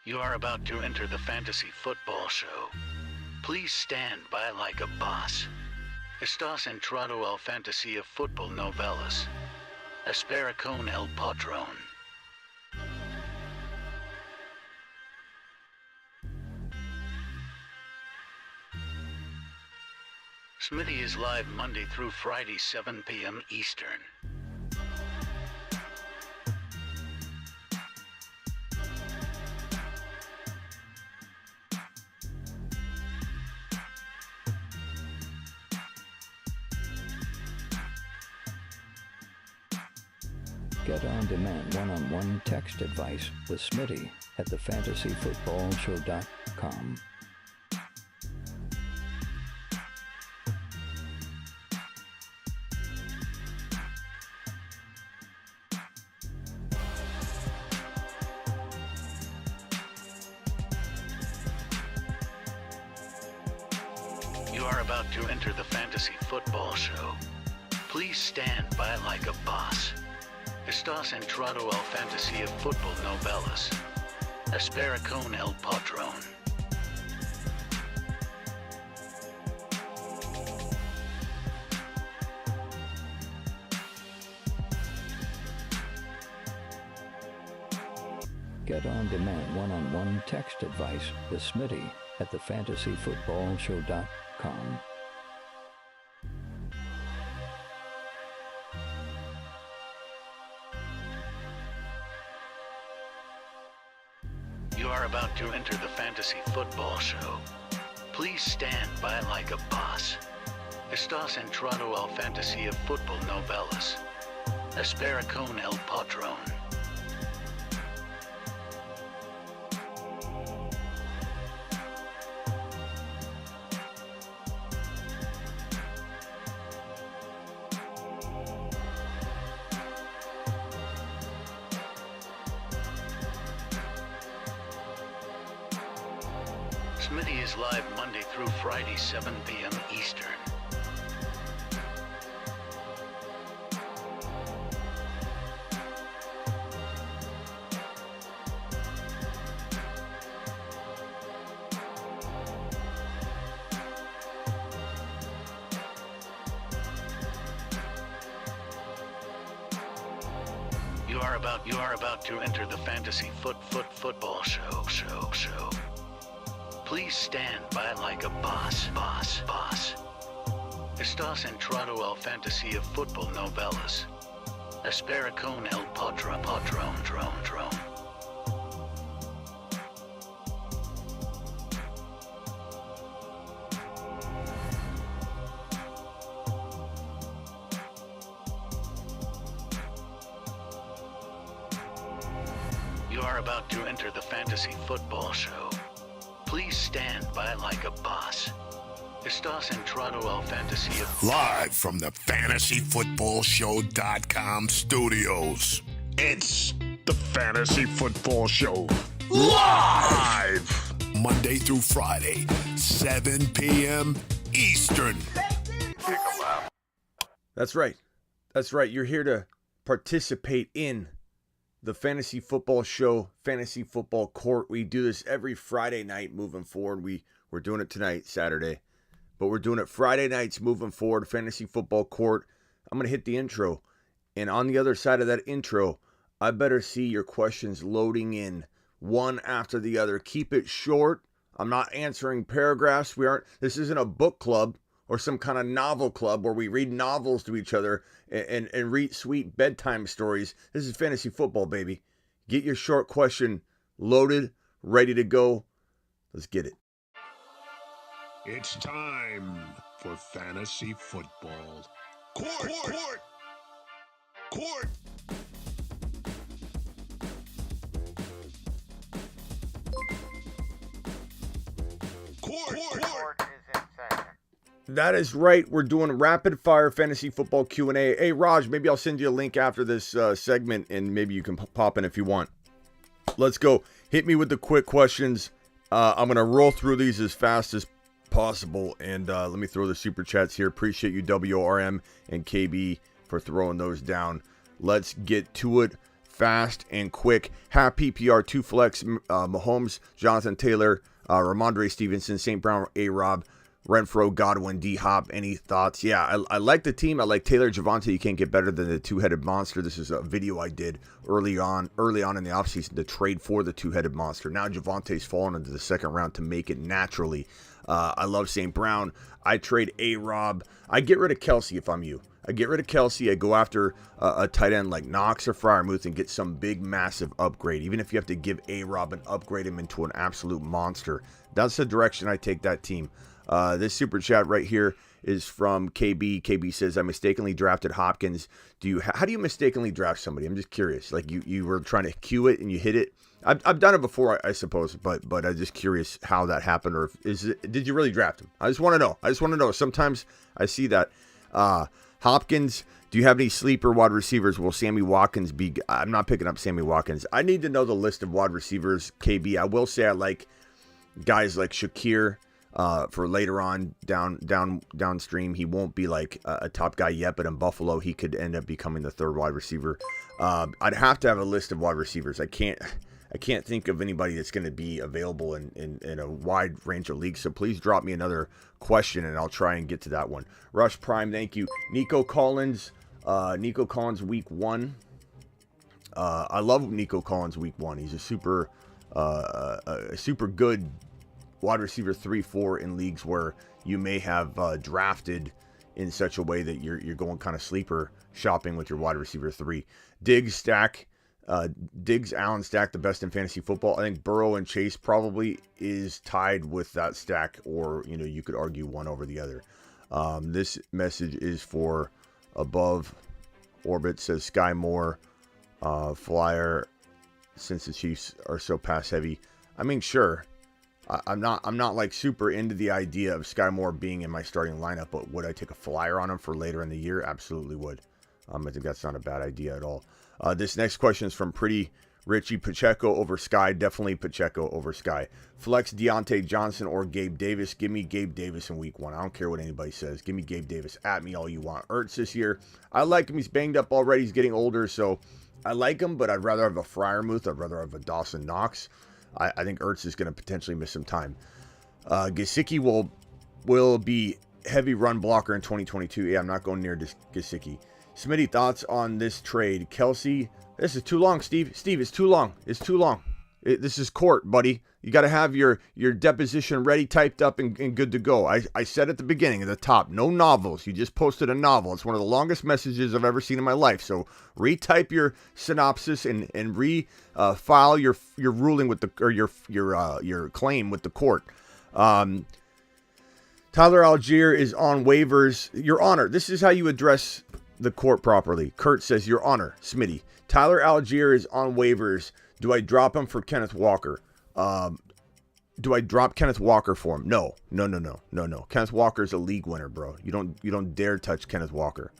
You are about to enter the fantasy football show. Please stand by like a boss. Estás entrado al fantasía fútbol novelas. Espera con el patrón. Smitty is live Monday through Friday, 7 p.m. Eastern. Get on-demand one-on-one text advice with Smitty at thefantasyfootballshow.com. You are about to enter the fantasy football show. Please stand by like a boss. Estás entrado al fantasía fútbol novelas. Espera con el patrón. Get on-demand one-on-one text advice with Smitty at thefantasyfootballshow.com. You are about to enter the fantasy football show. Please stand by like a boss. Estás entrado al fantasía fútbol novelas. Espera con el patrón. Smitty is live Monday through Friday, 7 p.m. Eastern. You are about to enter the fantasy football show. Please stand by like a boss. Estás entrado al fantasía fútbol novelas. Espera con el patrón. You are about to enter the fantasy football show. Please stand by like a boss. Estás entrado al fantasía. Live from the fantasyfootballshow.com studios. It's the Fantasy Football Show. Live! Monday through Friday, 7 p.m. Eastern. That's right. You're here to participate in the Fantasy Football Show, Fantasy Football Court. We do this every Friday night moving forward. We're doing it tonight, Saturday, but we're doing it Friday nights moving forward, Fantasy Football Court. I'm going to hit the intro, and on the other side of that intro, I better see your questions loading in one after the other. Keep it short. I'm not answering paragraphs. This isn't a book club or some kind of novel club where we read novels to each other and read sweet bedtime stories. This is fantasy football, baby. Get your short question loaded, ready to go. Let's get it. It's time for Fantasy Football. Court! That is right. We're doing rapid fire fantasy football Q&A. Hey, Raj, maybe I'll send you a link after this segment, and maybe you can pop in if you want. Let's go. Hit me with the quick questions. I'm going to roll through these as fast as possible, and let me throw the super chats here. Appreciate you, WRM and KB, for throwing those down. Let's get to it. fast and quick. Half PPR, 2 flex, Mahomes, Jonathan Taylor, Ramondre Stevenson, St. Brown, A-Rob, Renfro, Godwin, D-Hop. Any thoughts? Yeah, I like the team. I like Taylor, Javonte. You can't get better than the two-headed monster. This is a video I did early on in the offseason to trade for the two-headed monster. Now Javonte's fallen into the second round to make it naturally. I love St. Brown. I trade A-Rob. I get rid of Kelsey if I'm you. I get rid of Kelsey. I go after a tight end like Knox or Freiermuth and get some big, massive upgrade. Even if you have to give A-Rob and upgrade him into an absolute monster. That's the direction I take that team. This super chat right here is from KB. KB says, I mistakenly drafted Hopkins. How do you mistakenly draft somebody? I'm just curious. Like you were trying to cue it and you hit it. I've done it before, I suppose, but I'm just curious how that happened, or did you really draft him? I just want to know. Sometimes I see that. Hopkins, do you have any sleeper wide receivers? Will Sammy Watkins be? I'm not picking up Sammy Watkins. I need to know the list of wide receivers, KB. I will say I like guys like Shakir for later on downstream. He won't be like a top guy yet, but in Buffalo, he could end up becoming the third wide receiver. I'd have to have a list of wide receivers. I can't think of anybody that's going to be available in a wide range of leagues. So please drop me another question and I'll try and get to that one. Rush Prime, thank you. Nico Collins week 1. I love Nico Collins week 1. He's a super good wide receiver 3-4 in leagues where you may have drafted in such a way that you're going kind of sleeper shopping with your wide receiver 3. Diggs, Allen stack, the best in fantasy football. I think Burrow and Chase probably is tied with that stack, or you could argue one over the other. This message is for Above Orbit. Says Sky Moore, flyer, since the Chiefs are so pass heavy. I mean, sure. I'm not like super into the idea of Sky Moore being in my starting lineup, but would I take a flyer on him for later in the year? Absolutely would. I think that's not a bad idea at all. This next question is from Pretty Richie. Pacheco over Sky. Definitely Pacheco over Sky. Flex Deontay Johnson or Gabe Davis. Give me Gabe Davis in week 1. I don't care what anybody says. Give me Gabe Davis. At me all you want. Ertz this year. I like him. He's banged up already. He's getting older, so I like him, but I'd rather have a Freiermuth. I'd rather have a Dawson Knox. I think Ertz is going to potentially miss some time. Gesicki will be heavy run blocker in 2022. Yeah, I'm not going near Gesicki. Smitty, thoughts on this trade? Kelsey, this is too long, Steve. Steve, it's too long. It's too long. This is court, buddy. You got to have your deposition ready, typed up, and good to go. I said at the beginning, at the top, no novels. You just posted a novel. It's one of the longest messages I've ever seen in my life. So retype your synopsis and file your ruling with your claim with the court. Tyler Algier is on waivers. Your Honor, this is how you address the court properly. Kurt says, Your Honor, Smitty, Tyler Algier is on waivers. Do I drop him for Kenneth Walker? Do I drop Kenneth Walker for him? No. Kenneth Walker's a league winner, bro. You don't dare touch Kenneth Walker.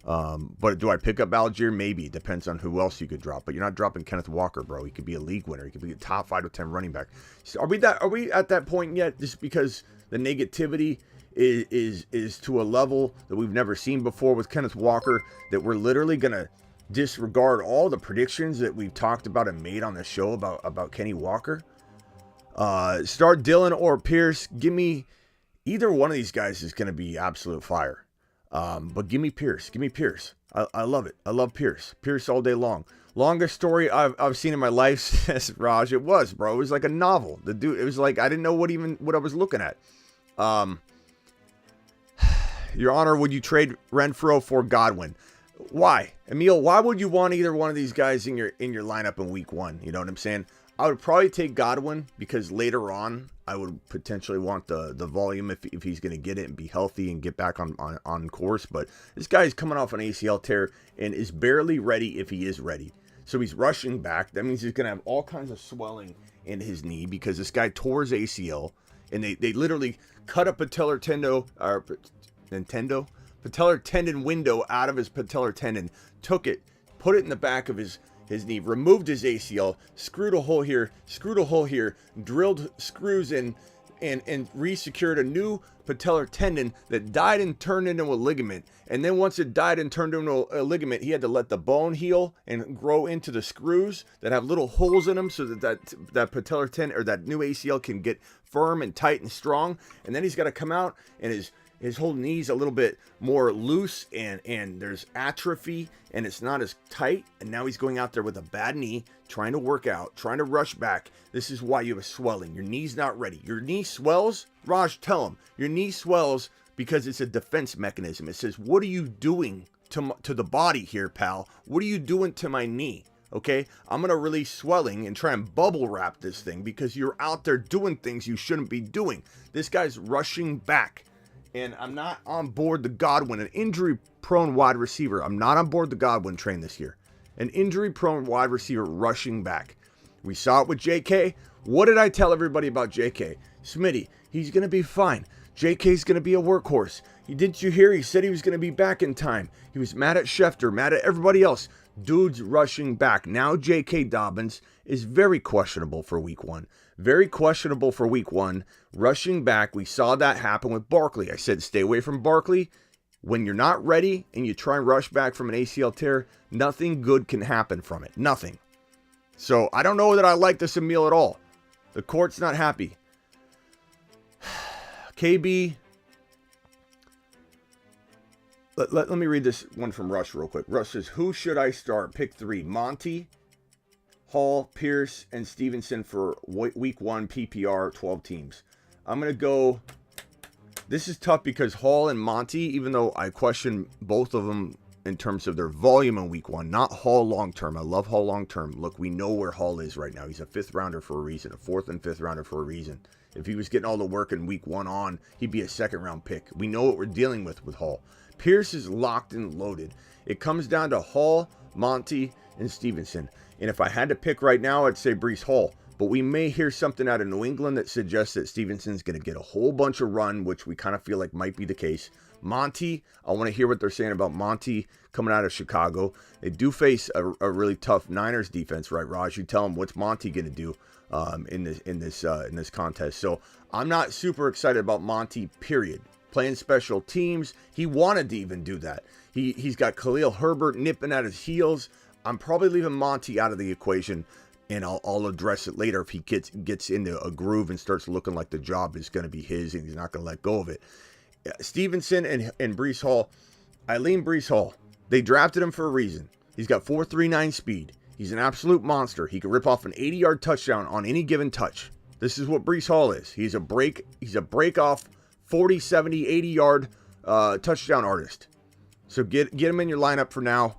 But do I pick up Algier? Maybe. It depends on who else you could drop. But you're not dropping Kenneth Walker, bro. He could be a league winner. He could be a top 5 to 10 running back. So are we at that point yet? Just because the negativity is to a level that we've never seen before with Kenneth Walker, that we're literally gonna disregard all the predictions that we've talked about and made on the show about Kenny Walker. Start Dillon or Pierce. Give me either one of these guys is gonna be absolute fire. But give me Pierce. I love it. I love Pierce all day long. Longest story I've seen in my life, says Raj. It was, bro. It was like a novel. The dude, it was like I didn't know what I was looking at. Your Honor, would you trade Renfro for Godwin? Why? Emil, why would you want either one of these guys in your lineup in week 1? You know what I'm saying? I would probably take Godwin because later on I would potentially want the volume if he's going to get it and be healthy and get back on course. But this guy's coming off an ACL tear and is barely ready if he is ready. So he's rushing back. That means he's going to have all kinds of swelling in his knee because this guy tore his ACL and they literally cut a patellar tendon window out of his patellar tendon, took it, put it in the back of his knee, removed his ACL, screwed a hole here, drilled screws in and re-secured a new patellar tendon that died and turned into a ligament. And then once it died and turned into a ligament, he had to let the bone heal and grow into the screws that have little holes in them so that patellar tendon or that new ACL can get firm and tight and strong. And then he's got to come out and his whole knee's a little bit more loose and there's atrophy and it's not as tight. And now he's going out there with a bad knee, trying to work out, trying to rush back. This is why you have swelling. Your knee's not ready. Your knee swells. Raj, tell him your knee swells because it's a defense mechanism. It says, what are you doing to the body here, pal? What are you doing to my knee? Okay, I'm going to release swelling and try and bubble wrap this thing because you're out there doing things you shouldn't be doing. This guy's rushing back. And I'm not on board the Godwin, an injury-prone wide receiver. I'm not on board the Godwin train this year. An injury-prone wide receiver rushing back. We saw it with JK. What did I tell everybody about JK? Smitty, he's going to be fine. JK's going to be a workhorse. Didn't you hear? He said he was going to be back in time. He was mad at Schefter, mad at everybody else. Dude's rushing back. Now J.K. Dobbins is very questionable for week 1. Very questionable for week 1. Rushing back. We saw that happen with Barkley. I said stay away from Barkley. When you're not ready and you try and rush back from an ACL tear, nothing good can happen from it. Nothing. So I don't know that I like this Emil at all. The court's not happy. KB. Let me read this one from Rush real quick. Rush says, who should I start? Pick 3. Monty, Hall, Pierce, and Stevenson for week 1 PPR 12 teams. I'm going to go. This is tough because Hall and Monty, even though I question both of them in terms of their volume in week 1, not Hall long term. I love Hall long term. Look, we know where Hall is right now. He's a 5th rounder for a reason, a 4th and 5th rounder for a reason. If he was getting all the work in week 1 on, he'd be a 2nd round pick. We know what we're dealing with Hall. Pierce is locked and loaded. It comes down to Hall, Monty, and Stevenson. And if I had to pick right now, I'd say Breece Hall. But we may hear something out of New England that suggests that Stevenson's going to get a whole bunch of run, which we kind of feel like might be the case. Monty, I want to hear what they're saying about Monty coming out of Chicago. They do face a really tough Niners defense, right, Raj? You tell them what's Monty going to do in this contest. So I'm not super excited about Monty, period. Playing special teams, he wanted to even do that. He's got Khalil Herbert nipping at his heels. I'm probably leaving Monty out of the equation, and I'll address it later if he gets into a groove and starts looking like the job is going to be his and he's not going to let go of it. Stevenson and Breece Hall, I lean Breece Hall. They drafted him for a reason. He's got 4.39 speed. He's an absolute monster. He can rip off an 80-yard touchdown on any given touch. This is what Breece Hall is. He's a break off 40, 70, 80-yard touchdown artist. So get him in your lineup for now,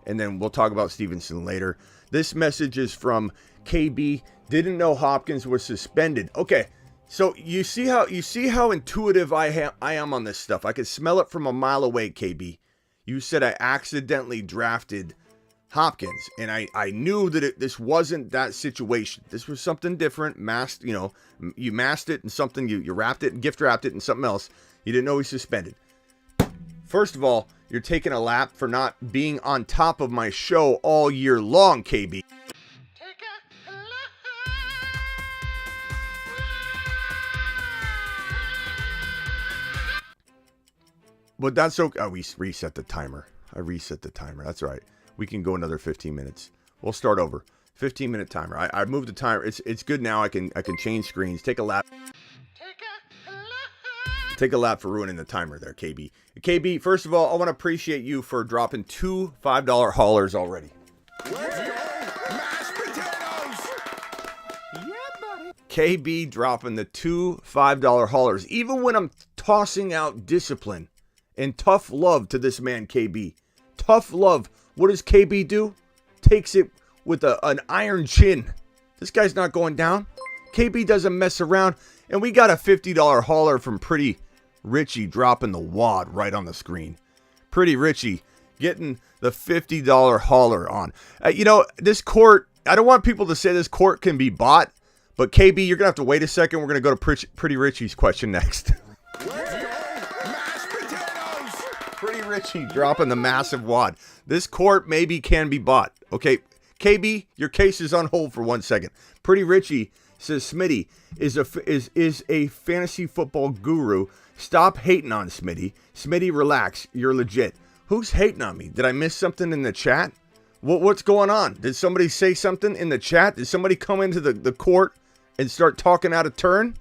and then we'll talk about Stevenson later. This message is from KB. Didn't know Hopkins was suspended. Okay, so you see how intuitive I am on this stuff. I could smell it from a mile away, KB. You said I accidentally drafted Hopkins, and I knew that this wasn't that situation. This was something different, masked. You masked it and something. You wrapped it and gift wrapped it and something else. You didn't know he's suspended. First of all, you're taking a lap for not being on top of my show all year long, KB. But that's okay. Oh, we reset the timer. I reset the timer. That's right. We can go another 15 minutes. We'll start over. 15-minute timer. I moved the timer. It's good now. I can change screens. Take a lap. Take a lap for ruining the timer there, KB. KB, first of all, I want to appreciate you for dropping 2 $5 haulers already. Let's go! Mashed potatoes! Yeah, buddy. KB dropping the 2 $5 haulers. Even when I'm tossing out discipline and tough love to this man, KB. Tough love. What does KB do? Takes it with an iron chin. This guy's not going down. KB doesn't mess around. And we got a $50 hauler from Pretty Richie dropping the wad right on the screen. Pretty Richie getting the $50 hauler on. This court, I don't want people to say this court can be bought, but KB, you're going to have to wait a second. We're going to go to Pretty Richie's question next. Let's go! Mashed potatoes! Pretty Richie dropping the massive wad. This court maybe can be bought. Okay, KB, your case is on hold for 1 second. Pretty Richie says Smitty is a fantasy football guru. Stop hating on Smitty. Smitty, relax. You're legit. Who's hating on me? Did I miss something in the chat? What's going on? Did somebody say something in the chat? Did somebody come into the court and start talking out of turn?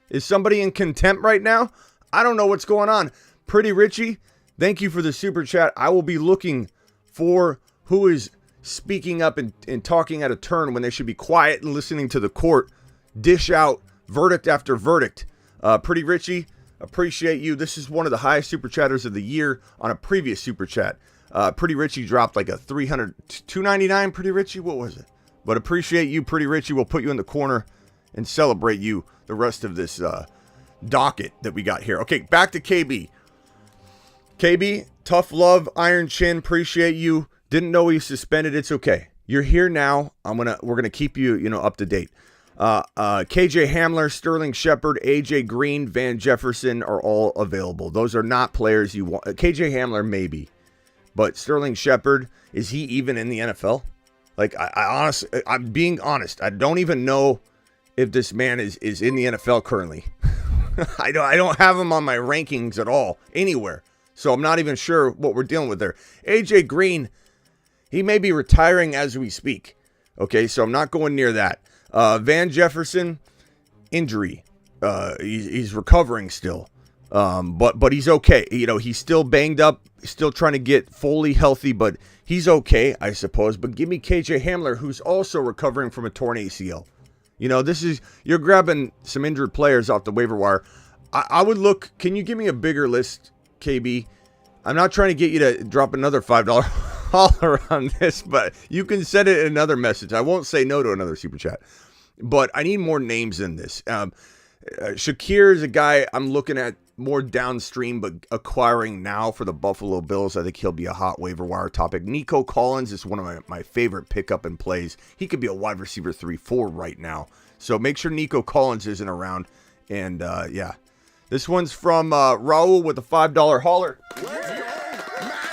Is somebody in contempt right now? I don't know what's going on. Pretty Richie, thank you for the super chat. I will be looking for who is speaking up and talking out of turn when they should be quiet and listening to the court dish out verdict after verdict. Pretty Richie, appreciate you. This is one of the highest super chatters of the year on a previous super chat. Pretty Richie dropped like a $299. Pretty Richie, what was it? But appreciate you, Pretty Richie. We'll put you in the corner and celebrate you the rest of this docket that we got here. Okay, back to KB. KB, tough love, iron chin. Appreciate you. Didn't know he suspended. It's okay. You're here now. We're gonna keep you up to date. KJ Hamler, Sterling Shepard, AJ Green, Van Jefferson are all available. Those are not players you want. KJ Hamler maybe, but Sterling Shepard, is he even in the NFL? Like I honestly, I'm being honest. I don't even know if this man is in the NFL currently. I don't have him on my rankings at all anywhere. So I'm not even sure what we're dealing with there. AJ Green, he may be retiring as we speak. Okay, so I'm not going near that. Van Jefferson, injury. He's recovering still. But he's okay. He's still banged up, still trying to get fully healthy, but he's okay, I suppose. But give me KJ Hamler, who's also recovering from a torn ACL. You're grabbing some injured players off the waiver wire. I would look, can you give me a bigger list, KB? I'm not trying to get you to drop another $5 holler on this, but you can send it in another message. I won't say no to another super chat, but I need more names in this. Shakir is a guy I'm looking at more downstream, but acquiring now for the Buffalo Bills. I think he'll be a hot waiver wire topic. Nico Collins is one of my favorite pickup and plays. He could be a wide receiver 3-4 right now. So make sure Nico Collins isn't around. And yeah, this one's from Raul with a $5 holler.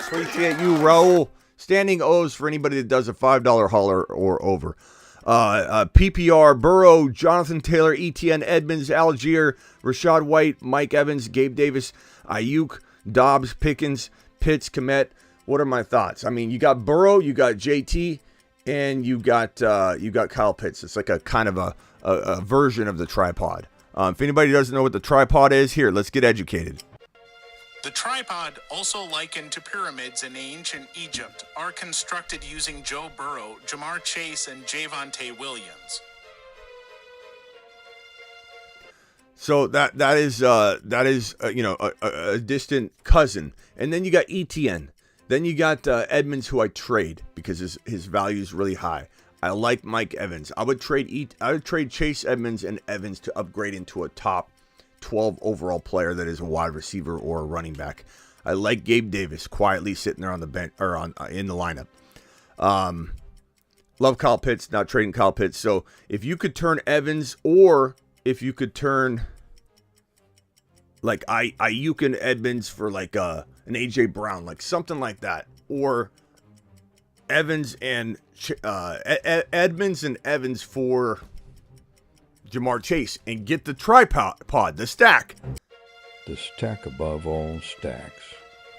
Appreciate you, Raul. Standing O's for anybody that does a $5 holler or over. PPR, Burrow, Jonathan Taylor, Etienne, Edmonds, Algier, Rashad White, Mike Evans, Gabe Davis, Ayuk, Dobbs, Pickens, Pitts, Kmet. What are my thoughts? I mean, you got Burrow, you got JT, and you got Kyle Pitts. It's like a kind of a version of the tripod. If anybody doesn't know what the tripod is, here, let's get educated. The tripod, also likened to pyramids in ancient Egypt, are constructed using Joe Burrow, Jamar Chase, and Javonte Williams. So that is a distant cousin, and then you got Etienne, then you got Edmonds, who I trade because his value is really high. I like Mike Evans. I would trade Chase Edmonds and Evans to upgrade into a top 12 overall player that is a wide receiver or a running back. I like Gabe Davis quietly sitting there on the bench or in the lineup. Love Kyle Pitts, not trading Kyle Pitts. So if you could turn Evans, or if you could turn like Ayuk and Edmonds for like an AJ Brown, like something like that, or Evans and Edmonds and Evans for Jamar Chase, and get the tripod, the stack. The stack above all stacks.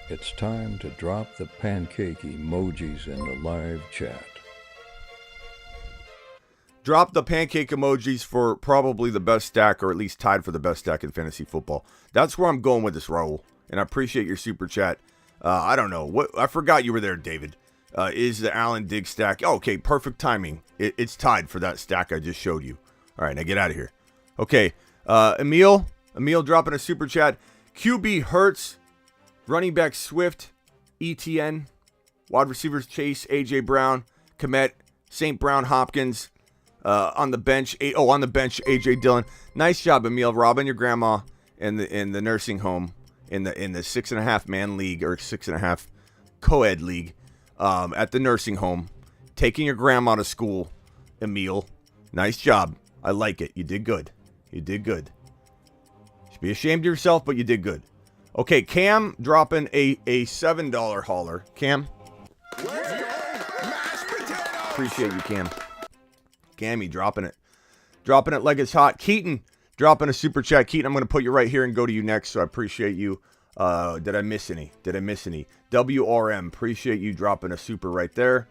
It's time to drop the pancake emojis in the live chat. Drop the pancake emojis for probably the best stack, or at least tied for the best stack in fantasy football. That's where I'm going with this, Raul. And I appreciate your super chat. I don't know. I forgot you were there, David. Is the Allen Diggs stack? Oh, okay, perfect timing. It's tied for that stack I just showed you. All right, now get out of here. Okay, Emil dropping a super chat. QB Hurts, running back Swift, ETN, wide receivers Chase, AJ Brown, Kmet, St. Brown, Hopkins. On the bench, AJ Dillon. Nice job, Emil, robbing your grandma in the nursing home in the 6.5 man league, or 6.5 co-ed league at the nursing home, taking your grandma to school. Emil, nice job. I like it. You did good. You did good. You should be ashamed of yourself, but you did good. Okay, Cam dropping a $7 hauler. Cam, appreciate you, Cam. Cammy dropping it. dropping it like it's hot. Keaton, dropping a super chat. Keaton, I'm going to put you right here and go to you next, so I appreciate you. Did I miss any? WRM, appreciate you dropping a super right there.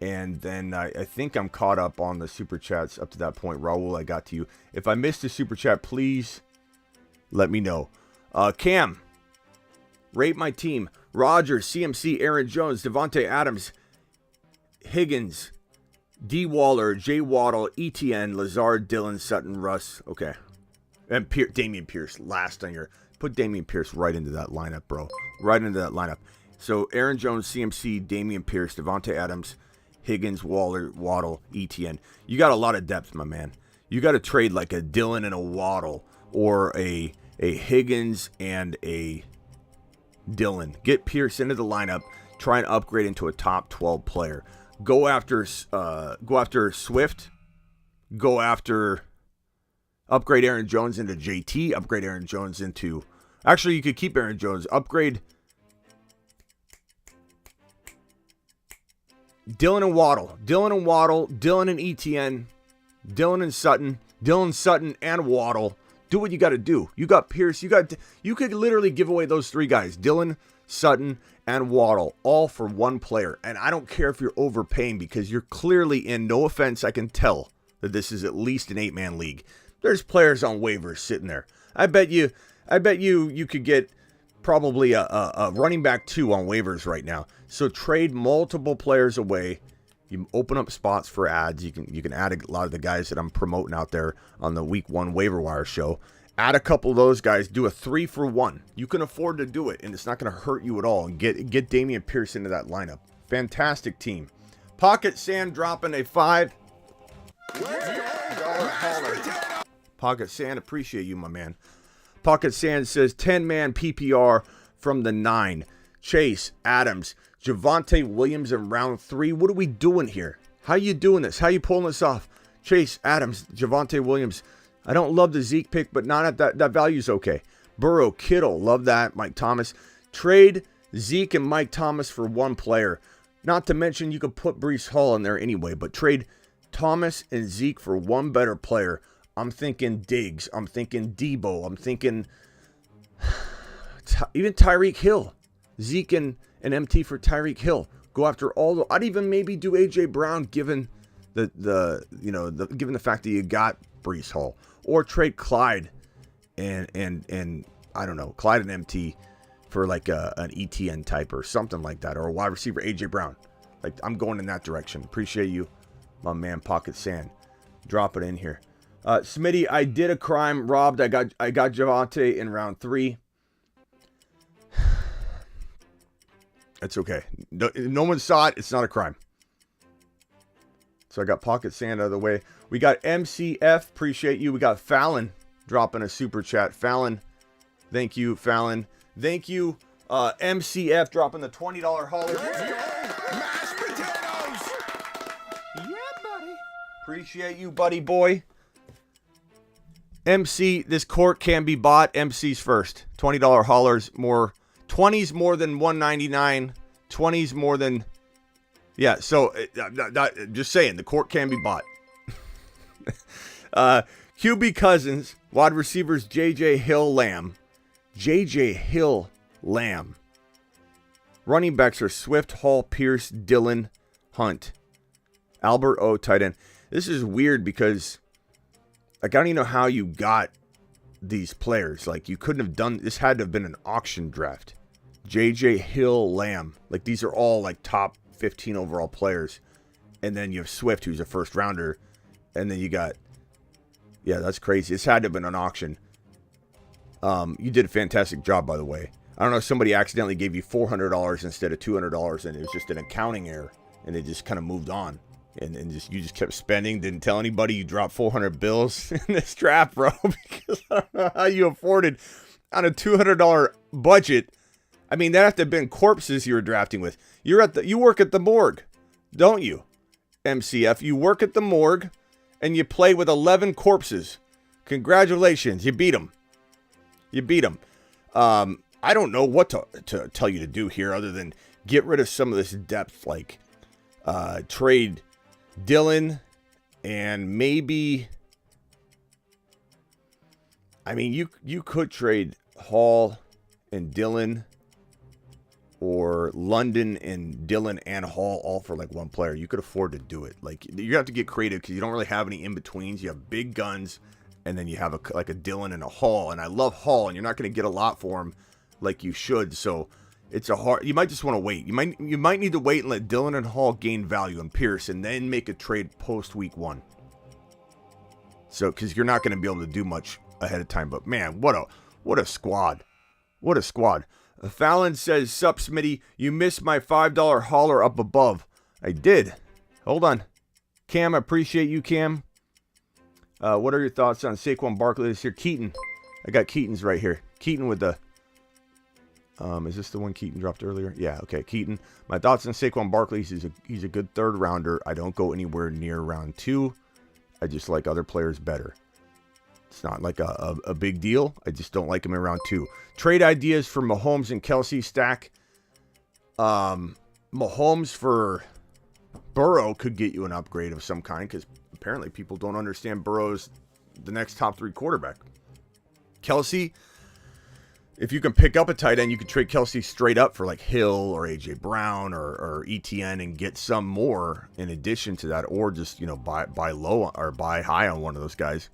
And then I think I'm caught up on the super chats up to that point. Raul, I got to you. If I missed a super chat, please let me know. Cam, rate my team. Rogers, CMC, Aaron Jones, Devontae Adams, Higgins, D. Waller, Jay Waddle, ETN, Lazard, Dillon, Sutton, Russ. Okay. And Dameon Pierce, last on your... Put Dameon Pierce right into that lineup, bro. Right into that lineup. So, Aaron Jones, CMC, Dameon Pierce, Devontae Adams, Higgins, Waller, Waddle, ETN. You got a lot of depth, my man. You got to trade like a Dillon and a Waddle, or a Higgins and a Dillon. Get Pierce into the lineup. Try and upgrade into a top 12 player. Go after Swift. Go after... Upgrade Aaron Jones into JT. Upgrade Aaron Jones into... Actually, you could keep Aaron Jones. Upgrade Dillon and Waddle. Dillon and ETN. Dillon and Sutton. Dillon, Sutton, and Waddle. Do what you got to do. You got Pierce. You could literally give away those three guys. Dillon, Sutton, and Waddle. All for one player. And I don't care if you're overpaying, because you're clearly in, no offense, I can tell that this is at least an 8-man league. There's players on waivers sitting there. I bet you could get probably a running back 2 on waivers right now. So trade multiple players away. You open up spots for ads. You can add a lot of the guys that I'm promoting out there on the Week 1 Waiver Wire show. Add a couple of those guys. Do a 3-for-1. You can afford to do it, and it's not going to hurt you at all. And get Dameon Pierce into that lineup. Fantastic team. Pocket Sand dropping a $5. Pocket Sand, appreciate you, my man. Pocket Sand says 10-man PPR from the 9. Chase, Adams, Javonte Williams in round 3. What are we doing here? How you doing this? How you pulling this off? Chase, Adams, Javonte Williams. I don't love the Zeke pick, but not at that value's okay. Burrow, Kittle, love that. Mike Thomas. Trade Zeke and Mike Thomas for one player. Not to mention you could put Breece Hall in there anyway, but trade Thomas and Zeke for one better player. I'm thinking Diggs. I'm thinking Debo. I'm thinking even Tyreek Hill. Zeke and MT for Tyreek Hill. Go after all the... I'd even maybe do AJ Brown given given the fact that you got Breece Hall. Or trade Clyde and I don't know, Clyde and MT for like an ETN type or something like that. Or a wide receiver AJ Brown. Like, I'm going in that direction. Appreciate you, my man Pocket Sand. Drop it in here. Smitty, I did a crime. Robbed. I got Javonte in round 3. It's okay. No one saw it. It's not a crime. So I got Pocket Sand out of the way. We got MCF. Appreciate you. We got Fallon dropping a super chat. Fallon. Thank you, Fallon. Thank you, MCF, dropping the $20 hauler. Mashed potatoes! Yeah, buddy. Appreciate you, buddy boy. MC, this court can be bought. MC's first. $20 haulers more. 20's more than $199. 20's more than... Yeah, so just saying, the court can be bought. QB Cousins, wide receivers J.J. Hill, Lamb. J.J. Hill, Lamb. Running backs are Swift, Hall, Pierce, Dillon, Hunt. Albert O, tight end. This is weird because, like, I don't even know how you got these players. Like, you couldn't have done... This had to have been an auction draft. J.J. Hill, Lamb. Like, these are all, like, top 15 overall players. And then you have Swift, who's a first rounder. And then you got... Yeah, that's crazy. This had to have been an auction. You did a fantastic job, by the way. I don't know if somebody accidentally gave you $400 instead of $200, and it was just an accounting error, and they just kind of moved on. And you just kept spending, didn't tell anybody you dropped 400 bills in this draft, bro, because I don't know how you afforded on a $200 budget. I mean, that have to have been corpses you were drafting with. You work at the morgue, don't you, MCF? You work at the morgue, and you play with 11 corpses. Congratulations, you beat them. You beat them. I don't know what to tell you to do here other than get rid of some of this depth, like trade Dillon and maybe I mean, you could trade Hall and Dillon, or London and Dillon and Hall all for like one player. You could afford to do it. Like, you have to get creative because you don't really have any in-betweens. You have big guns, and then you have a Dillon and a Hall. And I love Hall, and you're not going to get a lot for him like you should. So it's you might just want to wait. You might need to wait and let Dillon and Hall gain value and Pierce, and then make a trade post week 1. So, because you're not going to be able to do much ahead of time. But man, what a squad. What a squad. Fallon says, "Sup, Smitty, you missed my $5 hauler up above." I did. Hold on. Cam, I appreciate you, Cam. What are your thoughts on Saquon Barkley this year? Keaton. I got Keaton's right here. Keaton with the... is this the one Keaton dropped earlier? Yeah, okay, Keaton. My thoughts on Saquon Barkley. He's a good third rounder. I don't go anywhere near round 2. I just like other players better. It's not like a big deal. I just don't like him in round 2. Trade ideas for Mahomes and Kelsey stack. Mahomes for Burrow could get you an upgrade of some kind, because apparently people don't understand Burrow's the next top 3 quarterback. Kelsey, if you can pick up a tight end, you could trade Kelsey straight up for like Hill or A.J. Brown or ETN and get some more in addition to that, or just, buy low or buy high on one of those guys.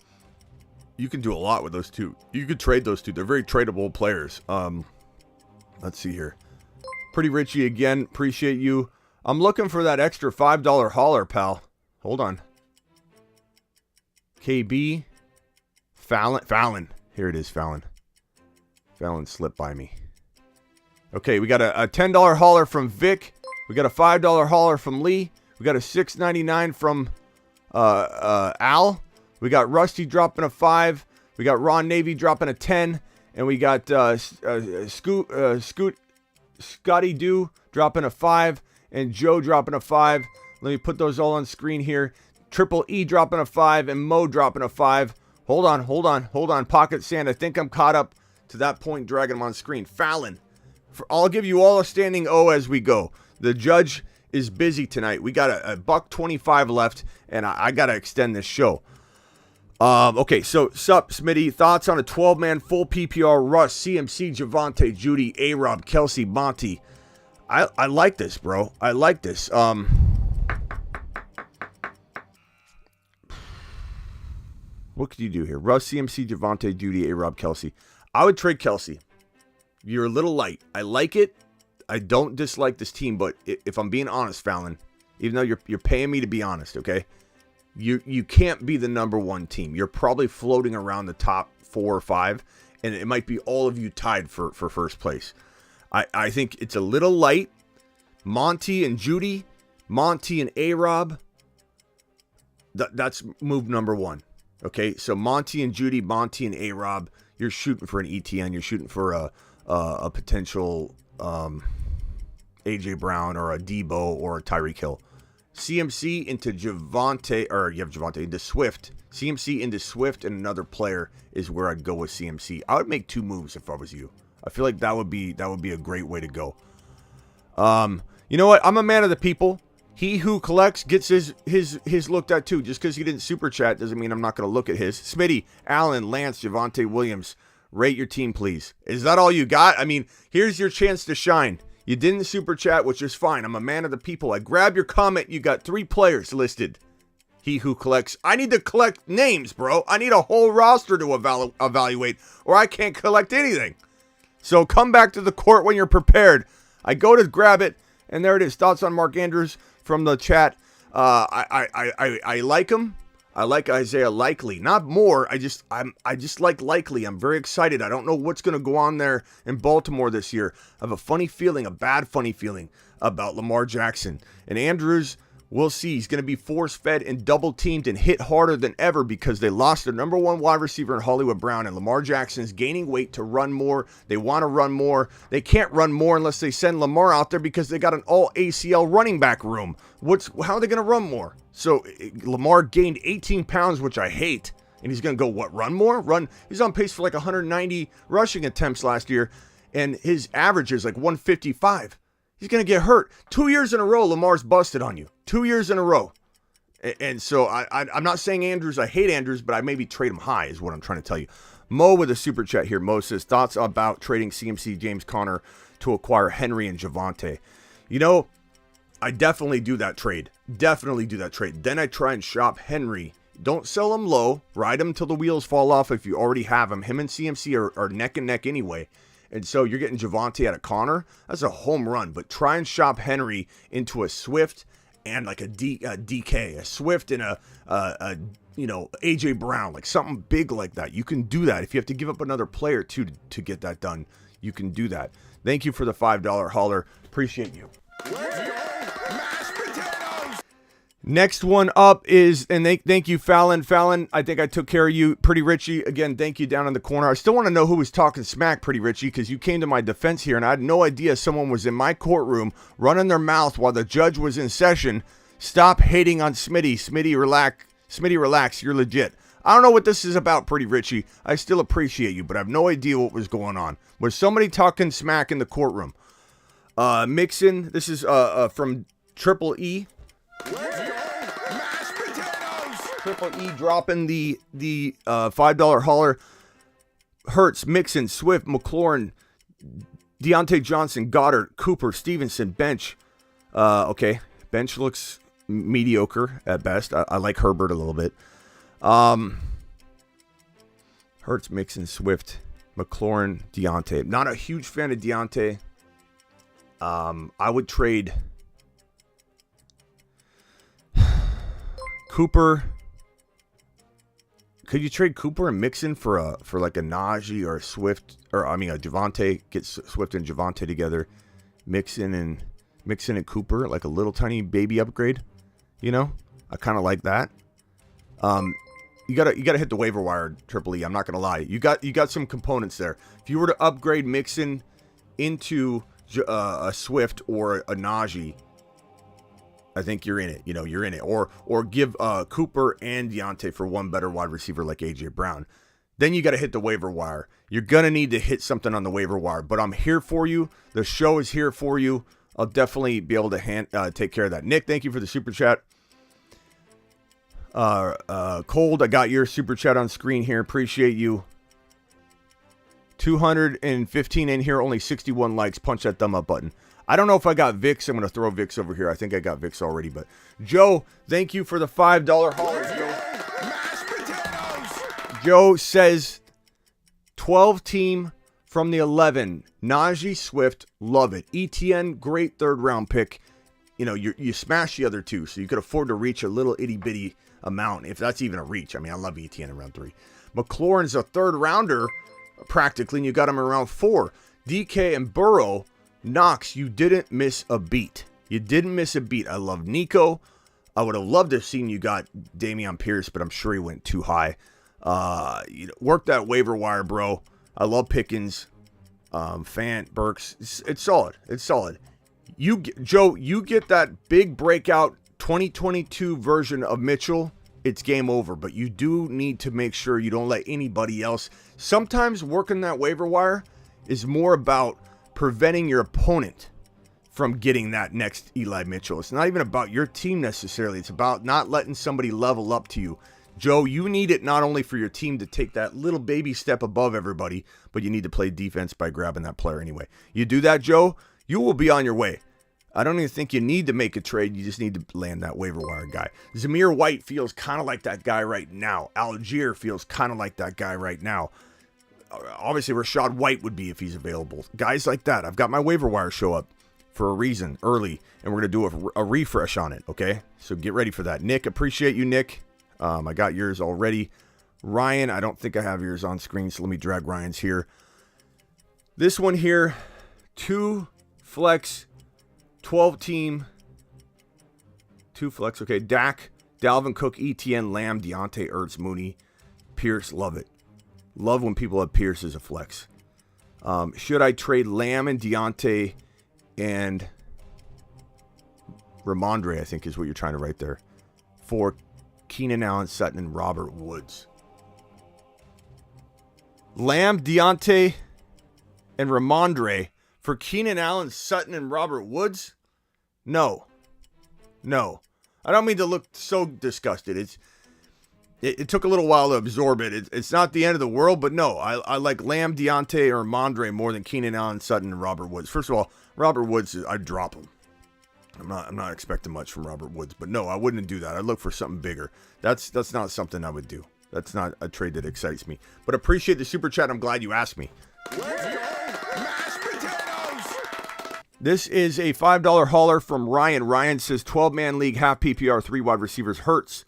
You can do a lot with those two. You could trade those two. They're very tradable players. Let's see here. Pretty Richie again. Appreciate you. I'm looking for that extra $5 hauler, pal. Hold on. KB. Fallon. Here it is, Fallon. Fallon slipped by me. Okay, we got a $10 hauler from Vic. We got a $5 hauler from Lee. We got a $6.99 from Al. We got Rusty dropping a 5. We got Ron Navy dropping a 10. And we got Scotty Doo dropping a 5. And Joe dropping a 5. Let me put those all on screen here. Triple E dropping a 5. And Mo dropping a 5. Hold on. Pocket Sand. I think I'm caught up to that point, dragging them on screen. Fallon. I'll give you all a standing O as we go. The judge is busy tonight. We got a $1.25 left. And I got to extend this show. Okay, so sup, Smitty. Thoughts on a 12-man full PPR Russ, CMC, Javonte, Judy, A-Rob, Kelsey, Monty. I like this, bro. I like this. What could you do here? Russ, CMC, Javonte, Judy, A-Rob, Kelsey. I would trade Kelsey. You're a little light. I like it. I don't dislike this team, but if I'm being honest, Fallon, even though you're paying me to be honest, okay? You can't be the number 1 team. You're probably floating around the top 4 or 5, and it might be all of you tied for first place. I think it's a little light. Monty and Judy, Monty and A-Rob, that's move number 1. Okay, so Monty and Judy, Monty and A-Rob, you're shooting for an ETN. You're shooting for a potential A.J. Brown or a Debo or a Tyreek Hill. CMC into Javonte, or you have Javonte into Swift. CMC into Swift and another player is where I'd go with CMC. I would make 2 moves if I was you. I feel like that would be a great way to go. You know what? I'm a man of the people. He who collects gets his looked at too. Just because he didn't super chat doesn't mean I'm not going to look at his. Smitty, Allen, Lance, Javonte Williams. Rate your team, please. Is that all you got? I mean, here's your chance to shine. You didn't super chat, which is fine. I'm a man of the people. I grab your comment. You got 3 players listed. He who collects. I need to collect names, bro. I need a whole roster to evaluate, or I can't collect anything. So come back to the court when you're prepared. I go to grab it, and there it is. Thoughts on Mark Andrews from the chat. I like him. I like Isaiah Likely. Not more. I just like Likely. I'm very excited. I don't know what's going to go on there in Baltimore this year. I have a funny feeling, a bad funny feeling about Lamar Jackson. And Andrews, we'll see. He's going to be force-fed and double-teamed and hit harder than ever because they lost their number 1 wide receiver in Hollywood Brown, and Lamar Jackson's gaining weight to run more. They want to run more. They can't run more unless they send Lamar out there because they got an all-ACL running back room. How are they going to run more? So Lamar gained 18 pounds, which I hate, and he's going to go, run more? He's on pace for like 190 rushing attempts last year, and his average is like 155. He's going to get hurt. 2 years in a row, Lamar's busted on you. 2 years in a row. And so I'm not saying Andrews, I hate Andrews, but I maybe trade him high is what I'm trying to tell you. Mo with a super chat here. Mo says, thoughts about trading CMC, James Conner to acquire Henry and Javonte. You know, I definitely do that trade. Then I try and shop Henry. Don't sell him low. Ride him till the wheels fall off if you already have him. Him and CMC are neck and neck anyway. And so you're getting Javonte out of Connor. That's a home run. But try and shop Henry into a Swift and like a DK. A Swift and a AJ Brown. Like something big like that. You can do that. If you have to give up another player to get that done, you can do that. Thank you for the $5 holler. Appreciate you. Next one up is, and thank you, Fallon. Fallon, I think I took care of you. Pretty Richie, again, thank you down in the corner. I still want to know who was talking smack, Pretty Richie, because you came to my defense here, and I had no idea someone was in my courtroom running their mouth while the judge was in session. Stop hating on Smitty. Smitty, relax. You're legit. I don't know what this is about, Pretty Richie. I still appreciate you, but I have no idea what was going on. Was somebody talking smack in the courtroom? Mixon, this is from Triple E. Triple E dropping the $5 holler. Hurts, Mixon, Swift, McLaurin, Deontay Johnson, Goddard, Cooper, Stevenson, bench. Okay, bench looks mediocre at best. I like Herbert a little bit. Hurts, Mixon, Swift, McLaurin, Deontay. Not a huge fan of Deontay. I would trade Cooper. Could you trade Cooper and Mixon for like a Najee or a Swift, or I mean a Javonte? Get Swift and Javonte together, Mixon and Cooper, like a little tiny baby upgrade. You know, I kind of like that. You gotta hit the waiver wire, Triple E. I'm not gonna lie. You got some components there. If you were to upgrade Mixon into a Swift or a Najee, I think you're in it. You're in it. Or give Cooper and Deontay for one better wide receiver like AJ Brown. Then you got to hit the waiver wire. You're going to need to hit something on the waiver wire. But I'm here for you. The show is here for you. I'll definitely be able to take care of that. Nick, thank you for the super chat. Cold, I got your super chat on screen here. Appreciate you. 215 in here, only 61 likes. Punch that thumb up button. I don't know if I got Vix. I'm going to throw Vix over here. I think I got Vix already. But Joe, thank you for the $5 holler, Joe. Joe says 12 team from the 11. Najee, Swift, love it. ETN, great third round pick. You smash the other two, so you could afford to reach a little itty bitty amount, if that's even a reach. I mean, I love ETN in round 3. McLaurin's a third rounder practically, and you got him in round 4. DK and Burrow. Knox, you didn't miss a beat. I love Nico. I would have loved to have seen you got Dameon Pierce, but I'm sure he went too high. Work that waiver wire, bro. I love Pickens. Fant, Burks. It's solid. Joe, you get that big breakout 2022 version of Mitchell, it's game over. But you do need to make sure you don't let anybody else. Sometimes working that waiver wire is more about preventing your opponent from getting that next Eli Mitchell. It's not even about your team necessarily. It's about not letting somebody level up to you. Joe, you need it not only for your team to take that little baby step above everybody, but you need to play defense by grabbing that player anyway. You do that, Joe, you will be on your way. I don't even think you need to make a trade. You just need to land that waiver wire guy. Zamir White feels kind of like that guy right now. Algier feels kind of like that guy right now. Obviously, Rashad White would be if he's available. Guys like that. I've got my waiver wire show up for a reason early, and we're going to do a refresh on it, okay? So get ready for that. Nick, appreciate you, Nick. I got yours already. Ryan, I don't think I have yours on screen, so let me drag Ryan's here. This one here, 2 flex, 12 team, 2 flex, okay. Dak, Dalvin Cook, ETN, Lamb, Deontay, Ertz, Mooney, Pierce, love it. Love when people have Pierce as a flex. Should I trade Lamb and Deontay and Ramondre, I think is what you're trying to write there, for Keenan Allen, Sutton, and Robert Woods? Lamb, Deontay, and Ramondre for Keenan Allen, Sutton, and Robert Woods? No. I don't mean to look so disgusted. it took a little while to absorb it. It's not the end of the world, but no, I like Lamb, Deontay, or Mondre more than Keenan Allen, Sutton, and Robert Woods. First of all, Robert Woods, I'd drop him. I'm not expecting much from Robert Woods, but no, I wouldn't do that. I'd look for something bigger. That's not something I would do. That's not a trade that excites me. But appreciate the super chat. I'm glad you asked me. Let's go, mashed potatoes! This is a $5 hauler from Ryan. Ryan says 12-man league, half PPR, 3 wide receivers, Hurts,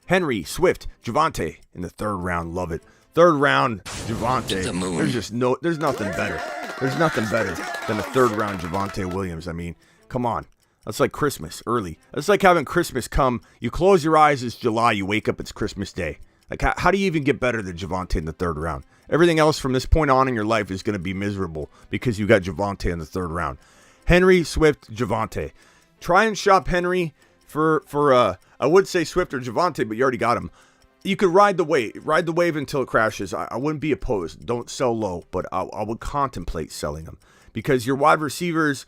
Henry, Swift, Javonte in the third round. Love it. Third round, Javonte. There's nothing better. There's nothing better than a third round Javonte Williams. I mean, come on. That's like Christmas early. That's like having Christmas come. You close your eyes, it's July. You wake up, it's Christmas Day. Like, how do you even get better than Javonte in the third round? Everything else from this point on in your life is going to be miserable because you got Javonte in the third round. Henry, Swift, Javonte. Try and shop Henry for I would say Swift or Javonte, but you already got him. You could ride the wave until it crashes. I wouldn't be opposed. Don't sell low, but I would contemplate selling them because your wide receivers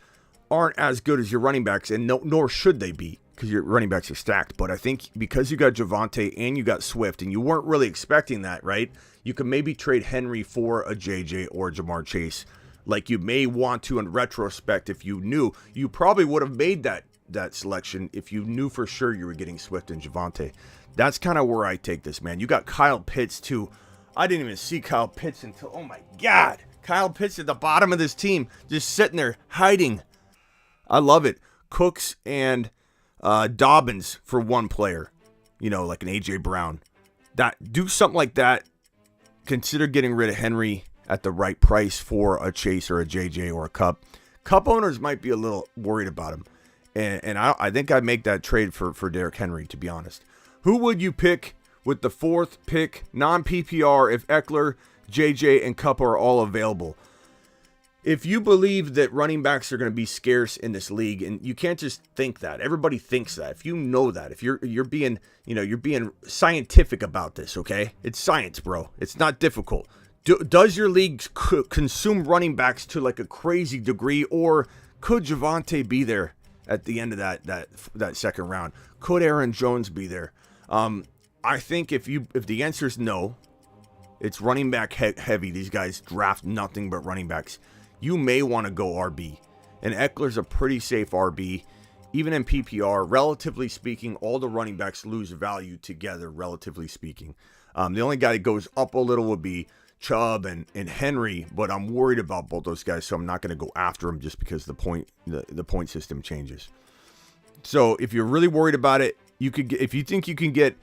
aren't as good as your running backs, and nor should they be because your running backs are stacked. But I think because you got Javonte and you got Swift, and you weren't really expecting that, right? You could maybe trade Henry for a JJ or Jamar Chase, like you may want to in retrospect. If you knew, you probably would have made that selection if you knew for sure you were getting Swift and Javonte. That's kind of where I take this, man. You got Kyle Pitts too. I didn't even see Kyle Pitts until, oh my God, Kyle Pitts at the bottom of this team, just sitting there hiding. I love it. Cooks and Dobbins for one player, like an A.J. Brown. Do something like that. Consider getting rid of Henry at the right price for a Chase or a JJ or a Cup. Cup owners might be a little worried about him. And I think I'd make that trade for Derrick Henry, to be honest. Who would you pick with the 4th pick, non-PPR, if Eckler, JJ, and Cup are all available? If you believe that running backs are going to be scarce in this league, and you can't just think that. Everybody thinks that. If you know that, if you're being, you're being scientific about this, okay? It's science, bro. It's not difficult. Does your league consume running backs to like a crazy degree, or could Javonte be there at the end of that second round? Could Aaron Jones be there? I think if the answer is no, it's running back heavy. These guys draft nothing but running backs. You may want to go RB. And Eckler's a pretty safe RB. Even in PPR, relatively speaking, all the running backs lose value together, relatively speaking. The only guy that goes up a little would be Chubb and Henry, but I'm worried about both those guys, so I'm not going to go after them just because the point system changes. So if you're really worried about it, you could get, if you think you can get,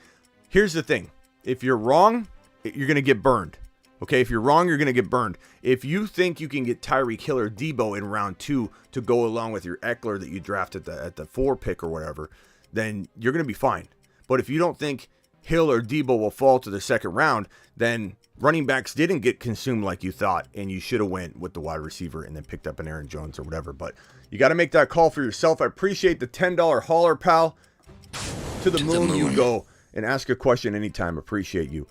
here's the thing. If you're wrong, you're going to get burned. Okay, if you're wrong, you're going to get burned. If you think you can get Tyreek Hill or Debo in round 2 to go along with your Eckler that you drafted at the 4 pick or whatever, then you're going to be fine. But if you don't think Hill or Debo will fall to the second round, then running backs didn't get consumed like you thought, and you should have went with the wide receiver and then picked up an Aaron Jones or whatever. But you got to make that call for yourself. I appreciate the $10 hauler, pal. To the moon you go, and ask a question anytime. Appreciate you.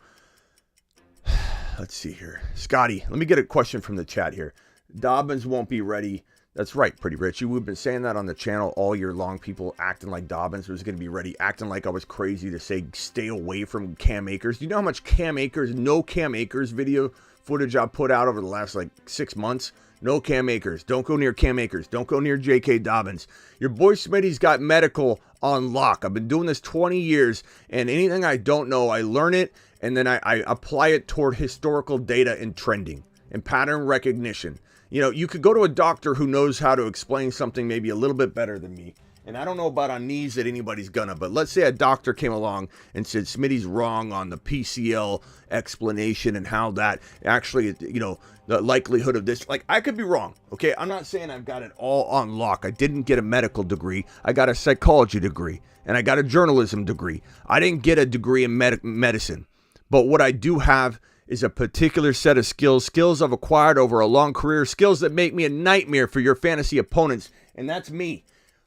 Let's see here. Scotty, let me get a question from the chat here. Dobbins won't be ready. That's right, Pretty Richie. We've been saying that on the channel all year long. People acting like Dobbins was going to be ready, acting like I was crazy to say stay away from Cam Akers. Do you know how much no Cam Akers video footage I put out over the last 6 months? No Cam Akers. Don't go near Cam Akers. Don't go near J.K. Dobbins. Your boy Smitty's got medical on lock. I've been doing this 20 years, and anything I don't know, I learn it, and then I apply it toward historical data and trending and pattern recognition. You could go to a doctor who knows how to explain something maybe a little bit better than me. And I don't know about on knees that anybody's gonna, but let's say a doctor came along and said Smitty's wrong on the PCL explanation and how that actually, the likelihood of this, I could be wrong, okay? I'm not saying I've got it all on lock. I didn't get a medical degree. I got a psychology degree, and I got a journalism degree. I didn't get a degree in medicine. But what I do have is a particular set of skills I've acquired over a long career, skills that make me a nightmare for your fantasy opponents, and that's me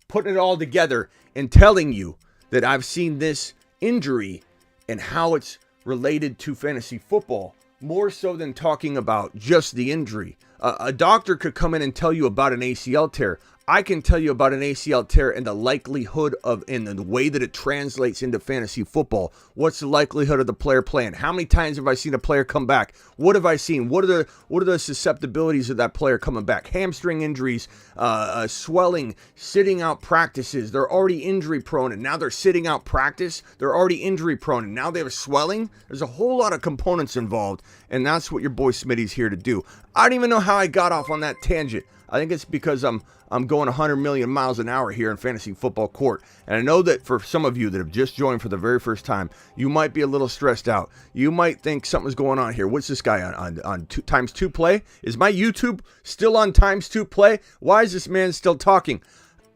putting it all together and telling you that I've seen this injury and how it's related to fantasy football, more so than talking about just the injury. A doctor could come in and tell you about an ACL tear. I can tell you about an ACL tear and the likelihood of, and the way that it translates into fantasy football. What's the likelihood of the player playing? How many times have I seen a player come back? What have I seen? What are the susceptibilities of that player coming back? Hamstring injuries, swelling, sitting out practices. They're already injury prone, and now they're sitting out practice. They're already injury prone, and now they have swelling. There's a whole lot of components involved, and that's what your boy Smitty's here to do. I don't even know how I got off on that tangent. I think it's because I'm going 100 million miles an hour here in fantasy football court. And I know that for some of you that have just joined for the very first time, you might be a little stressed out. You might think something's going on here. What's this guy on times 2 play? Is my YouTube still on times 2 play? Why is this man still talking?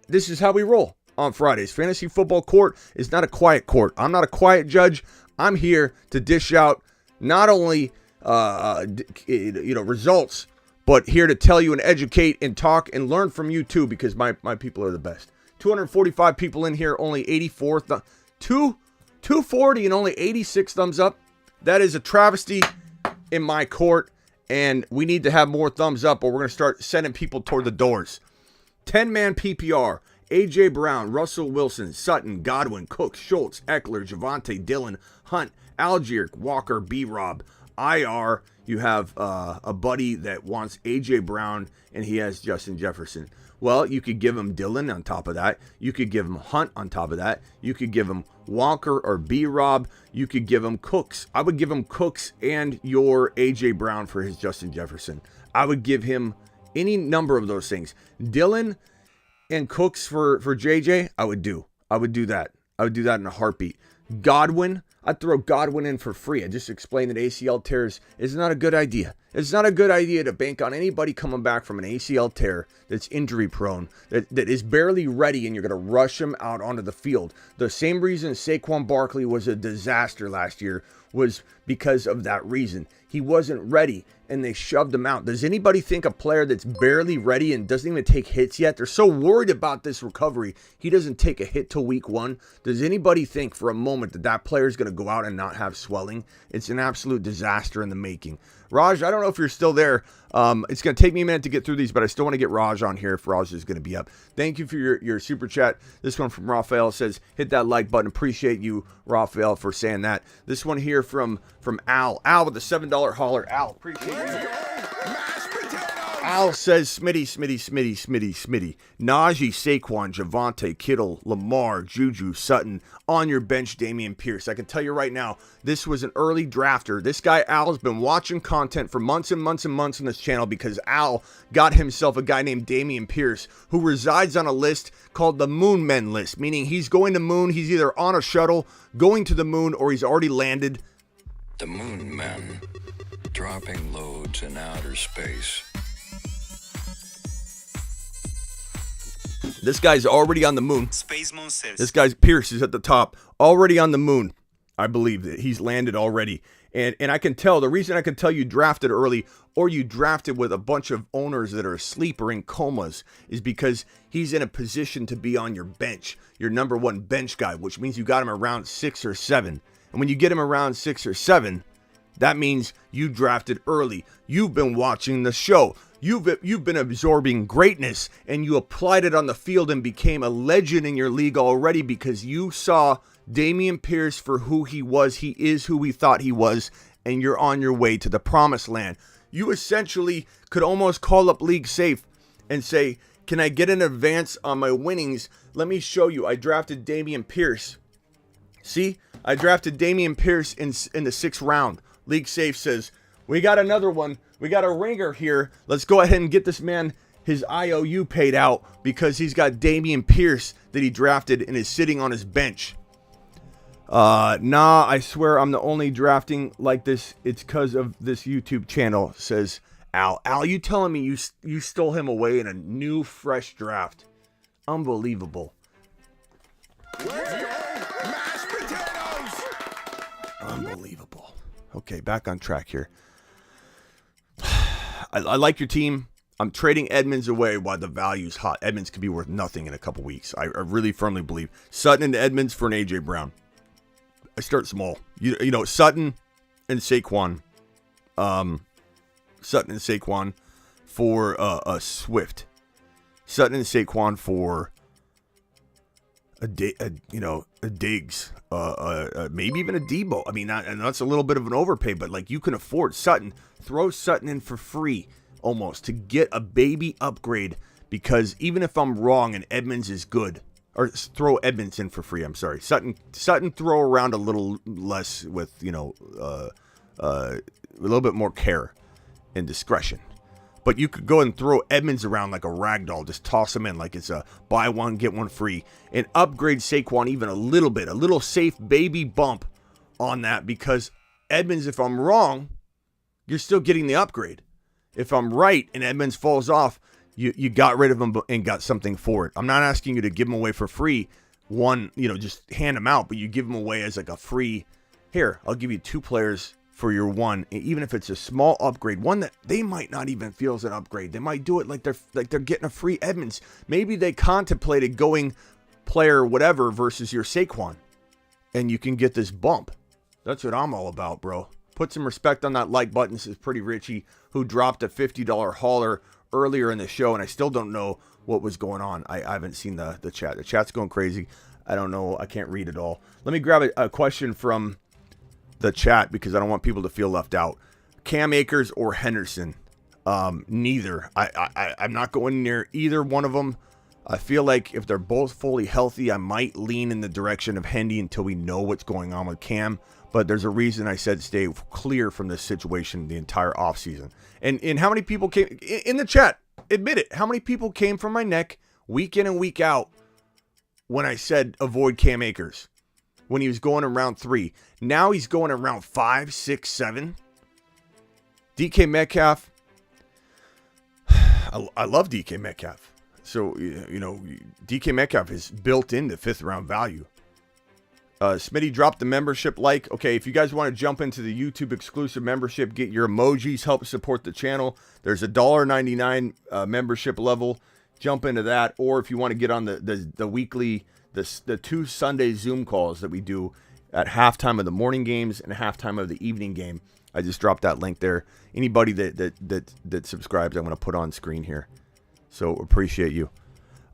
This is how we roll on Fridays. Fantasy football court is not a quiet court. I'm not a quiet judge. I'm here to dish out not only results, but here to tell you and educate and talk and learn from you too, because my people are the best. 245 people in here, only 84, 240 and only 86 thumbs up. That is a travesty in my court, and we need to have more thumbs up or we're going to start sending people toward the doors. 10-man PPR, A.J. Brown, Russell Wilson, Sutton, Godwin, Cook, Schultz, Eckler, Javonte, Dillon, Hunt, Algier, Walker, B-Rob. IR, you have a buddy that wants A.J. Brown, and he has Justin Jefferson. Well, you could give him Dillon on top of that. You could give him Hunt on top of that. You could give him Walker or B-Rob. You could give him Cooks. I would give him Cooks and your A.J. Brown for his Justin Jefferson. I would give him any number of those things. Dillon and Cooks for JJ, I would do that. I would do that in a heartbeat. Godwin, I'd throw Godwin in for free. I just explained that ACL tears is not a good idea. It's not a good idea to bank on anybody coming back from an ACL tear that's injury prone, that is barely ready, and you're going to rush him out onto the field. The same reason Saquon Barkley was a disaster last year was because of that reason. He wasn't ready, and they shoved him out. Does anybody think a player that's barely ready and doesn't even take hits yet, they're so worried about this recovery, he doesn't take a hit till week 1? Does anybody think for a moment that that player is going to go out and not have swelling? It's an absolute disaster in the making. Raj, I don't know if you're still there. It's going to take me a minute to get through these, but I still want to get Raj on here if Raj is going to be up. Thank you for your super chat. This one from Raphael says, hit that like button. Appreciate you, Raphael, for saying that. This one here from Al. Al with the $7 holler. Al, appreciate you. Al says, Smitty. Najee, Saquon, Javonte, Kittle, Lamar, Juju, Sutton, on your bench, Dameon Pierce. I can tell you right now, this was an early drafter. This guy, Al, has been watching content for months and months and months on this channel because Al got himself a guy named Dameon Pierce who resides on a list called the Moon Men list, meaning he's going to moon. He's either on a shuttle, going to the moon, or he's already landed. The Moon Men, dropping loads in outer space. This guy's already on the moon. Space Moon says. This guy's Pierce is at the top, already on the moon. I believe that he's landed already. And I can tell, the reason I can tell you drafted early or you drafted with a bunch of owners that are asleep or in comas is because he's in a position to be on your bench, your number one bench guy, which means you got him around 6 or 7. And when you get him around 6 or 7, that means you drafted early. You've been watching the show. You've been absorbing greatness, and you applied it on the field and became a legend in your league already because you saw Dameon Pierce for who he was. He is who we thought he was, and you're on your way to the promised land. You essentially could almost call up League Safe and say, can I get an advance on my winnings? Let me show you. I drafted Dameon Pierce. See? I drafted Dameon Pierce in the 6th round. League Safe says, we got another one. We got a ringer here. Let's go ahead and get this man his IOU paid out because he's got Dameon Pierce that he drafted and is sitting on his bench. Nah, I swear I'm the only drafting like this. It's because of this YouTube channel, says Al. Al, you telling me you stole him away in a new, fresh draft? Unbelievable. Mashed potatoes! Unbelievable. Okay, back on track here. I like your team. I'm trading Edmonds away while the value's hot. Edmonds could be worth nothing in a couple weeks. I really firmly believe. Sutton and Edmonds for an A.J. Brown. I start small. You know, Sutton and Saquon for a Swift. Sutton and Saquon for a Diggs, maybe even a Debo. I mean, and that's a little bit of an overpay, but like you can afford Sutton. Throw Sutton in for free almost to get a baby upgrade, because even if I'm wrong and Edmonds is good, or throw Edmonds in for free. I'm sorry, Sutton throw around a little less with a little bit more care and discretion. But you could go and throw Edmonds around like a rag doll. Just toss him in like it's a buy one, get one free. And upgrade Saquon even a little bit. A little safe baby bump on that. Because Edmonds, if I'm wrong, you're still getting the upgrade. If I'm right and Edmonds falls off, you got rid of him and got something for it. I'm not asking you to give him away for free. Just hand him out. But you give him away as like a free, here, I'll give you 2 players for your one, even if it's a small upgrade, one that they might not even feel is an upgrade. They might do it like they're getting a free Edmonds. Maybe they contemplated going player whatever versus your Saquon, and you can get this bump. That's what I'm all about, bro. Put some respect on that like button. This is Pretty Richie, who dropped a $50 hauler earlier in the show, and I still don't know what was going on. I haven't seen the chat. The chat's going crazy. I don't know. I can't read it all. Let me grab a question from the chat, because I don't want people to feel left out. Cam Akers or Henderson? Neither. I'm not going near either one of them. I feel like if they're both fully healthy, I might lean in the direction of Hendy until we know what's going on with Cam. But there's a reason I said stay clear from this situation the entire offseason. And how many people came in the chat? Admit it. How many people came from my neck week in and week out when I said avoid Cam Akers? When he was going in round 3. Now he's going in round 5, 6, 7. DK Metcalf. I love DK Metcalf. So, DK Metcalf is built into 5th round value. Smitty dropped the membership like. Okay, if you guys want to jump into the YouTube exclusive membership, get your emojis, help support the channel. There's a $1.99 membership level. Jump into that. Or if you want to get on the weekly, the 2 Sunday Zoom calls that we do at halftime of the morning games and halftime of the evening game. I just dropped that link there. Anybody that subscribes, I'm going to put on screen here. So appreciate you.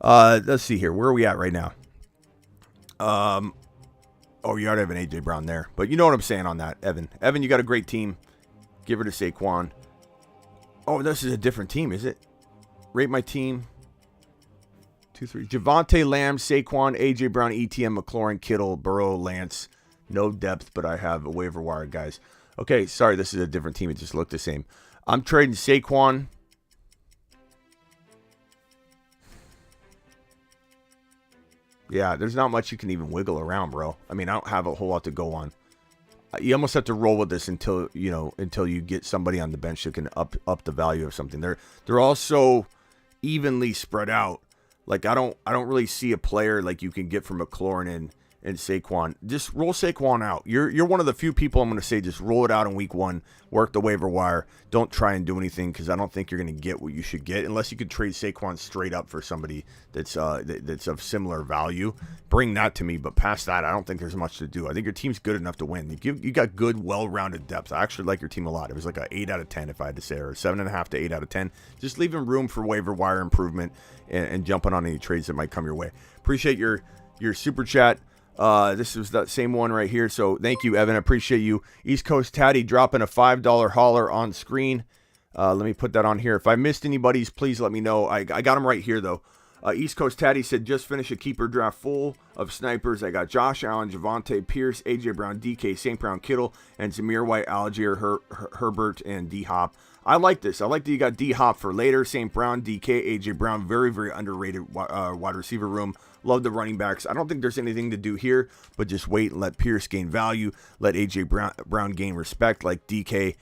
Let's see here. Where are we at right now? You already have an AJ Brown there. But you know what I'm saying on that, Evan. Evan, you got a great team. Give her to Saquon. Oh, this is a different team, is it? Rate my team. 2, 3. Javonte, Lamb, Saquon, AJ Brown, ETN, McLaurin, Kittle, Burrow, Lance. No depth, but I have a waiver wire, guys. Okay, sorry, this is a different team. It just looked the same. I'm trading Saquon. Yeah, there's not much you can even wiggle around, bro. I mean, I don't have a whole lot to go on. You almost have to roll with this until you get somebody on the bench that can up the value of something. They're all so evenly spread out. Like I don't really see a player like you can get from McLaurin and Saquon. Just roll Saquon out. You're one of the few people I'm going to say just roll it out in week 1. Work the waiver wire. Don't try and do anything, because I don't think you're going to get what you should get unless you could trade Saquon straight up for somebody that's of similar value. Bring that to me. But past that, I don't think there's much to do. I think your team's good enough to win. You got good, well-rounded depth. I actually like your team a lot. It was like an 8 out of 10 if I had to say, or 7.5 to 8 out of 10. Just leaving room for waiver wire improvement and jumping on any trades that might come your way. Appreciate your super chat. This was that same one right here. So thank you, Evan. I appreciate you. East Coast Tatty dropping a $5 hauler on screen. Let me put that on here. If I missed anybody's, please let me know. I got them right here, though. East Coast Tatty said, just finish a keeper draft full of snipers. I got Josh Allen, Javonte, Pierce, AJ Brown, DK, St. Brown, Kittle, and Zamir White, Algier, Herbert, and D-Hop. I like this. I like that you got D-Hop for later. St. Brown, DK, AJ Brown, very, very underrated wide receiver room. Love the running backs. I don't think there's anything to do here, but just wait and let Pierce gain value. Let AJ Brown gain respect. Let DK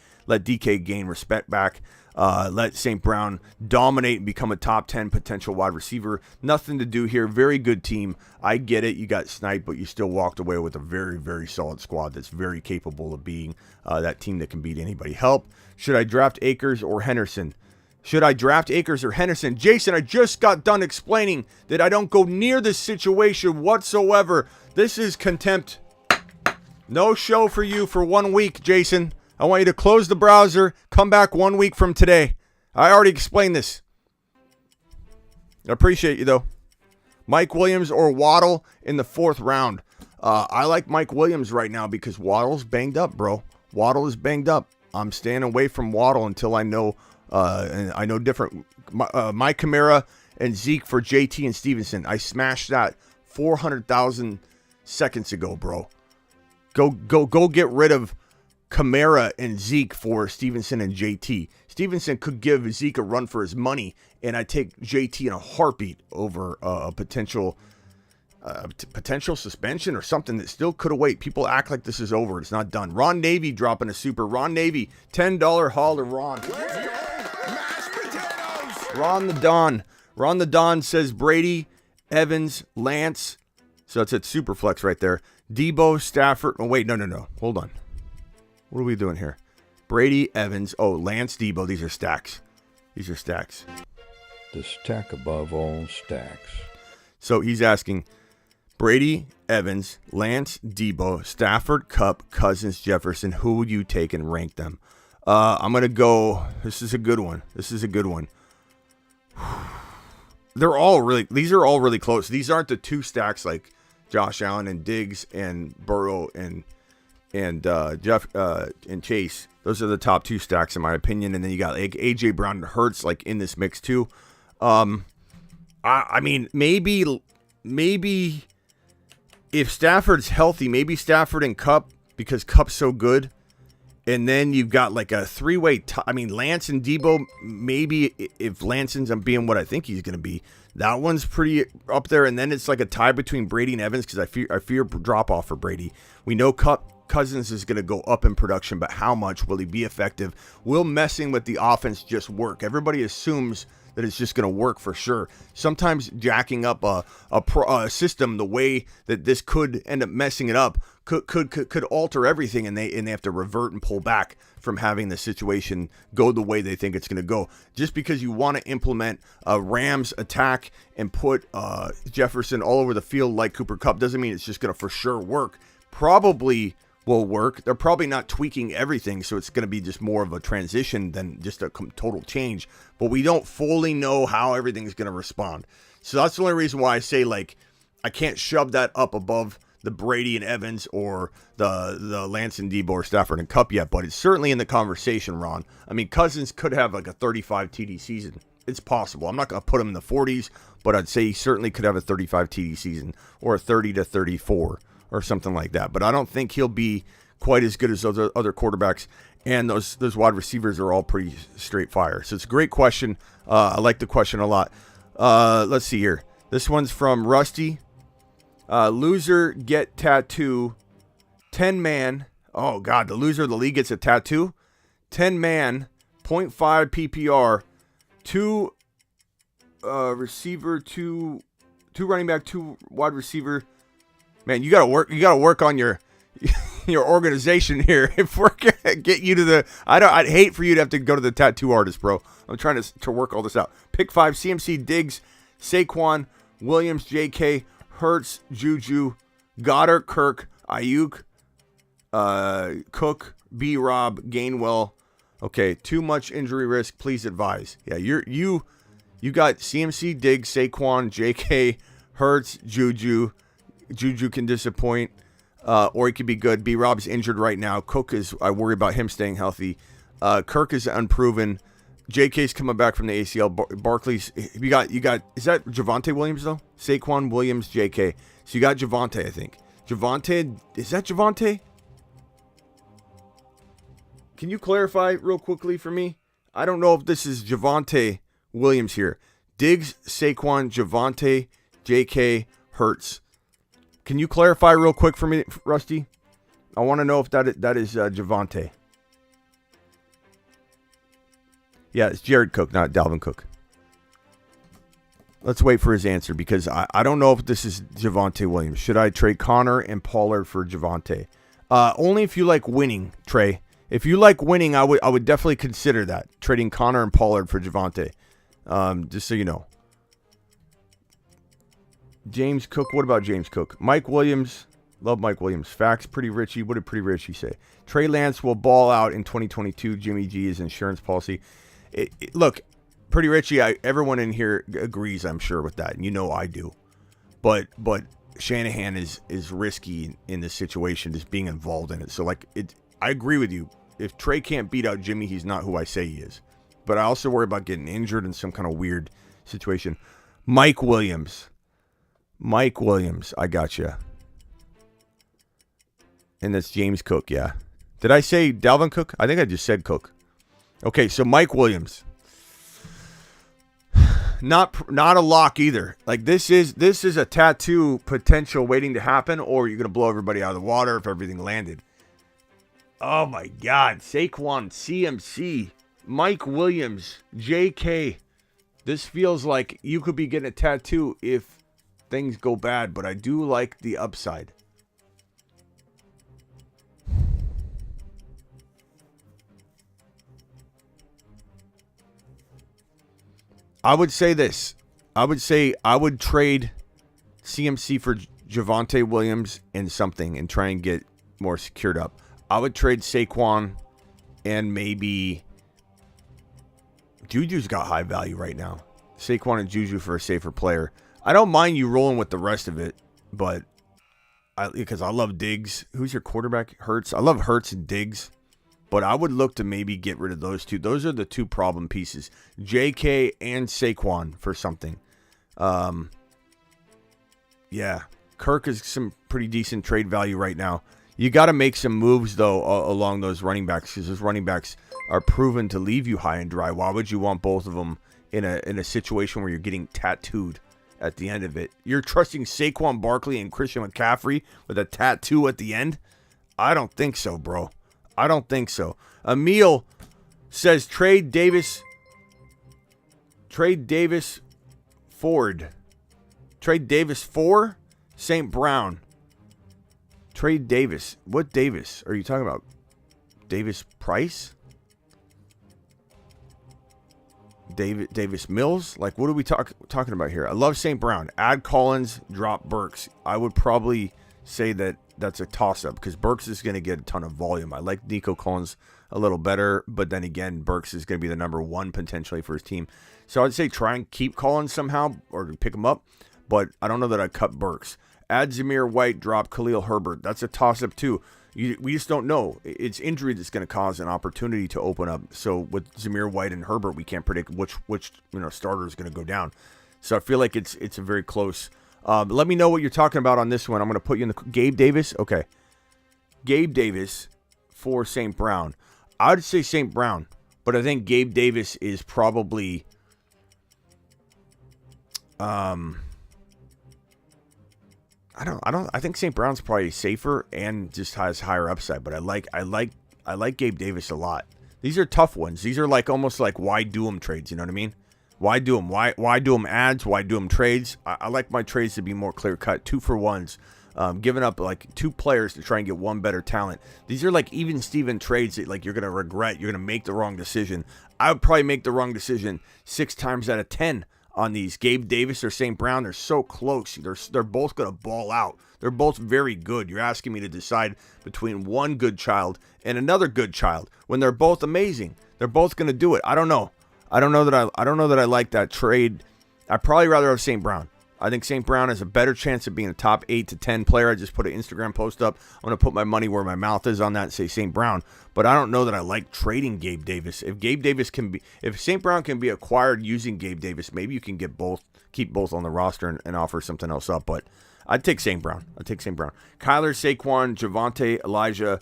gain respect back. Let St. Brown dominate and become a top 10 potential wide receiver. Nothing to do here. Very good team. I get it. You got sniped, but you still walked away with a very, very solid squad that's very capable of being that team that can beat anybody. Help. Should I draft Akers or Henderson? Should I draft Akers or Henderson? Jason, I just got done explaining that I don't go near this situation whatsoever. This is contempt. No show for you for 1 week, Jason. I want you to close the browser, come back 1 week from today. I already explained this. I appreciate you, though. Mike Williams or Waddle in the 4th round. I like Mike Williams right now because Waddle's banged up, bro. Waddle is banged up. I'm staying away from Waddle until I know different. Mike Kamara and Zeke for JT and Stevenson. I smashed that 400,000 seconds ago, bro. Go get rid of Kamara and Zeke for Stevenson and JT. Stevenson could give Zeke a run for his money, and I take JT in a heartbeat over a potential suspension or something that still could await. People act like this is over. It's not done. Ron Navy dropping a super. Ron Navy, $10 haul to Ron. Mashed potatoes! Ron the Don. Ron the Don says Brady, Evans, Lance. So it's at Superflex right there. Debo, Stafford. Oh, wait, no. Hold on. What are we doing here? Brady, Evans. Oh, Lance, Debo. These are stacks. The stack above all stacks. So he's asking Brady, Evans, Lance, Debo, Stafford, Kupp, Cousins, Jefferson. Who would you take and rank them? I'm going to go. This is a good one. These are all really close. These aren't the 2 stacks like Josh Allen and Diggs and Burrow and Jeff and Chase. Those are the top 2 stacks in my opinion. And then you got like AJ Brown and Hurts like in this mix too. I mean, maybe if Stafford's healthy, maybe Stafford and Kupp because Kupp's so good. And then you've got like a 3-way. Lance and Debo, maybe if Lance ends up being what I think he's going to be, that one's pretty up there. And then it's like a tie between Brady and Evans because I fear drop off for Brady. We know Cousins is going to go up in production, but how much will he be effective? Will messing with the offense just work? Everybody assumes that it's just going to work for sure. Sometimes jacking up a system the way that this could end up messing it up could alter everything, and they have to revert and pull back from having the situation go the way they think it's going to go. Just because you want to implement a Rams attack and put Jefferson all over the field like Cooper Kupp doesn't mean it's just going to for sure work. Probably will work. They're probably not tweaking everything, so it's going to be just more of a transition than just a total change. But we don't fully know how everything's going to respond. So that's the only reason why I say, like, I can't shove that up above the Brady and Evans or the Lance and Debo or Stafford and Kupp yet, but it's certainly in the conversation, Ron. I mean, Cousins could have like a 35 TD season. It's possible. I'm not going to put him in the 40s, but I'd say he certainly could have a 35 TD season or a 30 to 34 or something like that. But I don't think he'll be quite as good as those other quarterbacks, and those wide receivers are all pretty straight fire. So it's a great question. I like the question a lot. Let's see here. This one's from Rusty. Loser get tattoo. 10-man. Oh, God. The loser of the league gets a tattoo. 10-man. 0.5 PPR. 2 receiver. 2 running back. 2 wide receiver. Man, you gotta work on your organization here. If we're gonna get you to the, I'd hate for you to have to go to the tattoo artist, bro. I'm trying to work all this out. Pick 5: CMC, Diggs, Saquon, Williams, J.K., Hurts, Juju, Goddard, Kirk, Ayuk, Cook, B-Rob, Gainwell. Okay, too much injury risk. Please advise. Yeah, you got CMC, Diggs, Saquon, J.K., Hurts, Juju. Juju can disappoint, or he could be good. B-Rob's injured right now. Cook I worry about him staying healthy. Kirk is unproven. JK's coming back from the ACL. Barkley's, you got, is that Javonte Williams though? Saquon, Williams, JK. So you got Javonte, I think. Javonte, is that Javonte? Can you clarify real quickly for me? I don't know if this is Javonte Williams here. Diggs, Saquon, Javonte, JK, Hurts. Can you clarify real quick for me, Rusty? I want to know if that is Javonte. Yeah, it's Jared Cook, not Dalvin Cook. Let's wait for his answer because I don't know if this is Javonte Williams. Should I trade Connor and Pollard for Javonte? Only if you like winning, Trey. If you like winning, I would definitely consider that. Trading Connor and Pollard for Javonte. Just so you know. James Cook. What about James Cook? Mike Williams. Love Mike Williams. Facts. Pretty Richie. What did Pretty Richie say? Trey Lance will ball out in 2022. Jimmy G is insurance policy. Look, Pretty Richie, everyone in here agrees, I'm sure, with that. And you know I do. But Shanahan is risky in this situation, just being involved in it. So, like, I agree with you. If Trey can't beat out Jimmy, he's not who I say he is. But I also worry about getting injured in some kind of weird situation. Mike Williams, I got you. And that's James Cook, yeah. Did I say Dalvin Cook? I think I just said Cook. Okay, so Mike Williams. Not a lock either. Like this is a tattoo potential waiting to happen, or you're gonna blow everybody out of the water if everything landed. Oh my God, Saquon, CMC, Mike Williams, JK. This feels like you could be getting a tattoo if things go bad, but I do like the upside. I would say this. I would trade CMC for Javonte Williams and something and try and get more secured up. I would trade Saquon and maybe Juju's got high value right now. Saquon and Juju for a safer player. I don't mind you rolling with the rest of it, but because I love Diggs. Who's your quarterback? Hurts. I love Hurts and Diggs. But I would look to maybe get rid of those two. Those are the two problem pieces. JK and Saquon for something. Yeah. Kirk is some pretty decent trade value right now. You got to make some moves, though, along those running backs, because those running backs are proven to leave you high and dry. Why would you want both of them in a situation where you're getting tattooed at the end of it? You're trusting Saquon Barkley and Christian McCaffrey with a tattoo at the end? I don't think so, bro. I don't think so. Emil says trade Davis Ford. Trade Davis for St. Brown. Trade Davis. What Davis are you talking about? Davis Price? Davis Mills? Like, what are we talking about here? I love St. Brown. Add Collins, drop Burks. I would probably say that's a toss-up because Burks is going to get a ton of volume. I like Nico Collins a little better, but then again, Burks is going to be the number one potentially for his team. So I'd say try and keep Collins somehow or pick him up, but I don't know that I'd cut Burks. Add Zamir White, drop Khalil Herbert. That's a toss-up too. We just don't know. It's injury that's going to cause an opportunity to open up. So with Zamir White and Herbert, we can't predict which starter is going to go down. So I feel like it's a very close. Let me know what you're talking about on this one. I'm going to put you in the Gabe Davis. Okay. Gabe Davis for St. Brown. I would say St. Brown, but I think Gabe Davis is probably I think St. Brown's probably safer and just has higher upside, but I like Gabe Davis a lot. These are tough ones. These are like almost like why do them trades, you know what I mean? Why do them? Why do them ads? Why do them trades? I like my trades to be more clear-cut. 2-for-1s. Giving up like 2 players to try and get one better talent. These are like even Steven trades that like you're going to regret. You're going to make the wrong decision. I would probably make the wrong decision 6 times out of 10 on these. Gabe Davis or St. Brown, they're so close. They're both going to ball out. They're both very good. You're asking me to decide between one good child and another good child when they're both amazing. They're both going to do it. I don't know. I don't know that I like that trade. I'd probably rather have St. Brown. I think St. Brown has a better chance of being a top 8 to 10 player. I just put an Instagram post up. I'm going to put my money where my mouth is on that and say St. Brown. But I don't know that I like trading Gabe Davis. If St. Brown can be acquired using Gabe Davis, maybe you can keep both on the roster and offer something else up. But I'd take St. Brown. Kyler, Saquon, Javonte, Elijah,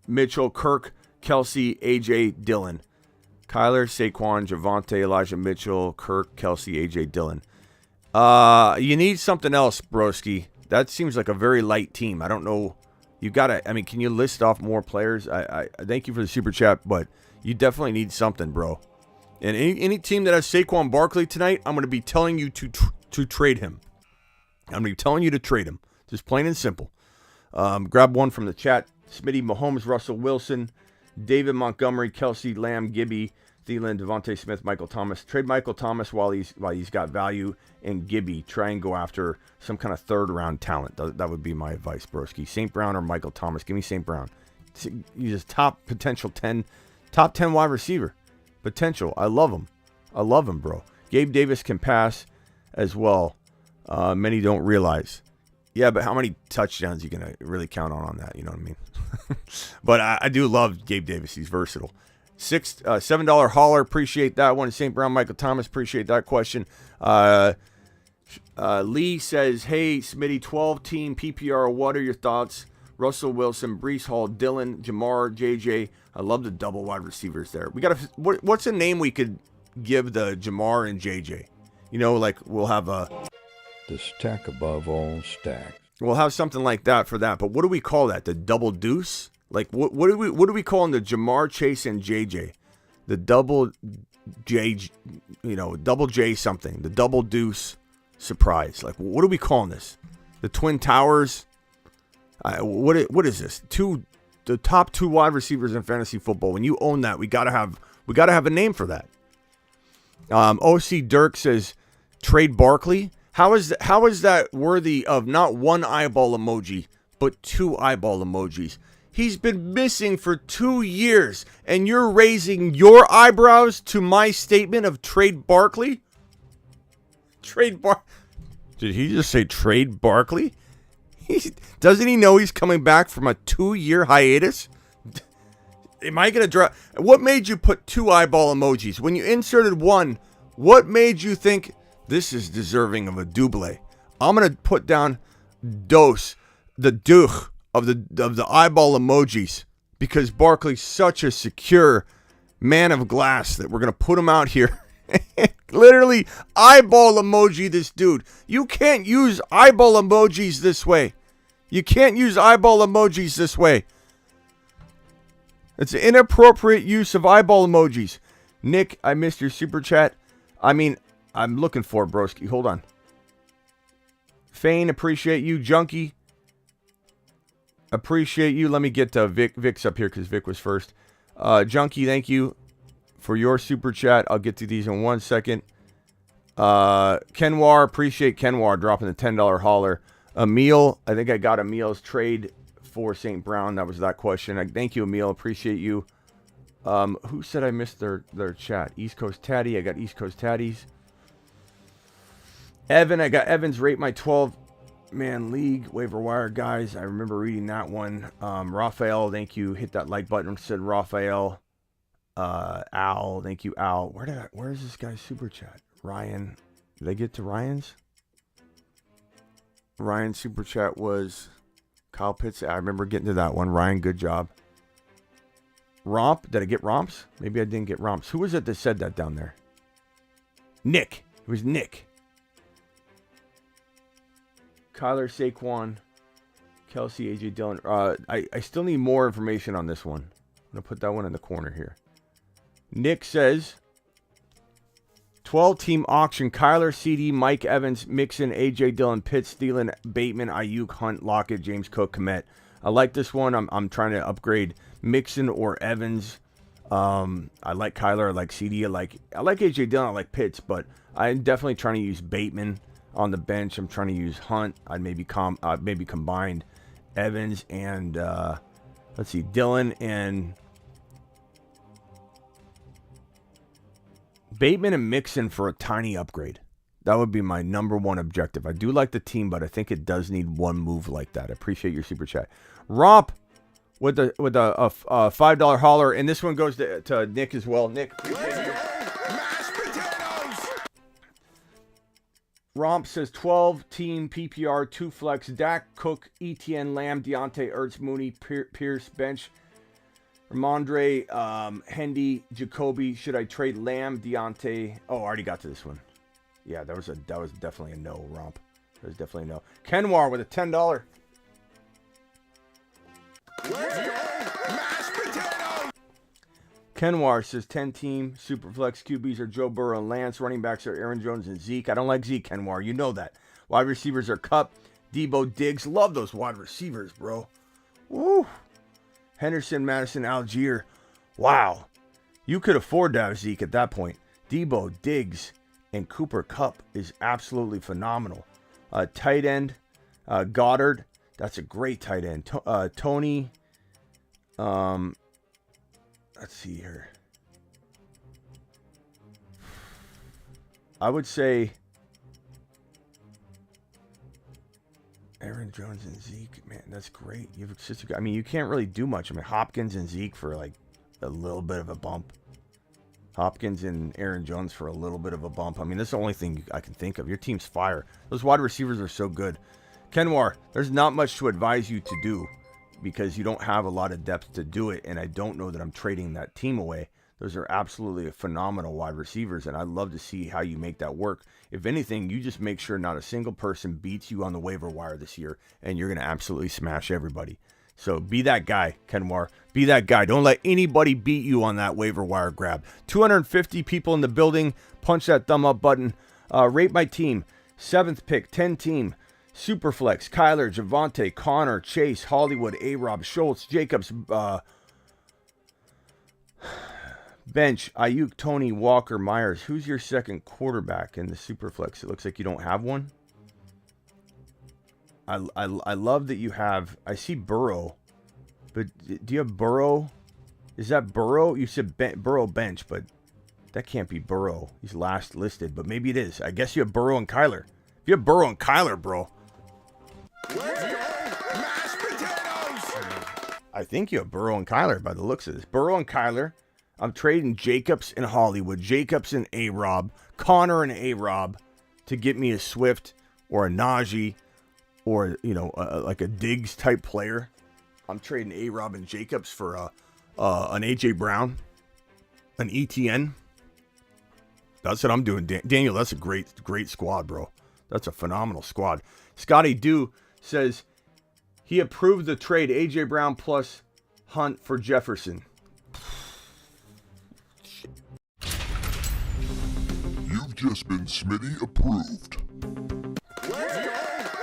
Mitchell, Kirk, Kelsey, AJ, Dillon. Kyler, Saquon, Javonte, Elijah Mitchell, Kirk, Kelsey, AJ, Dillon. You need something else, broski. That seems like a very light team. I don't know. Can you list off more players? I thank you for the super chat, but you definitely need something, bro. And any team that has Saquon Barkley tonight, I'm going to be telling you to trade him. I'm going to be telling you to trade him. Just plain and simple. Grab one from the chat. Smitty, Mahomes, Russell Wilson, David Montgomery, Kelsey, Lamb, Gibby, Thielen, Devontae Smith, Michael Thomas. Trade Michael Thomas while he's got value, and Gibby. Try and go after some kind of third-round talent. That would be my advice, broski. St. Brown or Michael Thomas. Give me St. Brown. He's a top 10 wide receiver. Potential. I love him, bro. Gabe Davis can pass as well. Many don't realize. Yeah, but how many touchdowns are you going to really count on that? You know what I mean? But I do love Gabe Davis. He's versatile. $7 hauler. Appreciate that one. St. Brown, Michael Thomas. Appreciate that question. Lee says, hey, Smitty, 12-team PPR. What are your thoughts? Russell Wilson, Breece Hall, Dylan, Jamar, JJ. I love the double wide receivers there. We got what's a name we could give the Jamar and JJ? You know, like we'll have the stack above all stacks. We'll have something like that for that. But what do we call that? The double deuce? Like what do we call the Jamar, Chase, and JJ? The double J, double J something. The double deuce surprise. Like what are we calling this? The Twin Towers? What is this? The top 2 wide receivers in fantasy football. When you own that, we gotta have a name for that. OC Dirk says trade Barkley. How is that worthy of not one eyeball emoji, but 2 eyeball emojis? He's been missing for 2 years, and you're raising your eyebrows to my statement of trade Barkley? Did he just say trade Barkley? Doesn't he know he's coming back from a 2-year hiatus? Am I going to drop? What made you put 2 eyeball emojis? When you inserted one, what made you think this is deserving of a double? I'm going to put down the duch of the eyeball emojis, because Barkley's such a secure man of glass that we're going to put him out here. Literally eyeball emoji this dude. You can't use eyeball emojis this way. It's an inappropriate use of eyeball emojis. Nick, I missed your super chat. I mean, I'm looking for it, broski. Hold on. Fane, appreciate you. Junkie, appreciate you. Let me get Vic's up here because Vic was first. Junkie, thank you for your super chat. I'll get to these in 1 second. Kenwar, appreciate Kenwar dropping the $10 hauler. Emil, I think I got Emil's trade for St. Brown. That was that question. Thank you, Emil. Appreciate you. Who said I missed their chat? East Coast Tatty. I got East Coast Tatties. Evan, I got Evans rate my 12-man league waiver wire guys. I remember reading that one. Raphael, thank you. Hit that like button. Said Raphael. Al, thank you, Al. Where is this guy's super chat? Ryan. Did I get to Ryan's? Ryan's super chat was Kyle Pitts. I remember getting to that one. Ryan, good job. Romp. Did I get Romps? Maybe I didn't get Romps. Who was it that said that down there? Nick. It was Nick. Kyler, Saquon, Kelsey, AJ Dillon. I still need more information on this one. I'm going to put that one in the corner here. Nick says 12-team auction. Kyler, CD, Mike Evans, Mixon, AJ Dillon, Pitts, Thielen, Bateman, Ayuk, Hunt, Lockett, James Cook, Komet. I like this one. I'm trying to upgrade Mixon or Evans. I like Kyler. I like CD. I like AJ Dillon. I like Pitts, but I'm definitely trying to use Bateman on the bench. I'm trying to use Hunt. I'd maybe combined Evans and let's see, Dillon and Bateman and Mixon for a tiny upgrade. That would be my number one objective. I do like the team, but I think it does need one move like that. I appreciate your super chat. Romp with a $5 hauler, and this one goes to Nick as well. Nick, appreciate you. Romp says 12-team PPR, 2 flex, Dak, Cook, ETN, Lamb, Deontay, Ertz, Mooney, Pierce, bench, Ramondre, Hendy, Jacoby. Should I trade Lamb, Deontay? Oh, I already got to this one. Yeah, that was definitely a no, Romp. That was definitely a no. Kenwar with a $10. Let's go, mashed potatoes! Kenwar says 10-team Superflex QBs are Joe Burrow and Lance. Running backs are Aaron Jones and Zeke. I don't like Zeke, Kenwar. You know that. Wide receivers are Kupp, Debo, Diggs. Love those wide receivers, bro. Woo. Henderson, Madison, Algier. Wow. You could afford to have Zeke at that point. Debo, Diggs, and Cooper Kupp is absolutely phenomenal. Tight end, Goddard. That's a great tight end. Tony. Let's see here. I would say Aaron Jones and Zeke. Man, that's great. You can't really do much. I mean, Hopkins and Zeke for like a little bit of a bump. Hopkins and Aaron Jones for a little bit of a bump. I mean, that's the only thing I can think of. Your team's fire. Those wide receivers are so good. Kenwar, there's not much to advise you to do because you don't have a lot of depth to do it, and I don't know that I'm trading that team away. Those are absolutely phenomenal wide receivers, and I'd love to see how you make that work. If anything, you just make sure not a single person beats you on the waiver wire this year, and you're going to absolutely smash everybody. So be that guy, Kenwar. Be that guy. Don't let anybody beat you on that waiver wire grab. 250 people in the building. Punch that thumb up button. Rate my team. 7th pick, 10 team. Superflex, Kyler, Javonte, Connor, Chase, Hollywood, A-Rob, Schultz, Jacobs, bench, Ayuk, Tony, Walker, Myers. Who's your second quarterback in the Superflex? It looks like you don't have one. I love that you have, I see Burrow, but do you have Burrow? Is that Burrow? You said Burrow bench, but that can't be Burrow. He's last listed, but maybe it is. I guess you have Burrow and Kyler. If you have Burrow and Kyler, bro. I think you have Burrow and Kyler by the looks of this. Burrow and Kyler. I'm trading Jacobs and Hollywood, Jacobs and A-Rob, Connor and A-Rob to get me a Swift or a Najee or, like a Diggs type player. I'm trading A-Rob and Jacobs for an A.J. Brown, an ETN. That's what I'm doing. Daniel, that's a great squad, bro. That's a phenomenal squad. Scotty Dew says he approved the trade A.J. Brown plus Hunt for Jefferson. You've just been Smitty approved. Let's go!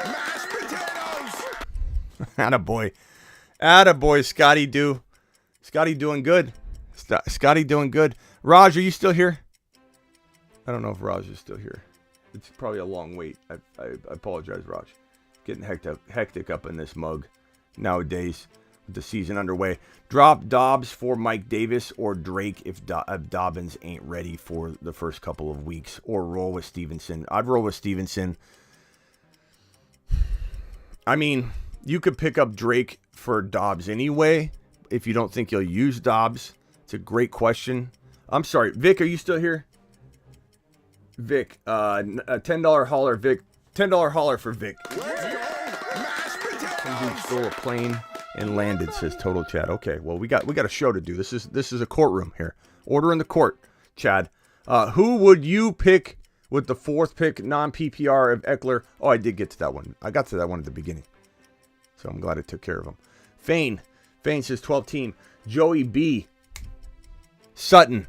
Mashed potatoes! Attaboy, Scotty Dew. Scotty doing good. Scotty doing good. Raj, are you still here? I don't know if Raj is still here. It's probably a long wait. I apologize, Raj. Getting hectic up in this mug nowadays with the season underway. Drop Dobbs for Mike Davis or Drake if Dobbins ain't ready for the first couple of weeks, or roll with Stevenson. I'd roll with Stevenson. I mean, you could pick up Drake for Dobbs anyway if you don't think you'll use Dobbs. It's a great question. I'm sorry. Vic, are you still here? Vic, a $10 hauler, Vic. $10 hauler for Vic. Let's go! Mashed potatoes! Some dude stole a plane and landed, says Total Chad. Okay, well, we got a show to do. This is a courtroom here. Order in the court, Chad. Who would you pick with the 4th pick, non-PPR of Eckler? Oh, I did get to that one. I got to that one at the beginning. So I'm glad I took care of him. Fane says 12 team. Joey B. Sutton.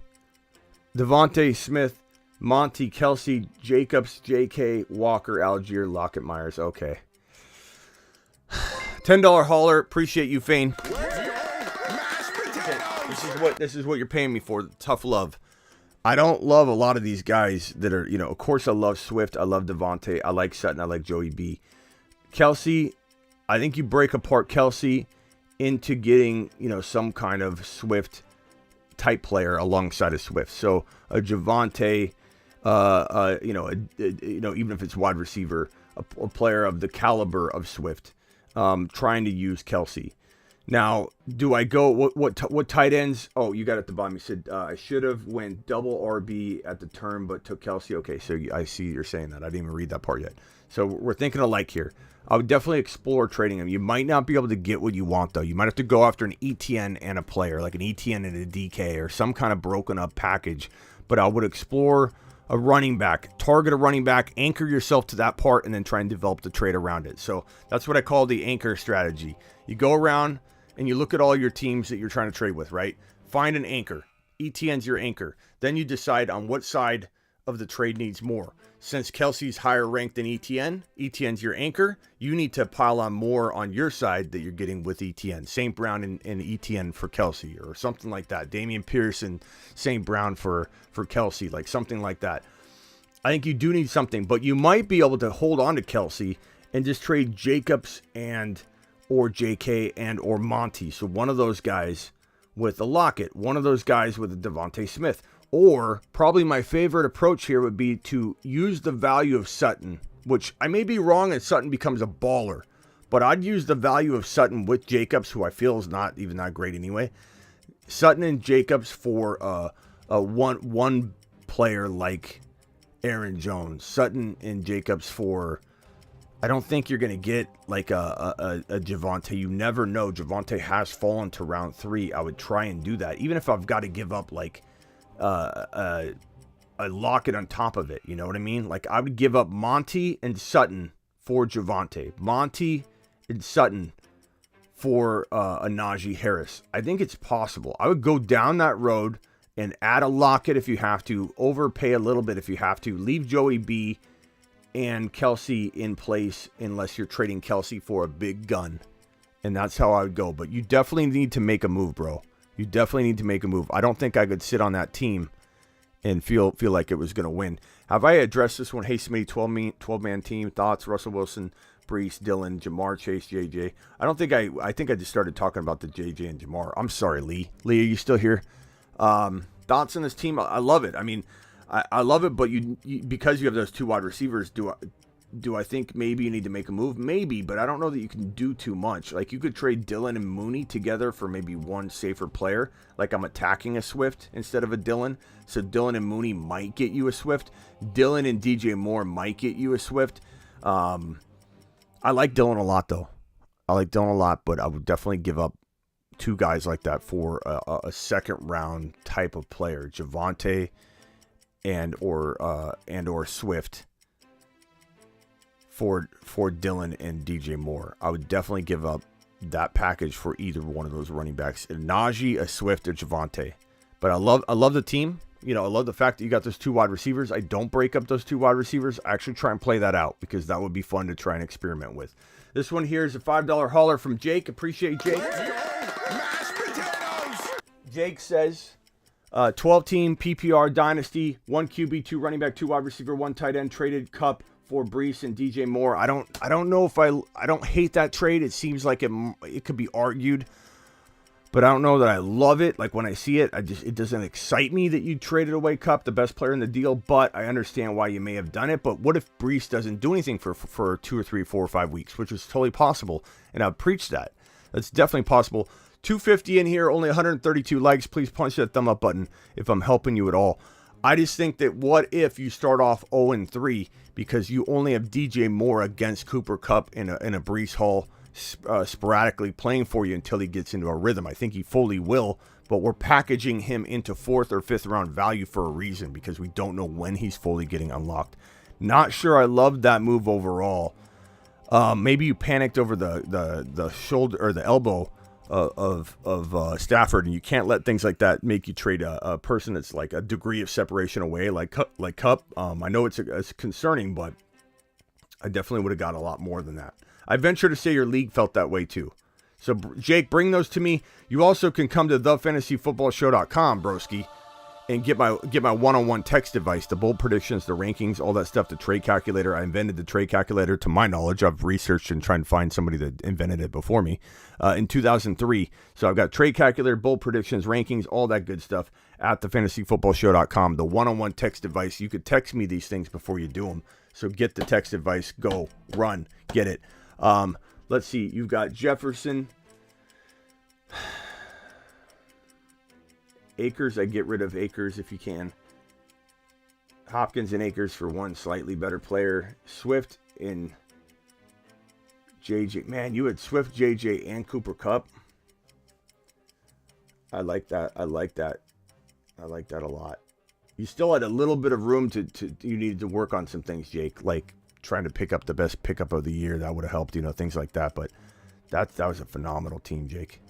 Devontae Smith. Monty, Kelsey, Jacobs, J.K., Walker, Algier, Lockett, Myers. Okay. $10 hauler. Appreciate you, Fane. Let's go! Mashed potatoes! This is what you're paying me for. Tough love. I don't love a lot of these guys that are, of course I love Swift. I love Devontae. I like Sutton. I like Joey B. Kelsey, I think you break apart Kelsey into getting, some kind of Swift type player alongside of Swift. So a Javonte, even if it's wide receiver, a player of the caliber of Swift, trying to use Kelsey. Now, do I go, what tight ends? Oh, you got it at the bottom. You said, I should have went double RB at the turn, but took Kelsey. Okay, so I see you're saying that. I didn't even read that part yet. So we're thinking alike here. I would definitely explore trading him. You might not be able to get what you want, though. You might have to go after an ETN and a player, like an ETN and a DK or some kind of broken up package. But I would explore a running back, target a running back, anchor yourself to that part, and then try and develop the trade around it. So that's what I call the anchor strategy. You go around and you look at all your teams that you're trying to trade with, right? Find an anchor. ETN's your anchor. Then you decide on what side of the trade needs more. Since Kelsey's higher ranked than ETN, ETN's your anchor, you need to pile on more on your side that you're getting with ETN. St. Brown and ETN for Kelsey or something like that. Damian Pierce and St. Brown for Kelsey, like something like that. I think you do need something, but you might be able to hold on to Kelsey and just trade Jacobs or JK and or Monty. So one of those guys with a Lockett, one of those guys with a Devontae Smith, Or probably my favorite approach here would be to use the value of Sutton, which I may be wrong and Sutton becomes a baller. But I'd use the value of Sutton with Jacobs, who I feel is not even that great anyway. Sutton and Jacobs for a one player like Aaron Jones. Sutton and Jacobs for, I don't think you're going to get like a Javonte. You never know. Javonte has fallen to round 3. I would try and do that, even if I've got to give up like a Lockett on top of it. You know what I mean? Like I would give up Monty and Sutton for Javonte. Monty and Sutton for a Najee Harris. I think it's possible. I would go down that road and add a Lockett if you have to, overpay a little bit if you have to, leave Joey B and Kelsey in place unless you're trading Kelsey for a big gun. And that's how I would go. But you definitely need to make a move, bro. You definitely need to make a move. I don't think I could sit on that team and feel like it was going to win. Have I addressed this one? Hey, Smitty, 12-man team, thoughts, Russell Wilson, Brees, Dylan, Jamar Chase, JJ. I think I just started talking about the JJ and Jamar. I'm sorry, Lee. Lee, are you still here? Thoughts on this team? I love it. I mean, I love it, but you because you have those 2 wide receivers, do I think maybe you need to make a move? Maybe, but I don't know that you can do too much. Like you could trade Dylan and Mooney together for maybe one safer player. Like I'm attacking a Swift instead of a Dylan. So Dylan and Mooney might get you a Swift. Dylan and DJ Moore might get you a Swift. I like Dylan a lot, though. I like Dylan a lot, but I would definitely give up 2 guys like that for a second round type of player, Javonte and or Swift for Dylan and DJ Moore. I would definitely give up that package for either one of those running backs, a Najee, a Swift, or Javonte. But I love the team. You know, I love the fact that you got those 2 wide receivers. I don't break up those 2 wide receivers. I actually try and play that out because that would be fun to try and experiment with. This one here is a $5 hauler from Jake. Appreciate Jake. Mashed potatoes. Jake says, 12-team PPR dynasty, 1 QB, 2 running back, 2 wide receiver, 1 tight end, traded Cup for Brees and DJ Moore. I don't know if I don't hate that trade. It seems like it could be argued, but I don't know that I love it. Like when I see it, it doesn't excite me that you traded away Cup, the best player in the deal, but I understand why you may have done it. But what if Brees doesn't do anything for 2 or 3, 4 or 5 weeks, which is totally possible. And I've preached that. That's definitely possible. 250 in here, only 132 likes. Please punch that thumb up button if I'm helping you at all. I just think that what if you start off 0-3 because you only have DJ Moore against Cooper Kupp in a Brees Hall sporadically playing for you until he gets into a rhythm. I think he fully will, but we're packaging him into 4th or 5th round value for a reason because we don't know when he's fully getting unlocked. Not sure I loved that move overall. Maybe you panicked over the shoulder or the elbow of Stafford, and you can't let things like that make you trade a person that's like a degree of separation away, like Kupp. I know it's concerning, but I definitely would have got a lot more than that. I venture to say your league felt that way too. So Jake, bring those to me. You also can come to thefantasyfootballshow.com, broski, and get my one-on-one text device, the bold predictions, the rankings, all that stuff, the trade calculator. I invented the trade calculator to my knowledge. I've researched and tried to find somebody that invented it before me in 2003. So I've got trade calculator, bold predictions, rankings, all that good stuff at thefantasyfootballshow.com. The one-on-one text device. You could text me these things before you do them. So get the text device, go, run, get it. Let's see. You've got Jefferson. Akers, I get rid of Akers if you can. Hopkins and Akers for one slightly better player. Swift and JJ. Man, you had Swift, JJ, and Cooper Kupp. I like that. I like that a lot. You still had a little bit of room you needed to work on some things, Jake, like trying to pick up the best pickup of the year. That would have helped, things like that. But that was a phenomenal team, Jake.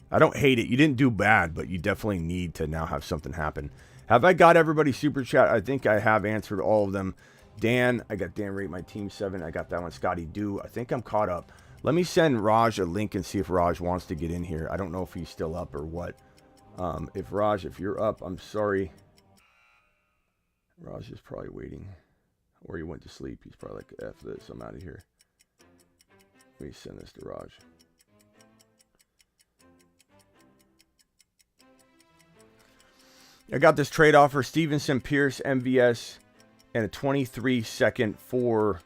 I don't hate it. You didn't do bad, but you definitely need to now have something happen. Have I got everybody super chat? I think I have answered all of them. Dan, I got Dan Rate, my team 7. I got that one. Scotty Do. I think I'm caught up. Let me send Raj a link and see if Raj wants to get in here. I don't know if he's still up or what. If Raj, if you're up, I'm sorry. Raj is probably waiting. Or he went to sleep. He's probably like, F this, I'm out of here. Let me send this to Raj. I got this trade offer: Stevenson, Pierce, MVS, and a 23-second for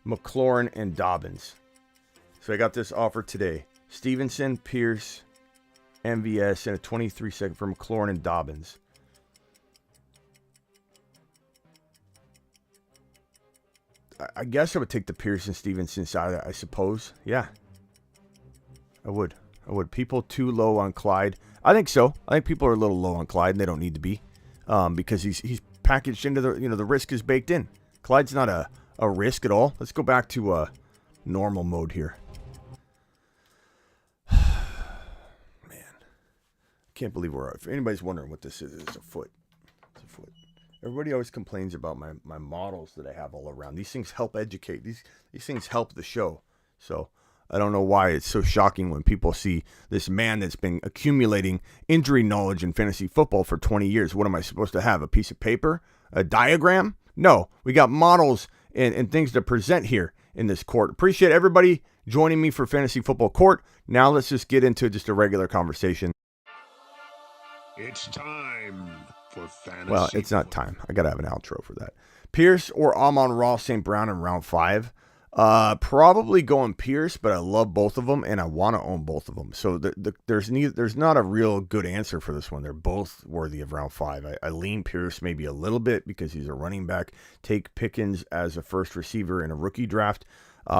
McLaurin and Dobbins. So I got this offer today: Stevenson, Pierce, MVS, and a 23-second for McLaurin and Dobbins. I guess I would take the Pierce and Stevenson side, I suppose. Yeah, I would. People too low on Clyde? I think so. I think people are a little low on Clyde, and they don't need to be, because he's packaged into the risk is baked in. Clyde's not a risk at all. Let's go back to normal mode here. Man, can't believe if anybody's wondering what this is, it's a foot. It's a foot. Everybody always complains about my models that I have all around. These things help educate. These things help the show. So I don't know why it's so shocking when people see this man that's been accumulating injury knowledge in fantasy football for 20 years. What am I supposed to have? A piece of paper? A diagram? No, we got models and things to present here in this court. Appreciate everybody joining me for Fantasy Football Court. Now let's just get into just a regular conversation. It's time for fantasy. Well, it's not time. I got to have an outro for that. Pierce or Amon-Ra St. Brown in round 5? Probably going Pierce, but I love both of them and I want to own both of them. So there's not a real good answer for this one. They're both worthy of round 5. I lean Pierce maybe a little bit because he's a running back. Take Pickens as a first receiver in a rookie draft.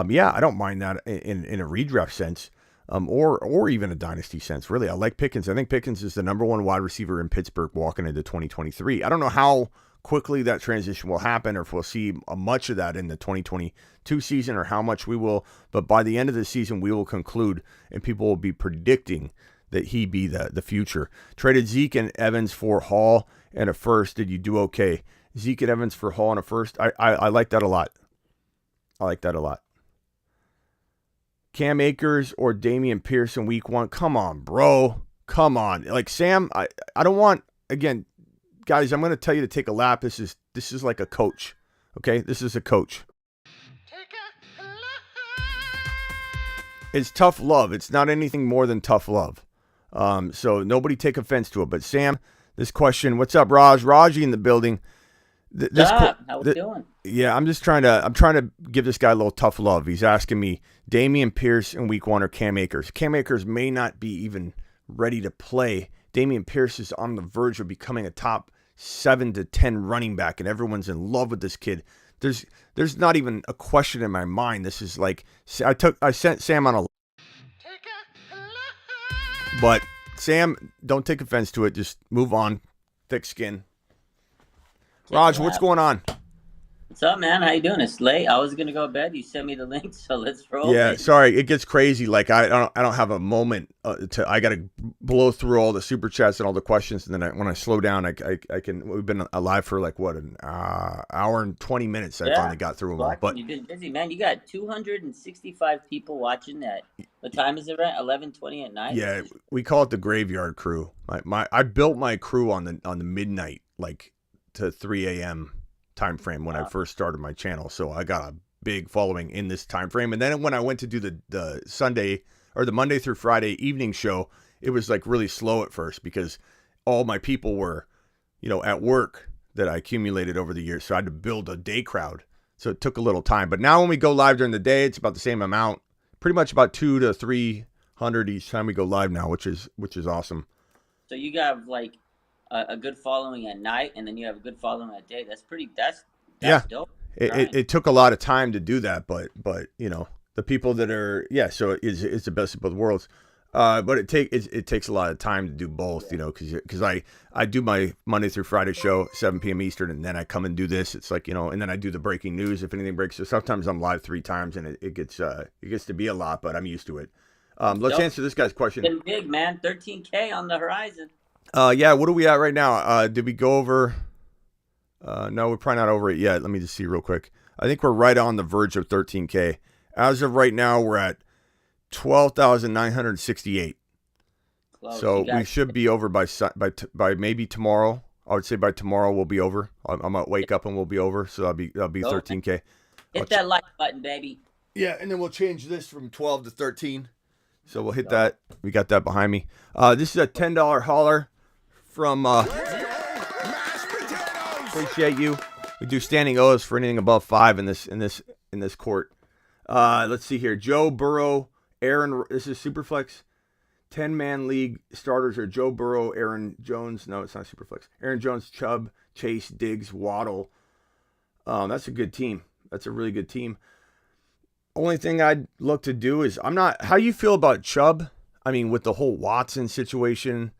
Yeah, I don't mind that in a redraft sense. Or even a dynasty sense. Really, I like Pickens. I think Pickens is the number 1 wide receiver in Pittsburgh walking into 2023. I don't know how quickly that transition will happen or if we'll see much of that in the 2022 season or how much we will. But by the end of the season, we will conclude and people will be predicting that he be the future. Traded Zeke and Evans for Hall and a first. Did you do okay? Zeke and Evans for Hall and a first. I like that a lot. I like that a lot. Cam Akers or Damian Pierce in week 1. Come on, bro. Come on. Like Sam, I don't want, again, guys, I'm going to tell you to take a lap. This is like a coach. Okay? This is a coach. It's tough love. It's not anything more than tough love. So nobody take offense to it. But Sam, this question, what's up, Raj? Raji in the building. How we doing? Yeah, I'm trying to give this guy a little tough love. He's asking me Damian Pierce in week 1 or Cam Akers. Cam Akers may not be even ready to play. Damian Pierce is on the verge of becoming a top 7 to 10 running back, and everyone's in love with this kid. There's not even a question in my mind. This is like I sent Sam on a. But Sam, don't take offense to it. Just move on. Thick skin. Raj, what's going on? What's up, man? How you doing? It's late. I was gonna go to bed. You sent me the link, so let's roll. Yeah, sorry, it gets crazy. Like I don't have a moment I got to blow through all the super chats and all the questions, and then when I slow down, I can. We've been alive for like what an hour and 20 minutes. I finally got through them all. But you've been busy, man. You got 265 people watching that. What time is it? Right, 11:20 at night. Yeah, we call it the graveyard crew. I built my crew on the midnight like to 3 a.m. time frame when I first started my channel, so I got a big following in this time frame. And then when I went to do the Sunday or the Monday through Friday evening show, it was like really slow at first because all my people were, at work that I accumulated over the years. So I had to build a day crowd. So it took a little time. But now when we go live during the day, it's about the same amount, pretty much about 200 to 300 each time we go live now, which is awesome. So you got like a good following at night, and then you have a good following at day. That's dope. It took a lot of time to do that, but the people that are so it's the best of both worlds. But it takes a lot of time to do both, because I do my Monday through Friday show 7 p.m. Eastern, and then I come and do this. It's like and then I do the breaking news if anything breaks. So sometimes I'm live 3 times, and it gets to be a lot, but I'm used to it. Let's answer this guy's question. Been big, man. 13K on the horizon. Yeah, what are we at right now? Did we go over? No, we're probably not over it yet. Let me just see real quick. I think we're right on the verge of 13K. As of right now, we're at 12,968. So we should be over by maybe tomorrow. I would say by tomorrow we'll be over. I might wake up and we'll be over. So that'll be 13K. Hit that like button, baby. Yeah, and then we'll change this from 12 to 13. So we'll hit that. We got that behind me. This is a $10 hauler from Appreciate you. We do standing O's for anything above 5 in this court. Let's see here. Joe Burrow, Aaron. This is Superflex. 10-man league starters are Joe Burrow, Aaron Jones. No, it's not Superflex. Aaron Jones, Chubb, Chase, Diggs, Waddle. That's a good team. That's a really good team. Only thing I'd look to do is how you feel about Chubb? I mean, with the whole Watson situation,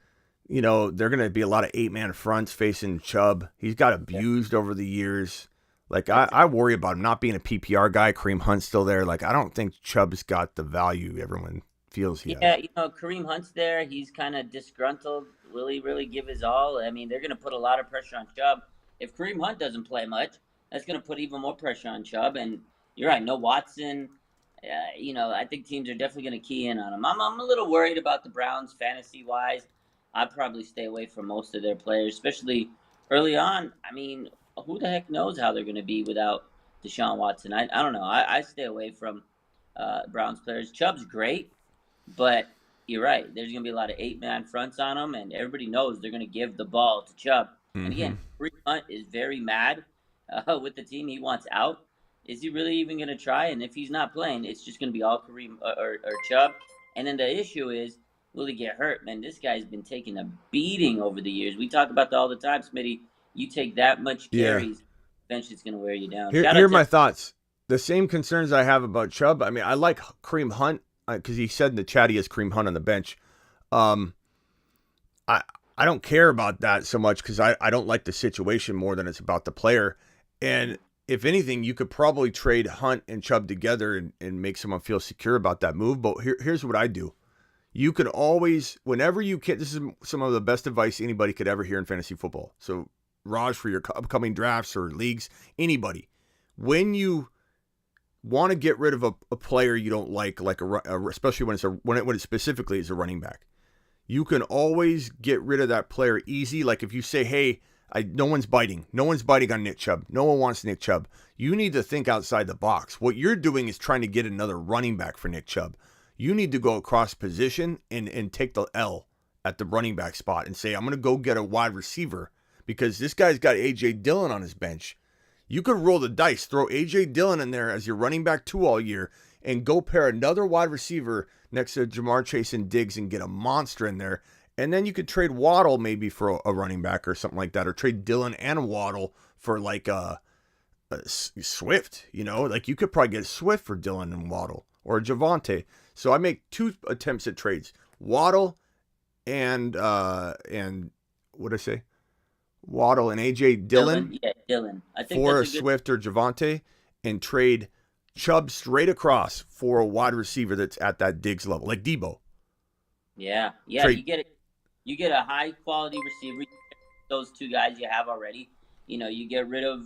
they're going to be a lot of 8-man fronts facing Chubb. He's got abused over the years. Like, I worry about him not being a PPR guy. Kareem Hunt's still there. Like, I don't think Chubb's got the value everyone feels he has. Yeah, Kareem Hunt's there. He's kind of disgruntled. Will he really give his all? I mean, they're going to put a lot of pressure on Chubb. If Kareem Hunt doesn't play much, that's going to put even more pressure on Chubb. And you're right, no Watson. I think teams are definitely going to key in on him. I'm a little worried about the Browns fantasy-wise. I'd probably stay away from most of their players, especially early on. I mean, who the heck knows how they're going to be without Deshaun Watson? I don't know. I stay away from Browns players. Chubb's great. But you're right. There's going to be a lot of 8-man fronts on him, and everybody knows they're going to give the ball to Chubb. Mm-hmm. And again, Kareem Hunt is very mad with the team. He wants out. Is he really even going to try? And if he's not playing, it's just going to be all Kareem or Chubb. And then the issue is, will he get hurt? Man, this guy's been taking a beating over the years. We talk about that all the time, Smitty. You take that much carries, eventually it's going to wear you down. Here are my thoughts. The same concerns I have about Chubb. I mean, I like Kareem Hunt. Because he said in the chat he has Kareem Hunt on the bench. I don't care about that so much because I don't like the situation more than it's about the player. And if anything, you could probably trade Hunt and Chubb together and make someone feel secure about that move. But here's what I do. You could always, whenever you can, this is some of the best advice anybody could ever hear in fantasy football. So Raj, for your upcoming drafts or leagues, anybody, when you want to get rid of a player you don't like especially when it specifically is a running back, you can always get rid of that player easy. Like if you say, hey, no one's biting on Nick Chubb. No one wants Nick Chubb. You need to think outside the box. What you're doing is trying to get another running back for Nick Chubb. You need to go across position and take the L at the running back spot and say, I'm going to go get a wide receiver because this guy's got A.J. Dillon on his bench. You could roll the dice, throw A.J. Dillon in there as your running back 2 all year, and go pair another wide receiver next to Jamar Chase and Diggs and get a monster in there. And then you could trade Waddle maybe for a running back or something like that, or trade Dillon and Waddle for like a Swift. Like you could probably get Swift for Dillon and Waddle or Javonte. So I make 2 attempts at trades: Waddle and what did I say? Waddle and A.J. Dillon. Yeah, Dillon. I think for that's a good... Swift or Javonte, and trade Chubb straight across for a wide receiver that's at that Diggs level, like Debo. Yeah. You get a high quality receiver. Those 2 guys you have already. You get rid of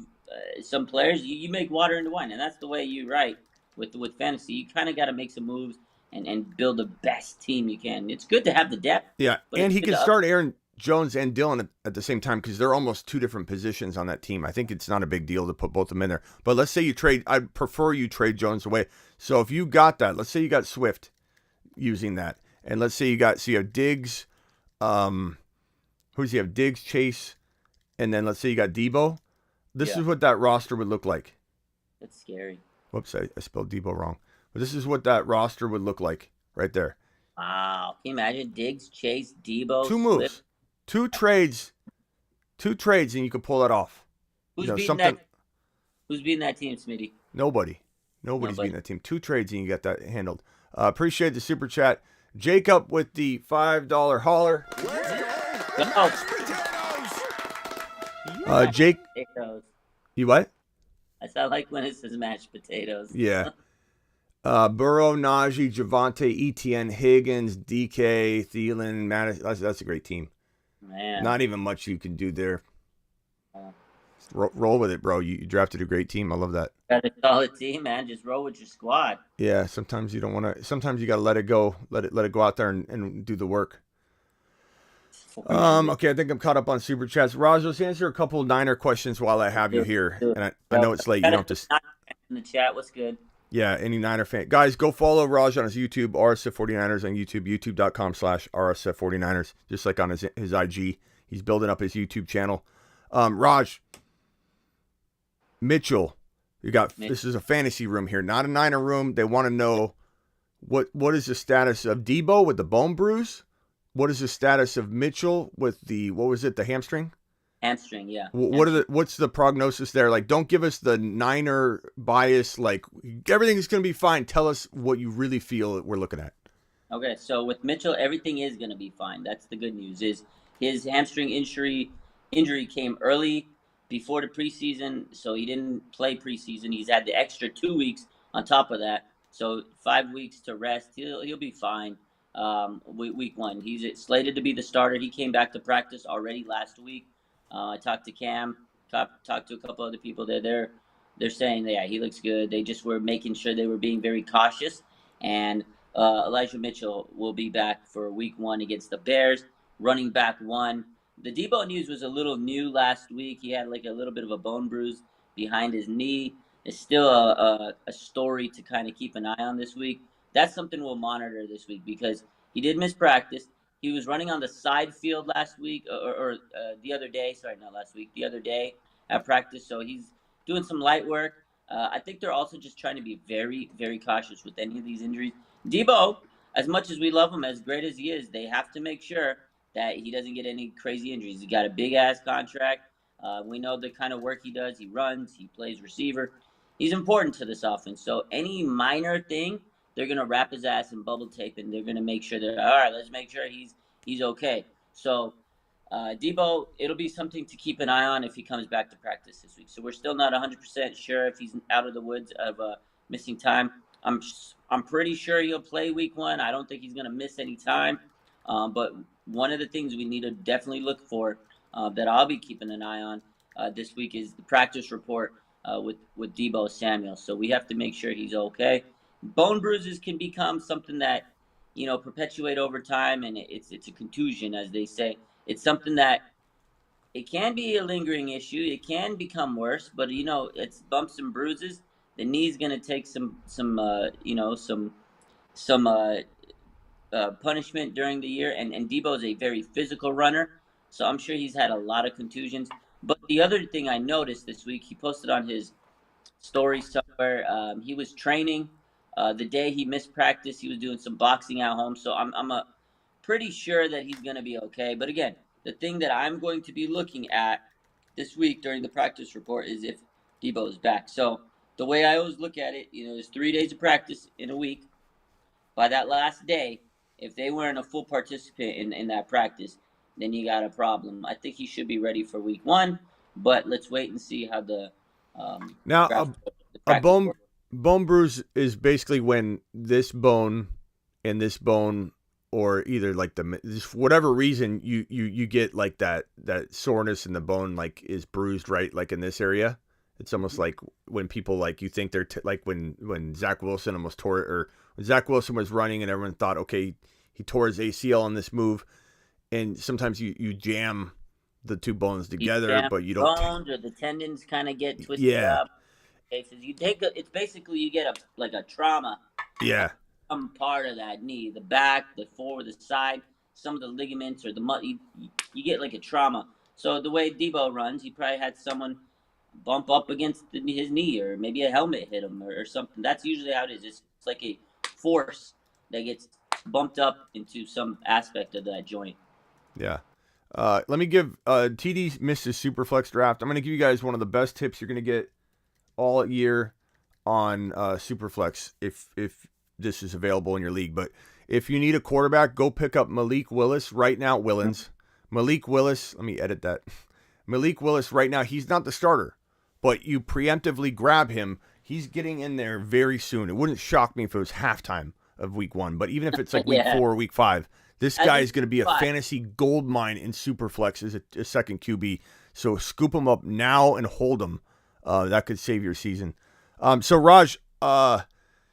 some players. You make water into wine, and that's the way you write with fantasy. You kind of got to make some moves and build the best team you can. It's good to have the depth. Yeah, and he can start Aaron Jones and Dillon at the same time because they're almost 2 different positions on that team. I think it's not a big deal to put both of them in there. But let's say I'd prefer you trade Jones away. So if you got that, let's say you got Swift using that. And let's say you have Diggs. Who's he have? Diggs, Chase, and then let's say you got Debo. This is what that roster would look like. That's scary. Whoops, I spelled Debo wrong. But this is what that roster would look like right there. Wow. Can you imagine Diggs, Chase, Debo? 2 moves. Swift. 2 trades, and you can pull that off. Who's beating that team, Smitty? Nobody's beating that team. 2 trades, and you get that handled. Appreciate the super chat. Jacob with the $5 hauler. Jake. Potatoes. You what? I like when it says mashed potatoes. Yeah. Burrow, Najee, Javonte, Etienne, Higgins, DK, Thielen, Madison. That's a great team. Man. Not even much you can do there. Roll with it, bro. You drafted a great team. I love that. Got a solid team, man. Just roll with your squad. Yeah, sometimes you don't want to. Sometimes you got to let it go. Let it go out there and do the work. Okay, I think I'm caught up on super chats. Raj, let's answer a couple of Niner questions while I have you here. And I know it's late. You don't have to. In the chat, what's good? Yeah, any Niner fan. Guys, go follow Raj on his YouTube, RSF49ers on YouTube, youtube.com/RSF49ers, just like on his IG. He's building up his YouTube channel. Raj, Mitchell, Mitchell. this is a fantasy room here, not a Niner room. They want to know what is the status of Debo with the bone bruise? What is the status of Mitchell with the hamstring? Hamstring, yeah. What's the prognosis there? Like, don't give us the Niner bias. Like, everything's going to be fine. Tell us what you really feel we're looking at. Okay, so with Mitchell, everything is going to be fine. That's the good news. Is his hamstring injury came early before the preseason, so he didn't play preseason. He's had the extra 2 weeks on top of that, so 5 weeks to rest. He'll be fine. Week 1, he's slated to be the starter. He came back to practice already last week. I talked to Cam, talked to a couple other people there. They're saying that, yeah, he looks good. They just were making sure they were being very cautious. And Elijah Mitchell will be back for week 1 against the Bears. Running back 1. The Debo news was a little new last week. He had like a little bit of a bone bruise behind his knee. It's still a story to kind of keep an eye on this week. That's something we'll monitor this week because he did miss practice. He was running on the side field last week or the other day. Sorry, not last week. The other day at practice. So he's doing some light work. I think they're also just trying to be very, very cautious with any of these injuries. Debo, as much as we love him, as great as he is, they have to make sure that he doesn't get any crazy injuries. He got a big-ass contract. We know the kind of work he does. He runs. He plays receiver. He's important to this offense. So any minor thing, they're going to wrap his ass in bubble tape, and they're going to make sure all right, let's make sure he's okay. So Debo, it'll be something to keep an eye on if he comes back to practice this week. So we're still not 100% sure if he's out of the woods of missing time. I'm pretty sure he'll play week 1. I don't think he's going to miss any time. But one of the things we need to definitely look for that I'll be keeping an eye on this week is the practice report with Debo Samuel. So we have to make sure he's okay. Bone bruises can become something that, perpetuate over time, and it's a contusion, as they say. It's something that it can be a lingering issue. It can become worse, but it's bumps and bruises. The knee's going to take some punishment during the year, and Debo's a very physical runner, so I'm sure he's had a lot of contusions. But the other thing I noticed this week, he posted on his story somewhere, he was training the day he missed practice. He was doing some boxing at home, so I'm pretty sure that he's going to be okay. But again, the thing that I'm going to be looking at this week during the practice report is if Debo is back. So the way I always look at it, there's 3 days of practice in a week. By that last day, if they weren't a full participant in that practice, then you got a problem. I think he should be ready for week 1, but let's wait and see how the now a bone bruise is basically when this bone and this bone, or either like for whatever reason you get like that soreness in the bone, like is bruised, right? Like in this area. It's almost like when people like you think they're like when Zach Wilson almost tore it, or when Zach Wilson was running and everyone thought, okay, he tore his ACL on this move, and sometimes you jam the two bones together, but you don't. Bones or the tendons kind of get twisted up. Cases you take it's basically you get a trauma. Yeah. Some part of that knee, the back, the forward, the side, some of the ligaments or the you get like a trauma. So the way Debo runs, he probably had someone bump up against his knee, or maybe a helmet hit him or something. That's usually how it is. It's like a force that gets bumped up into some aspect of that joint. Yeah. Let me give TD missed his Superflex draft. I'm going to give you guys one of the best tips you're going to get all year on Superflex if this is available in your league. But if you need a quarterback, go pick up Malik Willis right now. Malik Willis, let me edit that. Malik Willis right now, he's not the starter, but you preemptively grab him. He's getting in there very soon. It wouldn't shock me if it was halftime of week 1, but even if it's like week 4 or week 5, this guy is going to be a fantasy gold mine in Superflex as a second QB. So scoop him up now and hold him. That could save your season. So Raj, so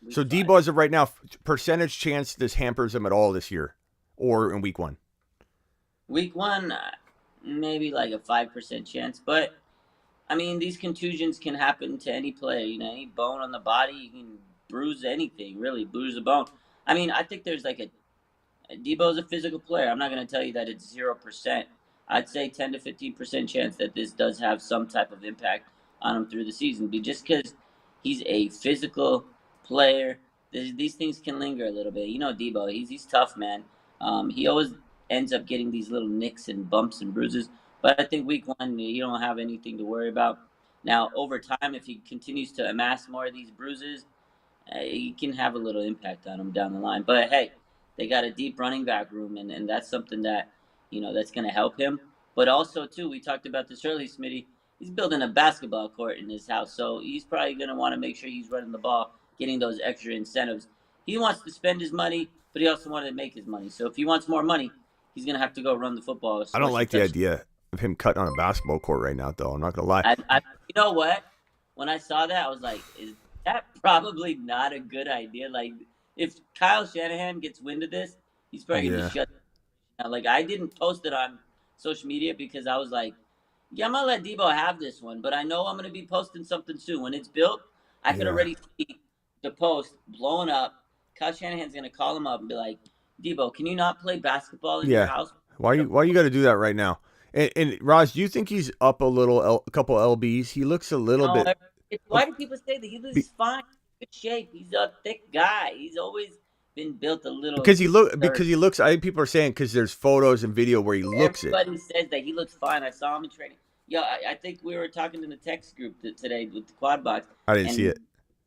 Debo as of right now, percentage chance this hampers him at all this year or in week 1? Week 1, maybe like a 5% chance, but I mean, these contusions can happen to any player. Any bone on the body, you can bruise anything, really, bruise a bone. I mean, I think there's like Debo's a physical player. I'm not going to tell you that it's 0%. I'd say 10 to 15% chance that this does have some type of impact on him through the season. But just because he's a physical player, these things can linger a little bit. You know, Debo, he's tough, man. He always ends up getting these little nicks and bumps and bruises. But I think week 1, you don't have anything to worry about. Now, over time, if he continues to amass more of these bruises, he can have a little impact on him down the line. But hey, they got a deep running back room, and that's something that, that's going to help him. But also, too, we talked about this early, Smitty. He's building a basketball court in his house, so he's probably going to want to make sure he's running the ball, getting those extra incentives. He wants to spend his money, but he also wants to make his money. So if he wants more money, he's going to have to go run the football. I don't like the idea of him cutting on a basketball court right now, though. I'm not going to lie. You know what? When I saw that, I was like, is that probably not a good idea? Like, if Kyle Shanahan gets wind of this, he's probably going to shut down. Like, I didn't post it on social media because I was like, yeah, I'm going to let Debo have this one, but I know I'm going to be posting something soon. When it's built, I could already see the post blowing up. Kyle Shanahan's going to call him up and be like, Debo, can you not play basketball in your house? Why you got to do that right now? And Raj, do you think he's up a couple lbs? He looks a little bit. Why do people say that? He looks fine, good shape. He's a thick guy. He's always been built a little. Because he looks. I think people are saying because there's photos and video where he looks it. Everybody says that he looks fine. I saw him in training. Yeah, I think we were talking in the text group today with the quad box. I didn't see it.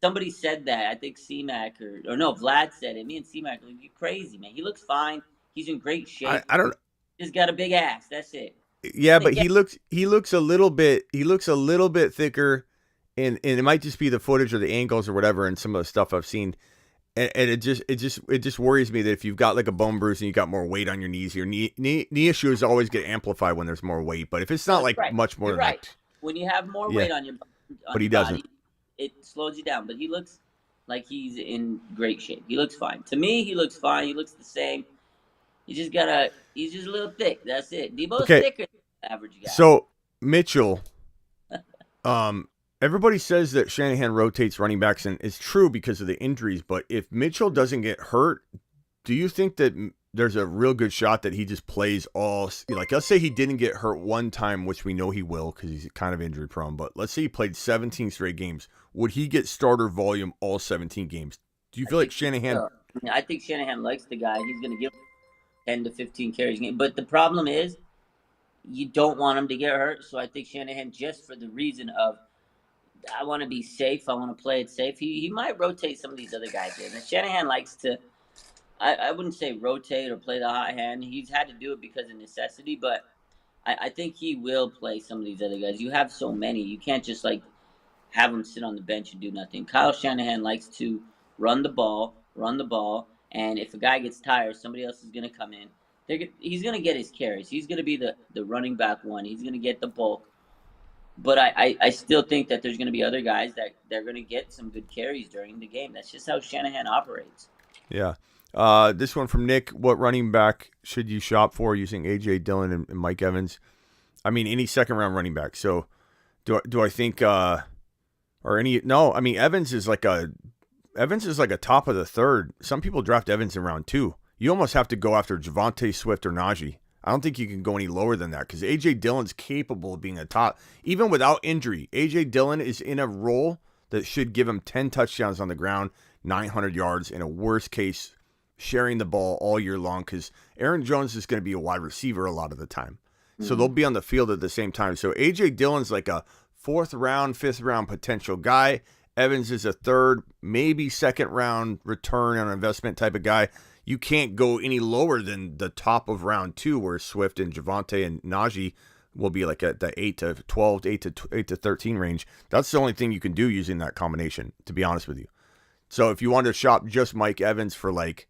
Somebody said that. I think C-Mac or no, Vlad said it. Me and C-Mac were like, you're crazy, man. He looks fine. He's in great shape. I don't. He's got a big ass. That's it. Yeah, but he looks a little bit thicker, and it might just be the footage or the angles or whatever, and some of the stuff I've seen, and it just worries me that if you've got like a bone bruise and you got more weight on your knees, your knee issues always get amplified when there's more weight. But if it's not much more than that, when you have more weight on your but he doesn't. Body, it slows you down. But he looks like he's in great shape. He looks fine. To me, he looks fine. He looks the same. He's just a little thick. That's it. Debo's thicker than the average guy. So, Mitchell, everybody says that Shanahan rotates running backs, and it's true because of the injuries. But if Mitchell doesn't get hurt, do you think that there's a real good shot that he just plays all, like, let's say he didn't get hurt one time, which we know he will because he's kind of injury prone, but let's say he played 17 straight games. Would he get starter volume all 17 games? Do you feel like Shanahan? I think Shanahan likes the guy. He's going to give 10 to 15 carries a game. But the problem is you don't want him to get hurt. So I think Shanahan, just for the reason of I want to be safe, I want to play it safe, he might rotate some of these other guys in. And Shanahan likes to, I wouldn't say rotate or play the hot hand. He's had to do it because of necessity, but I think he will play some of these other guys. You have so many. You can't just like have him sit on the bench and do nothing. Kyle Shanahan likes to run the ball, and if a guy gets tired, somebody else is going to come in. He's going to get his carries. He's going to be the running back one. He's going to get the bulk. But I still think that there's going to be other guys that they're going to get some good carries during the game. That's just how Shanahan operates. Yeah. This one from Nick. What running back should you shop for using A.J. Dillon and Mike Evans? I mean, any second-round running back. So do I think or any – no, I mean, Evans is like a top of the third. Some people draft Evans in round 2. You almost have to go after Javonte Swift or Najee. I don't think you can go any lower than that because A.J. Dillon's capable of being a top. Even without injury, A.J. Dillon is in a role that should give him 10 touchdowns on the ground, 900 yards, in a worst case, sharing the ball all year long because Aaron Jones is going to be a wide receiver a lot of the time. So they'll be on the field at the same time. So A.J. Dillon's like a 4th round, 5th round potential guy. Evans is a 3rd, maybe 2nd round return on investment type of guy. You can't go any lower than the top of round 2 where Swift and Javonte and Najee will be like at the 8 to 12, 8 to 13 range. That's the only thing you can do using that combination, to be honest with you. So if you want to shop just Mike Evans for like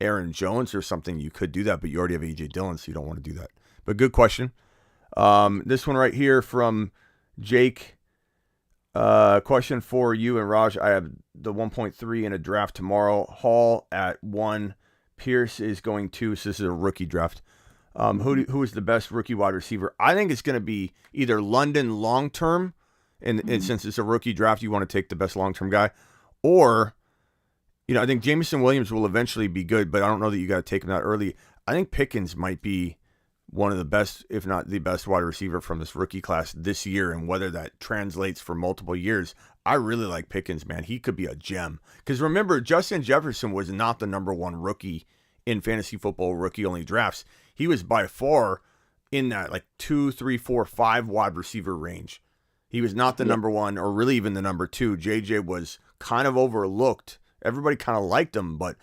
Aaron Jones or something, you could do that, but you already have A.J. Dillon, so you don't want to do that. But good question. This one right here from Jake. Question for you and Raj. I have the 1.3 in a draft tomorrow. Hall at 1. Pierce is going 2. So this is a rookie draft. Who is the best rookie wide receiver? I think it's going to be either London long term, and since it's a rookie draft, you want to take the best long term guy, or I think Jameson Williams will eventually be good, but I don't know that you got to take him that early. I think Pickens might be one of the best, if not the best wide receiver from this rookie class this year, and whether that translates for multiple years, I really like Pickens, man. He could be a gem. Because remember, Justin Jefferson was not the number one rookie in fantasy football rookie-only drafts. He was by far in that like 2, 3, 4, 5 wide receiver range. He was not the number one or really even the number two. JJ was kind of overlooked. Everybody kind of liked him, but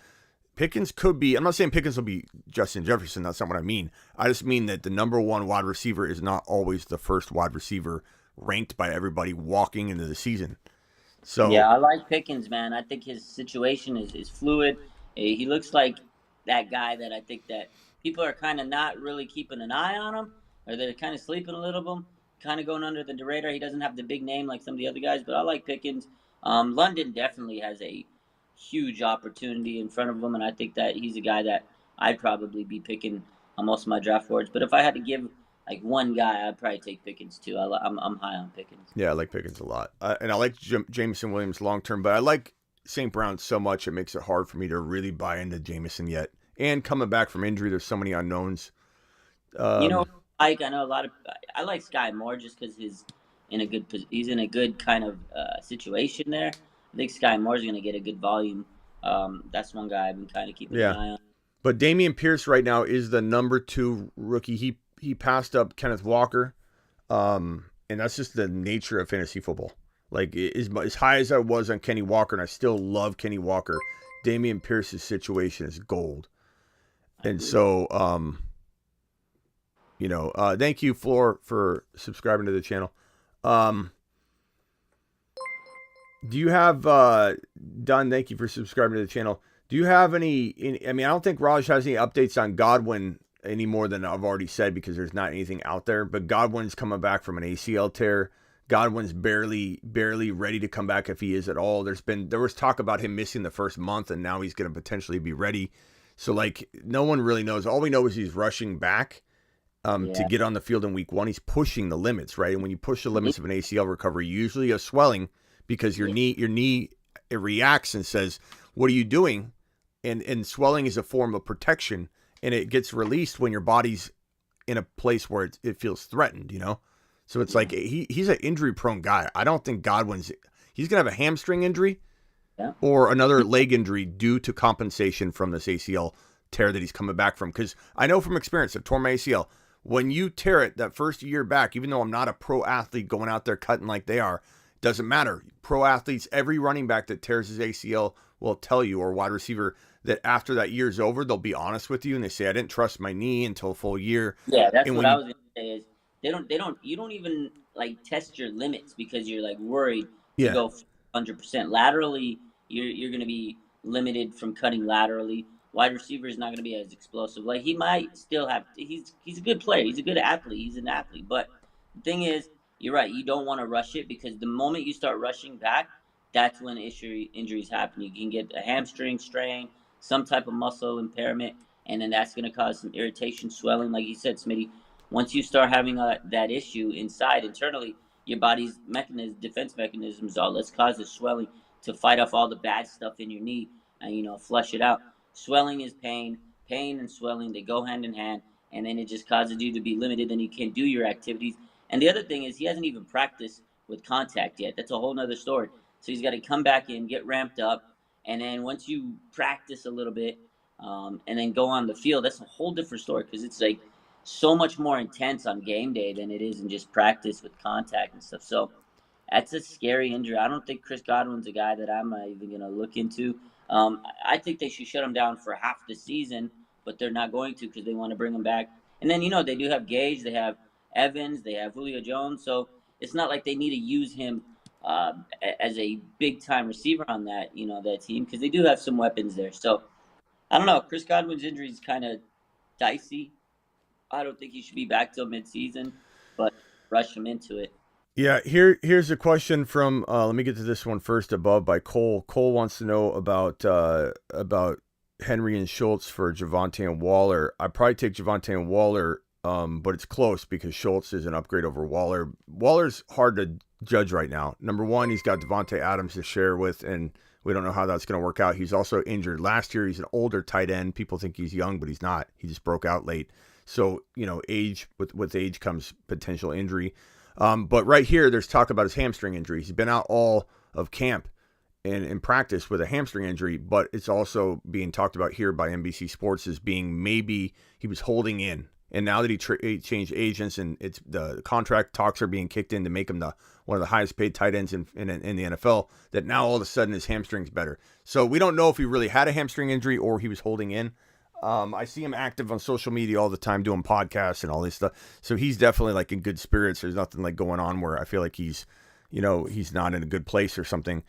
Pickens could be, I'm not saying Pickens will be Justin Jefferson. That's not what I mean. I just mean that the number one wide receiver is not always the first wide receiver ranked by everybody walking into the season. So yeah, I like Pickens, man. I think his situation is fluid. He looks like that guy that I think that people are kind of not really keeping an eye on him, or they're kind of sleeping a little bit, kind of going under the radar. He doesn't have the big name like some of the other guys, but I like Pickens. London definitely has a huge opportunity in front of him, and I think that he's a guy that I'd probably be picking on most of my draft boards. But if I had to give like one guy, I'd probably take Pickens too. I'm high on Pickens. yeah, I like Pickens a lot. And I like Jameson Williams long-term, but I like St. Brown so much it makes it hard for me to really buy into Jameson yet. And coming back from injury, there's so many unknowns. I know a lot of. I like Sky Moore just because he's in a good kind of situation there. I think Sky Moore's going to get a good volume. That's one guy I've been kind of keeping an eye on. But Dameon Pierce right now is the number 2 rookie. He passed up Kenneth Walker, and that's just the nature of fantasy football. Like as high as I was on Kenny Walker, and I still love Kenny Walker, Dameon Pierce's situation is gold. And so, thank you, Floor, for subscribing to the channel. Do you have, Dunn, thank you for subscribing to the channel. Do you have any, I don't think Raj has any updates on Godwin any more than I've already said because there's not anything out there, but Godwin's coming back from an ACL tear. Godwin's barely ready to come back if he is at all. There was talk about him missing the first month, and now he's going to potentially be ready. So, like, no one really knows. All we know is he's rushing back to get on the field in week 1. He's pushing the limits, right? And when you push the limits of an ACL recovery, usually a swelling because your knee it reacts and says, "What are you doing?" And swelling is a form of protection, and it gets released when your body's in a place where it feels threatened, So it's like he's an injury-prone guy. I don't think he's going to have a hamstring injury or another leg injury due to compensation from this ACL tear that he's coming back from. Because I know from experience, I've torn my ACL. When you tear it that first year back, even though I'm not a pro athlete going out there cutting like they are, doesn't matter. Pro athletes, every running back that tears his ACL will tell you, or wide receiver, that after that year's over, they'll be honest with you and they say, "I didn't trust my knee until a full year." Yeah, that's what I was going to say is you don't even like test your limits because you're like worried to go 100% laterally. You're going to be limited from cutting laterally. Wide receiver is not going to be as explosive. Like he might still have. He's a good player. He's a good athlete. He's an athlete. But the thing is, you're right. You don't want to rush it because the moment you start rushing back, that's when injuries happen. You can get a hamstring strain, some type of muscle impairment, and then that's going to cause some irritation, swelling. Like you said, Smitty, once you start having that issue internally, your body's defense mechanisms are, let's cause the swelling to fight off all the bad stuff in your knee and, flush it out. Swelling is pain. Pain and swelling, they go hand in hand, and then it just causes you to be limited and you can't do your activities. And the other thing is he hasn't even practiced with contact yet. That's a whole nother story. So he's got to come back in, get ramped up, and then once you practice a little bit and then go on the field, that's a whole different story because it's like so much more intense on game day than it is in just practice with contact and stuff. So that's a scary injury. I don't think Chris Godwin's a guy that I'm even going to look into. I think they should shut him down for half the season, but they're not going to because they want to bring him back. And then, they do have Gage, they have Evans, they have Julio Jones. So it's not like they need to use him as a big-time receiver on that, that team because they do have some weapons there. So I don't know. Chris Godwin's injury is kind of dicey. I don't think he should be back till midseason, but rush him into it. Yeah, here's a question from, let me get to this one first, above by Cole. Cole wants to know about Henry and Schultz for Javonte and Waller. I'd probably take Javonte and Waller, but it's close because Schultz is an upgrade over Waller. Waller's hard to judge right now. Number one, he's got Devontae Adams to share with, and We don't know how that's going to work out. He's also injured last year. He's an older tight end. People think he's young, but he's not. He just broke out late. So, age, with age comes potential injury. But right here, there's talk about his hamstring injury. He's been out all of camp and in practice with a hamstring injury, but it's also being talked about here by NBC Sports as being maybe he was holding in. And now that he changed agents and it's the contract talks are being kicked in to make him one of the highest paid tight ends in the NFL, that now all of a sudden his hamstring's better. So we don't know if he really had a hamstring injury or he was holding in. I see him active on social media all the time doing podcasts and all this stuff. So he's definitely like in good spirits. There's nothing like going on where I feel like he's not in a good place or something.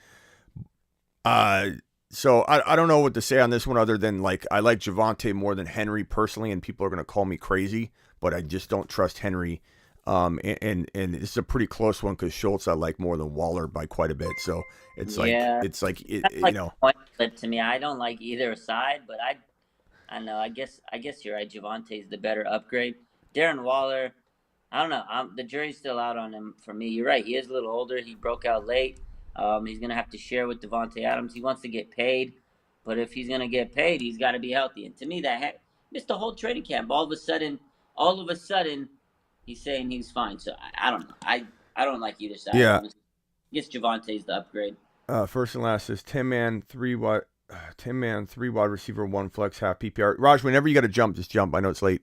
So I don't know what to say on this one other than like I like Javonte more than Henry personally, and people are going to call me crazy, but I just don't trust Henry. And this is a pretty close one because Schultz I like more than Waller by quite a bit. So it's like That's like a point flip to me. I don't like either side, but I don't know. I guess you're right. Javonte's the better upgrade. Darren Waller, I don't know. The jury's still out on him for me. You're right. He is a little older. He broke out late. He's going to have to share with Devontae Adams. He wants to get paid, but if he's going to get paid, he's got to be healthy. And to me, that missed the whole training camp. All of a sudden, he's saying he's fine. So I don't know. I don't like either side. Yeah. I guess Javonte's the upgrade. First and last is 10-man, 3 wide receiver, 1 flex, half PPR. Raj, whenever you got to jump, just jump. I know it's late.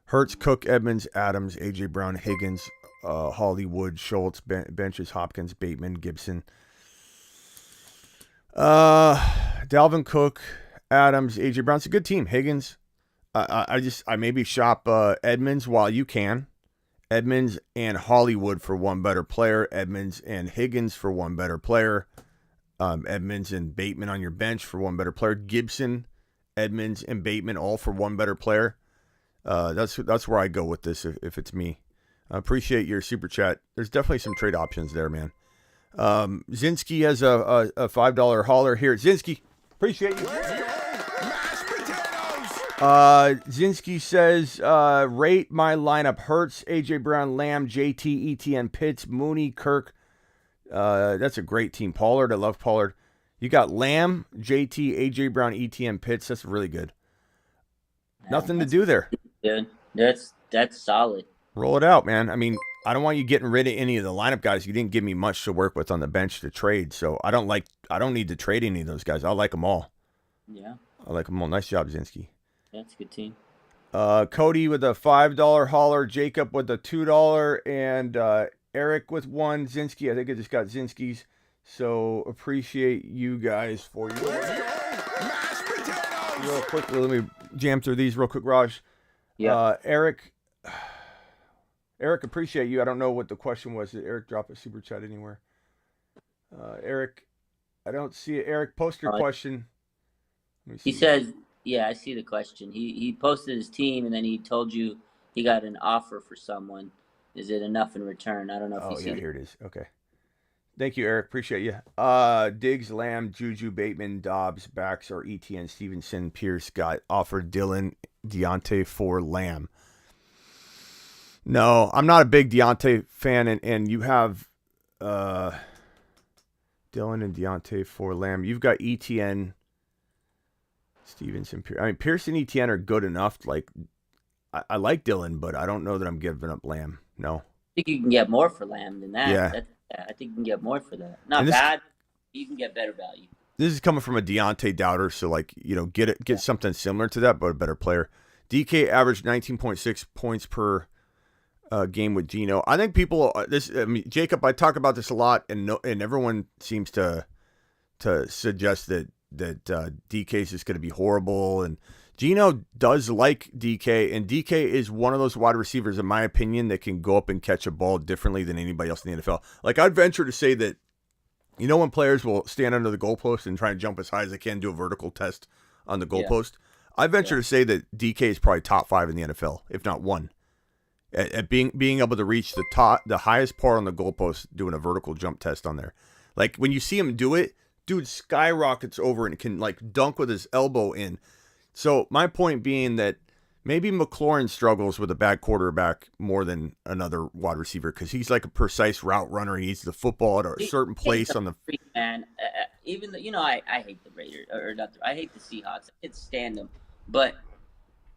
Hurts, Cook, Edmonds, Adams, A.J. Brown, Higgins, Hollywood, Schultz, benches, Hopkins, Bateman, Gibson. Dalvin Cook, Adams, AJ Brown. It's a good team. Higgins. I maybe shop Edmonds while you can. Edmonds and Hollywood for 1 better player. Edmonds and Higgins for 1 better player. Edmonds and Bateman on your bench for 1 better player. Gibson, Edmonds, and Bateman all for 1 better player. That's where I go with this if it's me. I appreciate your super chat. There's definitely some trade options there, man. Zinski has a $5 hauler here. Zinski, appreciate you. Mashed potatoes. Zinski says, rate my lineup: Hurts, AJ Brown, Lamb, JT, ETN, Pitts, Mooney, Kirk. That's a great team. Pollard, I love Pollard. You got Lamb, JT, AJ Brown, ETN, Pitts. That's really good. Nothing to do there. Good. That's solid. Roll it out, man. I mean, I don't want you getting rid of any of the lineup guys. You didn't give me much to work with on the bench to trade, so I don't need to trade any of those guys. I like them all. Yeah. I like them all. Nice job, Zinski. That's a good team. Cody with a $5 hauler, Jacob with a $2, and Eric with 1. Zinski, I think I just got Zinski's. So appreciate you guys for your Mashed potatoes. real quick. Let me jam through these real quick, Raj. Yeah. Eric, appreciate you. I don't know what the question was. Did Eric drop a super chat anywhere? Eric, I don't see it. Eric, post your question. Let me see. He says, yeah, I see the question. He posted his team, and then he told you he got an offer for someone. Is it enough in return? I don't know if you see it. Here it is. Okay. Thank you, Eric. Appreciate you. Diggs, Lamb, Juju, Bateman, Dobbs, Bax, or ETN, Stevenson, Pierce got offered Dylan, Deontay for Lamb. No, I'm not a big Deontay fan, and you have Dylan and Deontay for Lamb. You've got ETN, Stevenson, Pierce. I mean, Pierce and ETN are good enough. Like, I like Dylan, but I don't know that I'm giving up Lamb. No. I think you can get more for Lamb than that. Yeah. I think you can get more for that. Not bad. You can get better value. This is coming from a Deontay doubter, so get something similar to that, but a better player. DK averaged 19.6 points per game with Geno. I think people Jacob, I talk about this a lot, and everyone seems to suggest that DK is just going to be horrible, and Geno does like DK, and DK is one of those wide receivers, in my opinion, that can go up and catch a ball differently than anybody else in the NFL. Like, I'd venture to say that, when players will stand under the goalpost and try to jump as high as they can, do a vertical test on the goalpost, I venture to say that DK is probably top 5 in the NFL, if not 1, at being able to reach the highest part on the goalpost, doing a vertical jump test on there. Like, when you see him do it, dude skyrockets over and can, like, dunk with his elbow in. So my point being that Maybe McLaurin struggles with a bad quarterback more than another wide receiver because he's like a precise route runner. He needs the football at a certain place on the. Freak, man. Even though, I hate the Raiders or not. I hate the Seahawks. I can't stand them, but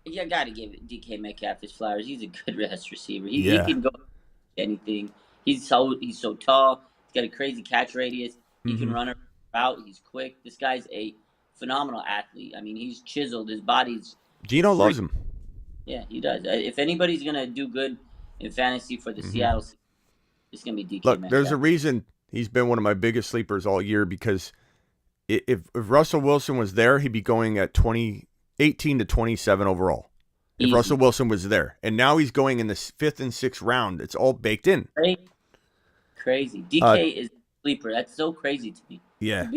you got to give DK Metcalf his flowers. He's a good rest receiver. He can go anything. He's so tall. He's got a crazy catch radius. He can run a route. He's quick. This guy's a phenomenal athlete. I mean, he's chiseled. His body's. Gino loves him. Yeah, he does. If anybody's gonna do good in fantasy for the Seattle, it's gonna be DK Look, Metcalf. there's a reason he's been one of my biggest sleepers all year because if Russell Wilson was there, he'd be going at 18 to 27 overall. If Easy. Russell Wilson was there, and now he's going in the 5th and 6th round, it's all baked in. Crazy. DK is a sleeper. That's so crazy to me. Yeah.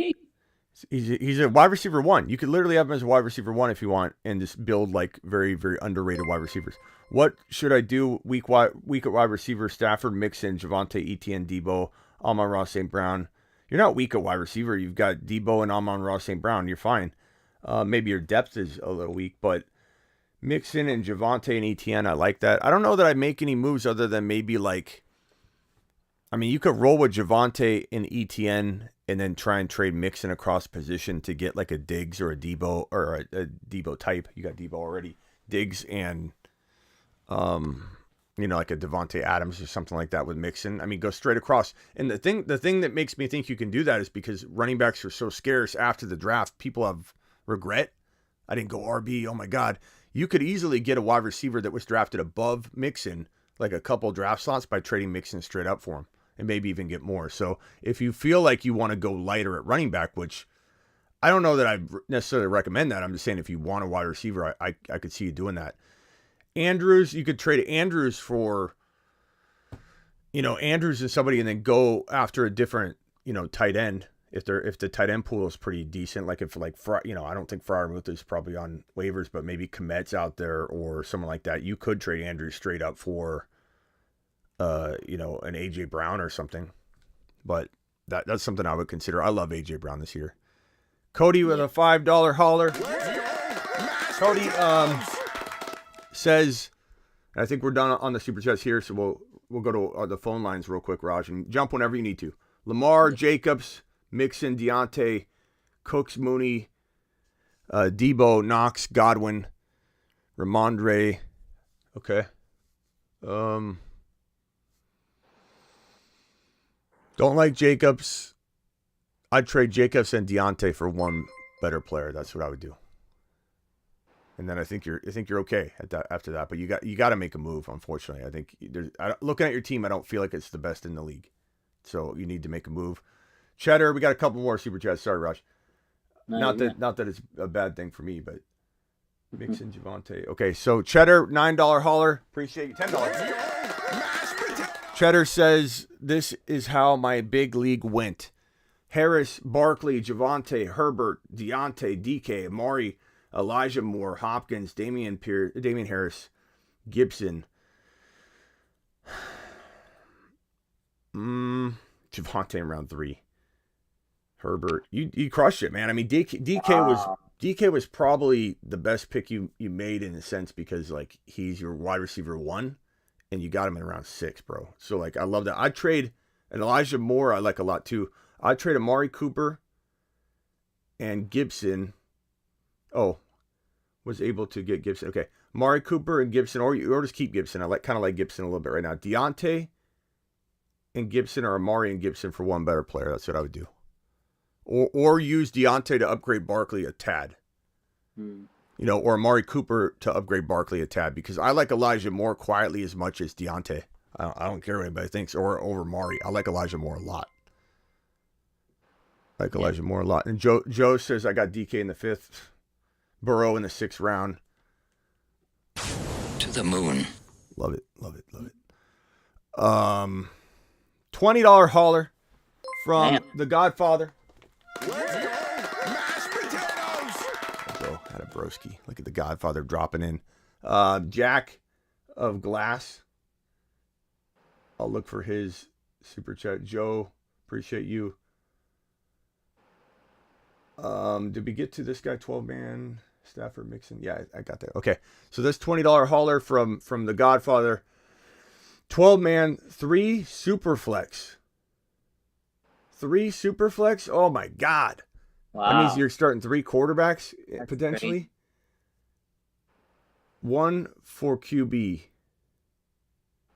He's a wide receiver 1. You could literally have him as a wide receiver 1 if you want, and just build like very, very underrated wide receivers. What should I do week at wide receiver? Stafford, Mixon, Javonte, Etienne, Debo, Amon-Ra, St. Brown. You're not weak at wide receiver. You've got Debo and Amon-Ra, St. Brown. You're fine. Maybe your depth is a little weak, but Mixon and Javonte and Etienne, I like that. I don't know that I'd make any moves other than maybe you could roll with Javonte and Etienne and then try and trade Mixon across position to get like a Diggs or a Debo or a Debo type. You got Debo already. Diggs and, like a Devontae Adams or something like that with Mixon. I mean, go straight across. And the thing that makes me think you can do that is because running backs are so scarce after the draft. People have regret. I didn't go RB. Oh my God. You could easily get a wide receiver that was drafted above Mixon, like a couple draft slots by trading Mixon straight up for him. And maybe even get more. So if you feel like you want to go lighter at running back, which I don't know that I necessarily recommend that. I'm just saying if you want a wide receiver, I could see you doing that. Andrews, you could trade Andrews for, Andrews and somebody and then go after a different, tight end. If the tight end pool is pretty decent, like if I don't think Freiermuth is probably on waivers, but maybe Komet's out there or someone like that. You could trade Andrews straight up for an AJ Brown or something, but that's something I would consider. I love AJ Brown this year. Cody with a $5 hauler. Cody says, and I think we're done on the super chats here, so we'll go to the phone lines real quick, Raj, and jump whenever you need to. Lamar, Jacobs, Mixon, Deontay, Cooks, Mooney, Debo, Knox, Godwin, Ramondre. Okay. Don't like Jacobs. I'd trade Jacobs and Deontay for one better player. That's what I would do. And then I think you're okay after that. But you got to make a move. Unfortunately, I think looking at your team, I don't feel like it's the best in the league. So you need to make a move. Cheddar, we got a couple more super chats. Sorry, Raj. Not that it's a bad thing for me, but Mixon, Javonte. Okay, so Cheddar, $9 hauler. Appreciate you. $10. Cheddar says, this is how my big league went. Harris, Barkley, Javonte, Herbert, Deontay, DK, Amari, Elijah Moore, Hopkins, Damian Harris, Gibson. Javonte in round 3. Herbert, you crushed it, man. I mean, DK was probably the best pick you made in a sense because like he's your wide receiver 1. And you got him in around 6, bro. So, like, I love that. I'd trade an Elijah Moore. I like a lot, too. I'd trade Amari Cooper and Gibson. Oh, was able to get Gibson. Okay. Amari Cooper and Gibson, or just keep Gibson. I kind of like Gibson a little bit right now. Deontay and Gibson or Amari and Gibson for one better player. That's what I would do. Or use Deontay to upgrade Barkley a tad. Or Amari Cooper to upgrade Barkley a tad because I like Elijah Moore quietly as much as Deontay. I don't care what anybody thinks or over Mari. I like Elijah Moore a lot. Elijah Moore a lot. And Joe says I got DK in the 5th, Burrow in the 6th round. To the moon. Love it. $20 hauler from The Godfather. Had a broski. Look at The Godfather dropping in. Jack of Glass. I'll look for his super chat. Joe, appreciate you. Did we get to this guy? 12-man. Stafford, Mixon. Yeah, I got that. Okay. So this $20 hauler from The Godfather. 12-man, 3 Superflex. 3 Superflex? Oh, my God. Wow. That means you're starting 3 quarterbacks, That's potentially. great. 1 for QB.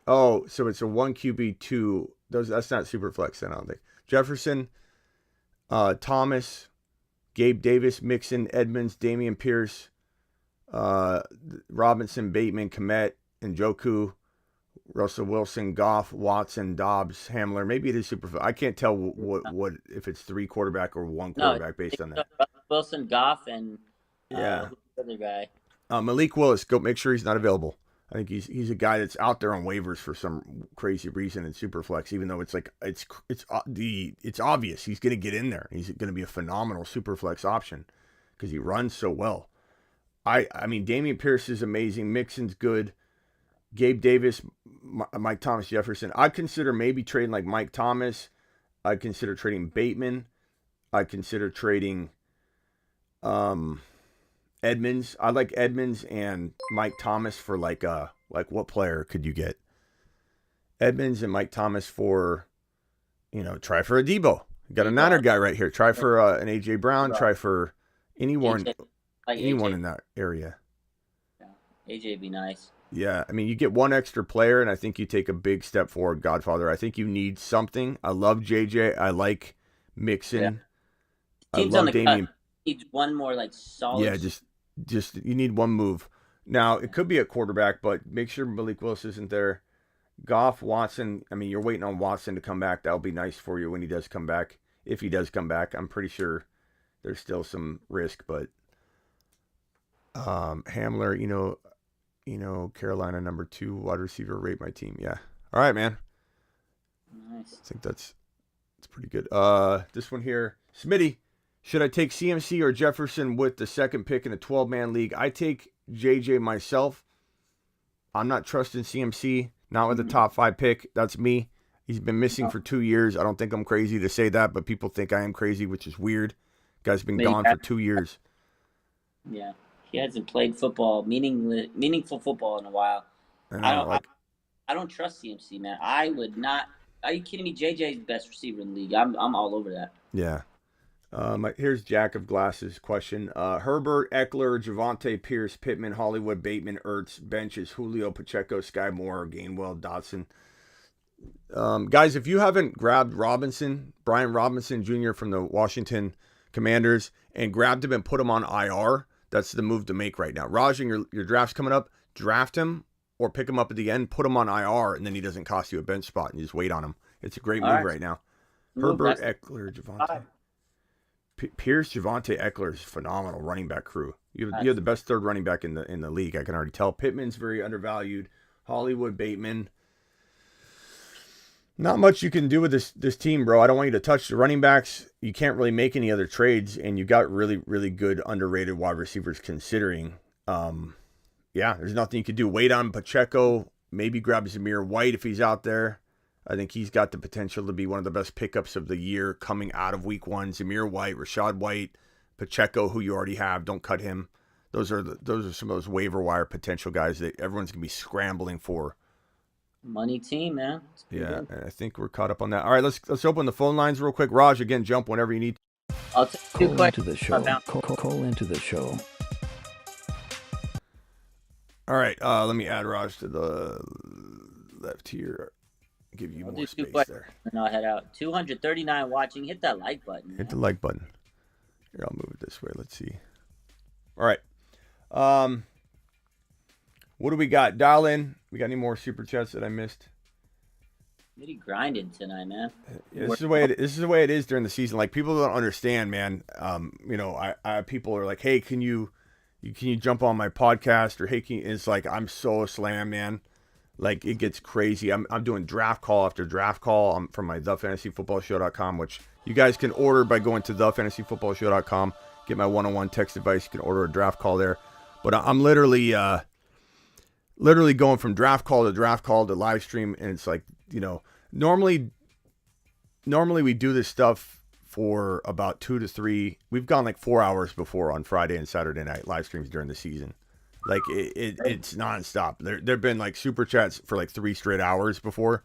Oh, so it's a 1 QB, 2. That's not Superflex, then, I don't think. Jefferson, Thomas, Gabe Davis, Mixon, Edmonds, Damian Pierce, Robinson, Bateman, Kmet, Njoku, Russell Wilson, Goff, Watson, Dobbs, Hamler. Maybe it is Superflex. I can't tell what if it's 3 quarterback or 1 quarterback based on that. Wilson, Goff, and Yeah. who's the other guy? Malik Willis, go make sure he's not available. I think he's a guy that's out there on waivers for some crazy reason in Superflex, even though it's like it's obvious he's going to get in there. He's going to be a phenomenal Superflex option because he runs so well. I mean, Damian Pierce is amazing. Mixon's good. Gabe Davis, Mike Thomas, Jefferson. I'd consider maybe trading like Mike Thomas. I'd consider trading Bateman. I'd consider trading Edmonds. I like Edmonds and Mike Thomas for like what player could you get? Edmonds and Mike Thomas for, try for a Debo. You got a Niner guy right here. Try for an AJ Brown. Try for anyone in that area. Yeah. AJ would be nice. Yeah, I mean, you get 1 extra player, and I think you take a big step forward, Godfather. I think you need something. I love JJ. I like Mixon. Yeah. I Teams love on the Damian. cut. Needs one more solid. Yeah, just you need one move. Now, it could be a quarterback, but make sure Malik Willis isn't there. Goff, Watson. I mean, you're waiting on Watson to come back. That'll be nice for you when he does come back. If he does come back, I'm pretty sure there's still some risk, but Hamler, Carolina number 2 wide receiver, rate my team. Yeah. All right, man. Nice. I think that's pretty good. This one here, Smitty. Should I take CMC or Jefferson with the 2nd pick in a 12-man league? I take JJ myself. I'm not trusting CMC. Not with the top 5 pick. That's me. He's been missing for 2 years. I don't think I'm crazy to say that, but people think I am crazy, which is weird. Guy's been gone for 2 years. Yeah. He hasn't played football, meaningful football in a while. I don't trust CMC, man. I would not. Are you kidding me? JJ's the best receiver in the league. I'm all over that. Yeah. Here's Jack of Glasses question. Herbert, Eckler, Javonte, Pierce, Pittman, Hollywood, Bateman, Ertz, benches, Julio, Pacheco, Sky Moore, Gainwell, Dotson. Guys, if you haven't grabbed Brian Robinson Jr. from the Washington Commanders and grabbed him and put him on IR, that's the move to make right now. Raj, your draft's coming up. Draft him or pick him up at the end, put him on IR, and then he doesn't cost you a bench spot, and you just wait on him. It's a great move right now. Herbert, Eckler, Javonte. Pierce, Javonte, Eckler is phenomenal running back crew. You have the best 3rd running back in the league. I can already tell. Pittman's very undervalued. Hollywood, Bateman. Not much you can do with this team, bro. I don't want you to touch the running backs. You can't really make any other trades, and you got really, really good underrated wide receivers considering. There's nothing you could do. Wait on Pacheco. Maybe grab Zamir White if he's out there. I think he's got the potential to be one of the best pickups of the year coming out of week 1. Zamir White, Rashad White, Pacheco, who you already have. Don't cut him. Those are some of those waiver wire potential guys that everyone's going to be scrambling for. Money team, man. Yeah, and I think we're caught up on that. All right, let's open the phone lines real quick. Raj, again, jump whenever you need. I'll take 2 Call into questions. the show. Call into the show. All right, let me add Raj to the left here. Give you more space there. And I'll head out. 239 watching. Hit that like button. Hit the like button. Here, I'll move it this way. Let's see. All right. What do we got? Dial in. We got any more super chats that I missed? Really grinding tonight, man. Yeah, this is the way it is during the season. Like, people don't understand, man. I people are like, hey, can you jump on my podcast? Or hey, it's like, I'm so slammed, man. Like, it gets crazy. I'm doing draft call after draft call. I'm from my thefantasyfootballshow.com, which you guys can order by going to thefantasyfootballshow.com. Get my one-on-one text advice. You can order a draft call there. But I'm literally going from draft call to live stream, and it's like, normally we do this stuff for about 2 to 3. We've gone like 4 hours before on Friday and Saturday night live streams during the season. Like it's nonstop. There've been like super chats for like 3 straight hours before,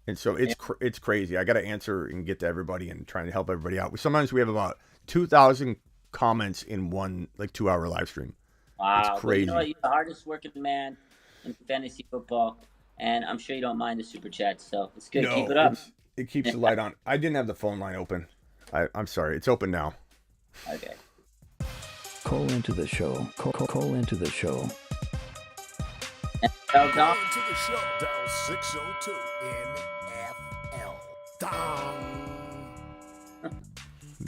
and so it's crazy. I got to answer and get to everybody and trying to help everybody out. Sometimes we have about 2,000 comments in one like 2-hour live stream. Wow, it's crazy. But you know what? You're the hardest working man in fantasy football, and I'm sure you don't mind the super chats. So it's good. No, Keep it up. It keeps the light on. I didn't have the phone line open. I'm sorry. It's open now. Okay. Call into the show. Call into the show. Well, Dom, Into the show. Dial 602 NFL.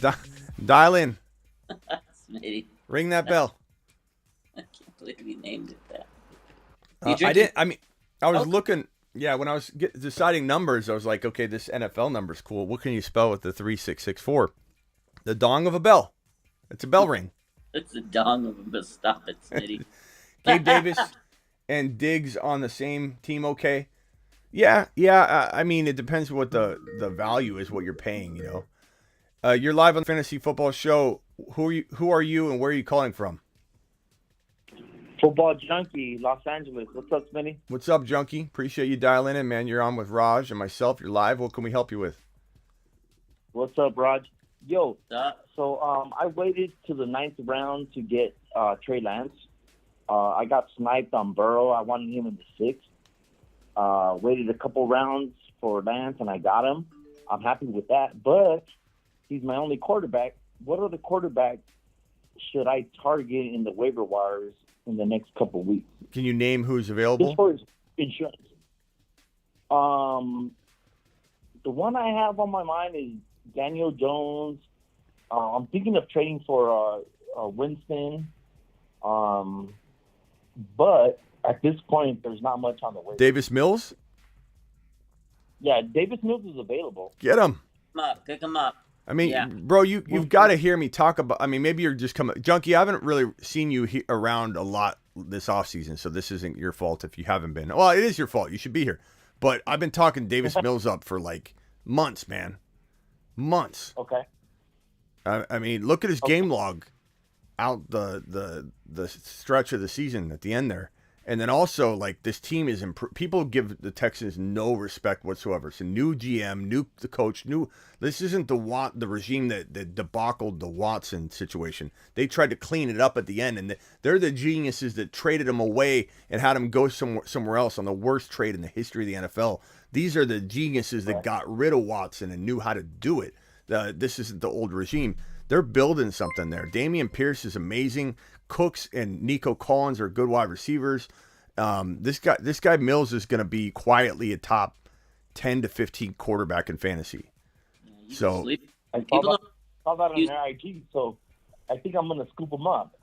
Dong. Dial in. Smitty. Ring that bell. I can't believe you named it that. I didn't. I mean, I was looking. Yeah, when I was deciding numbers, I was like, okay, this NFL number's cool. What can you spell with the 3664? The dong of a bell. It's a bell ring. It's the dong of him, but stop it, Smitty. Gabe Davis and Diggs on the same team, okay? Yeah. I mean, it depends what the value is, what you're paying, you know. You're live on the Fantasy Football Show. Who are you, and where are you calling from? Football Junkie, Los Angeles. What's up, Smitty? What's up, Junkie? Appreciate you dialing in, man. You're on with Raj and myself. You're live. What can we help you with? What's up, Raj? Yo, Stop. so I waited to the 9th round to get Trey Lance. I got sniped on Burrow. I wanted him in the 6th. Waited a couple rounds for Lance, and I got him. I'm happy with that, but he's my only quarterback. What other quarterback should I target in the waiver wires in the next couple weeks? Can you name who's available? Just for his insurance. The one I have on my mind is Daniel Jones. I'm thinking of trading for Winston. But at this point, there's not much on the waiver. Davis Mills? Yeah, Davis Mills is available. Get him. Pick him up. I mean, Yeah. bro, you've got to hear me talk about. I mean, maybe you're just coming, Junkie. I haven't really seen you around a lot this offseason, so this isn't your fault if you haven't been. Well, it is your fault. You should be here. But I've been talking Davis Mills up for like months, man. Months. Okay. I mean, look at his game log out the stretch of the season at the end there. And then also, like, this team is people give the Texans no respect whatsoever. It's a new GM, the coach, this isn't the regime that debacled the Watson situation. They tried to clean it up at the end, and they're the geniuses that traded him away and had him go somewhere else on the worst trade in the history of the NFL. These are the geniuses that got rid of Watson and knew how to do it. This isn't the old regime. They're building something there. Dameon Pierce is amazing. Cooks and Nico Collins are good wide receivers. This guy Mills is going to be quietly a top 10 to 15 quarterback in fantasy. So I saw that on their IG, so I think I'm going to scoop him up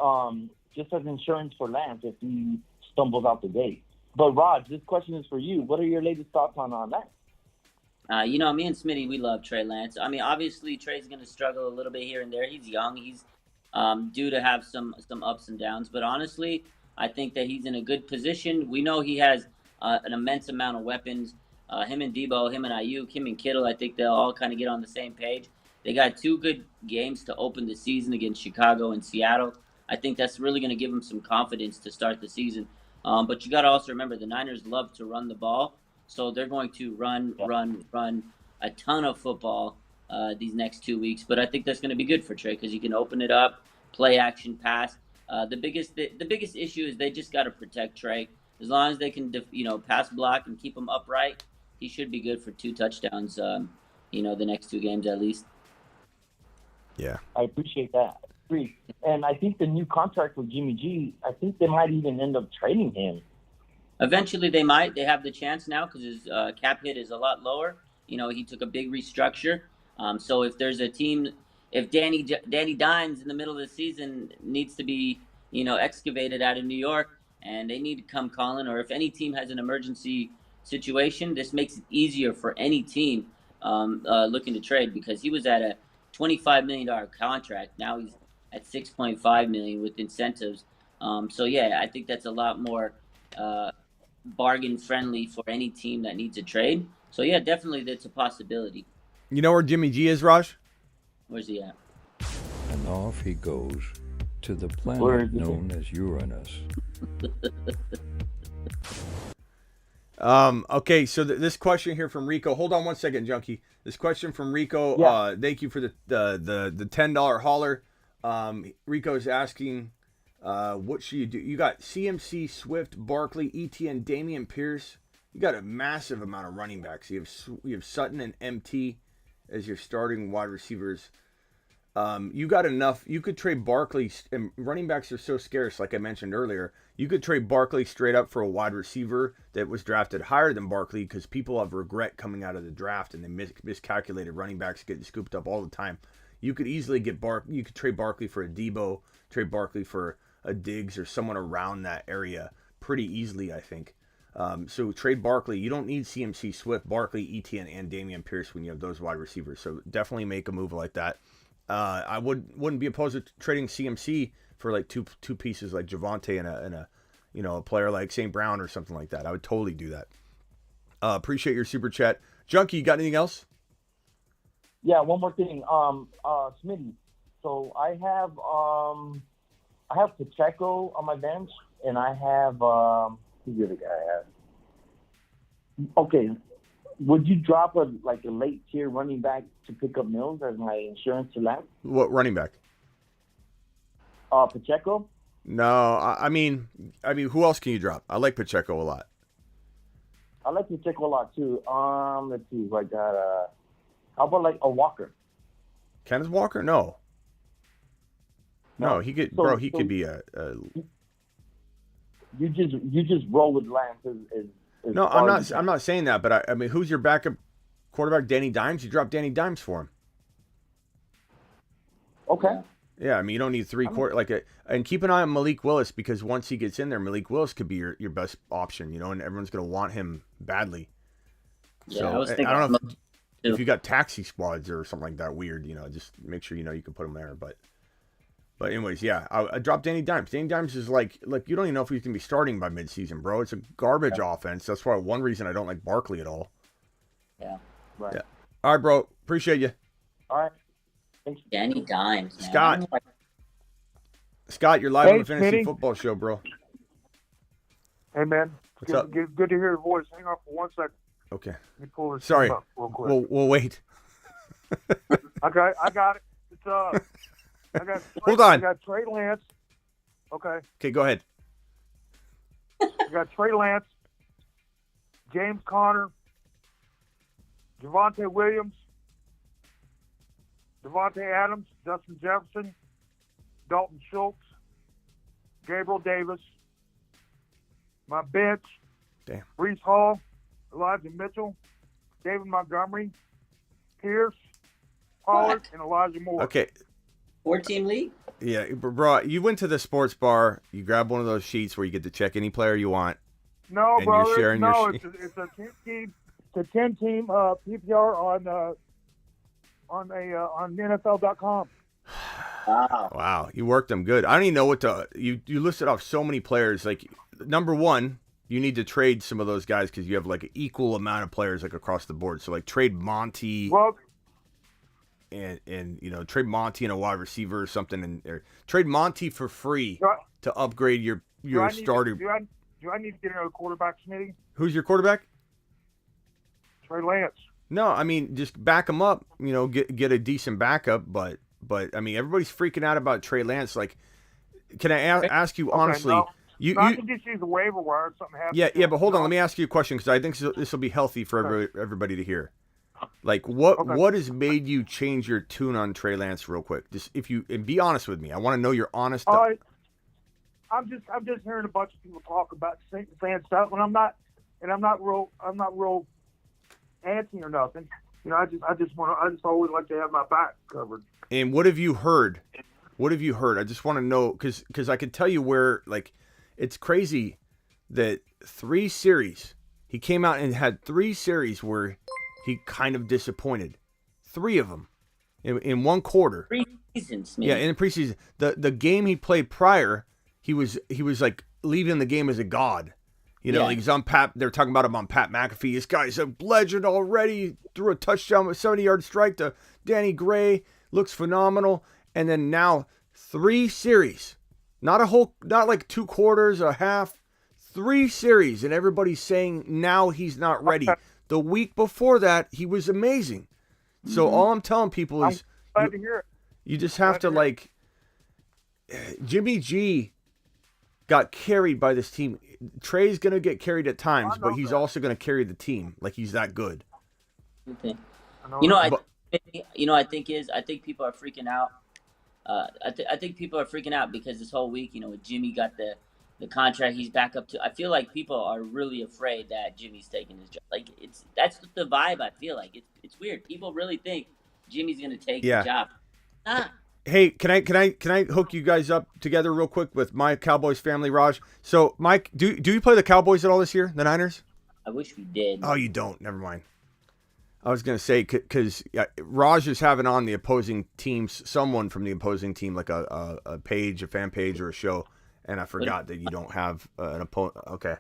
just as insurance for Lance if he stumbles out the gate. But, Raj, this question is for you. What are your latest thoughts on Lance? You know, me and Smitty, we love Trey Lance. I mean, obviously, Trey's going to struggle a little bit here and there. He's young. He's due to have some ups and downs. But honestly, I think that he's in a good position. We know he has an immense amount of weapons. Him and Debo, him and Ayuk, him and Kittle, I think they'll all kind of get on the same page. They got 2 good games to open the season against Chicago and Seattle. I think that's really going to give them some confidence to start the season. But you got to also remember the Niners love to run the ball. So they're going to run a ton of football these next 2 weeks. But I think that's going to be good for Trey because you can open it up, play action, pass. The biggest issue is they just got to protect Trey. As long as they can, pass block and keep him upright, he should be good for 2 touchdowns. The next 2 games at least. Yeah, I appreciate that. And I think the new contract with Jimmy G, I think they might even end up trading him. Eventually, they might. They have the chance now because his cap hit is a lot lower. He took a big restructure. So if there's a team, if Danny Dimes in the middle of the season needs to be, excavated out of New York and they need to come calling, or if any team has an emergency situation, this makes it easier for any team looking to trade because he was at a $25 million contract. Now he's at $6.5 million with incentives. So yeah, I think that's a lot more bargain friendly for any team that needs a trade. So yeah, definitely that's a possibility. You know where Jimmy G is, Raj? Where's he at? And off he goes to the Where planet is he? known as Uranus. Okay, so this question here from Rico. Hold on one second, Junkie. This question from Rico. Yeah. Thank you for the $10 holler. Rico's asking, what should you do? You got CMC, Swift, Barkley, ETN, Damian Pierce. You got a massive amount of running backs. You have Sutton and MT as your starting wide receivers. You got enough. You could trade Barkley, and running backs are so scarce, like I mentioned earlier. You could trade Barkley straight up for a wide receiver that was drafted higher than Barkley because people have regret coming out of the draft and they miscalculated. Running backs getting scooped up all the time. You could easily get You could trade Barkley for a Debo, trade Barkley for a Diggs or someone around that area pretty easily, I think. So trade Barkley. You don't need CMC, Swift, Barkley, ETN, and Damian Pierce when you have those wide receivers. So definitely make a move like that. I wouldn't be opposed to trading CMC for like two pieces like Javonte and a player like St. Brown or something like that. I would totally do that. Appreciate your super chat, Junkie. You got anything else? Yeah, one more thing. Smitty. So I have Pacheco on my bench, and I have who's the other guy I have? Okay. Would you drop a late tier running back to pick up Mills as my insurance to Lance? What running back? Pacheco. No, I mean, who else can you drop? I like Pacheco a lot. I like Pacheco a lot too. Let's see. I got how about like a Walker? Kenneth Walker? No, he could, bro. He could be a. You just roll with Lance. No, I'm not saying that, but I mean, who's your backup quarterback? Danny Dimes. You drop Danny Dimes for him. Okay. Yeah, I mean, you don't need and keep an eye on Malik Willis because once he gets in there, Malik Willis could be your best option, and everyone's going to want him badly. Yeah, so I was thinking. I don't know if you got taxi squads or something like that weird, just make sure you can put him there. But anyways, yeah, I dropped Danny Dimes. Danny Dimes is like you don't even know if he's going to be starting by midseason, bro. It's a garbage offense. That's why one reason I don't like Barkley at all. Yeah. Right. Yeah. All right, bro. Appreciate you. All right. Danny Dimes, man. Scott, you're live on the Hey, Fantasy Smitty. Football Show, bro. Hey, man. What's up? Good to hear your voice. Hang on for 1 second. Okay. Let me pull this Sorry. thing up real quick. We'll wait. Okay, I got it. It's I got Hold on. I got Trey Lance. Okay. Okay, go ahead. I got Trey Lance, James Conner, Javonte Williams, Devontae Adams, Justin Jefferson, Dalton Schultz, Gabriel Davis. My bench, Damn. Brees Hall, Elijah Mitchell, David Montgomery, Pierce, Pollard, and Elijah Moore. Okay. 4-team league? Yeah, bro, you went to the sports bar, you grab one of those sheets where you get to check any player you want. No, And you're brother. sharing No, your it's a 10-team. It's a 10-team PPR on NFL.com. Wow. Wow, you worked them good. I don't even know what to. You listed off so many players. Like number one, you need to trade some of those guys because you have like an equal amount of players like across the board. So like trade Monty Well, and trade Monty and a wide receiver or something, or trade Monty for free do I- to upgrade your do I need starter. Do I need to get another quarterback, Smitty? Who's your quarterback? Trey Lance. No, I mean just back him up. Get a decent backup, but I mean everybody's freaking out about Trey Lance. Like, can I ask you honestly? No. You I can just use the waiver wire if something happens. Yeah, but hold on. Let me ask you a question because I think this will be healthy for everybody to hear. Like, what has made you change your tune on Trey Lance real quick? Just and be honest with me. I want to know your honest. I'm just hearing a bunch of people talk about saying stuff, and I'm not real antsy or nothing. I just always like to have my back covered. And what have you heard? What have you heard? I just want to know because I can tell you where it's crazy that 3 series he came out and had 3 series where he kind of disappointed. 3 of them in one quarter. Preseason, Yeah, in the preseason. The game he played prior, he was like leaving the game as a god. Like he's on Pat. They're talking about him on Pat McAfee. This guy's a legend already. Threw a touchdown with 70-yard strike to Danny Gray. looks phenomenal. And then now 3 series, not like 2 quarters, a half, 3 series. And everybody's saying now he's not ready. The week before that, he was amazing. So all I'm telling people is glad to hear it. you just have to like, Jimmy G got carried by this team. Trey's going to get carried at times, but he's also going to carry the team. Like, he's that good. Okay. I think people are freaking out. I think people are freaking out because this whole week, with Jimmy got the contract he's back up to. I feel like people are really afraid that Jimmy's taking his job. Like, that's the vibe I feel like. It's weird. People really think Jimmy's going to take the job. Hey, can I hook you guys up together real quick with my Cowboys family, Raj? So, Mike, do you play the Cowboys at all this year, the Niners? I wish we did. Oh, you don't. Never mind. I was going to say, because Raj is having on the opposing teams, someone from the opposing team, like a fan page or a show, and I forgot that you don't have an opponent. Okay.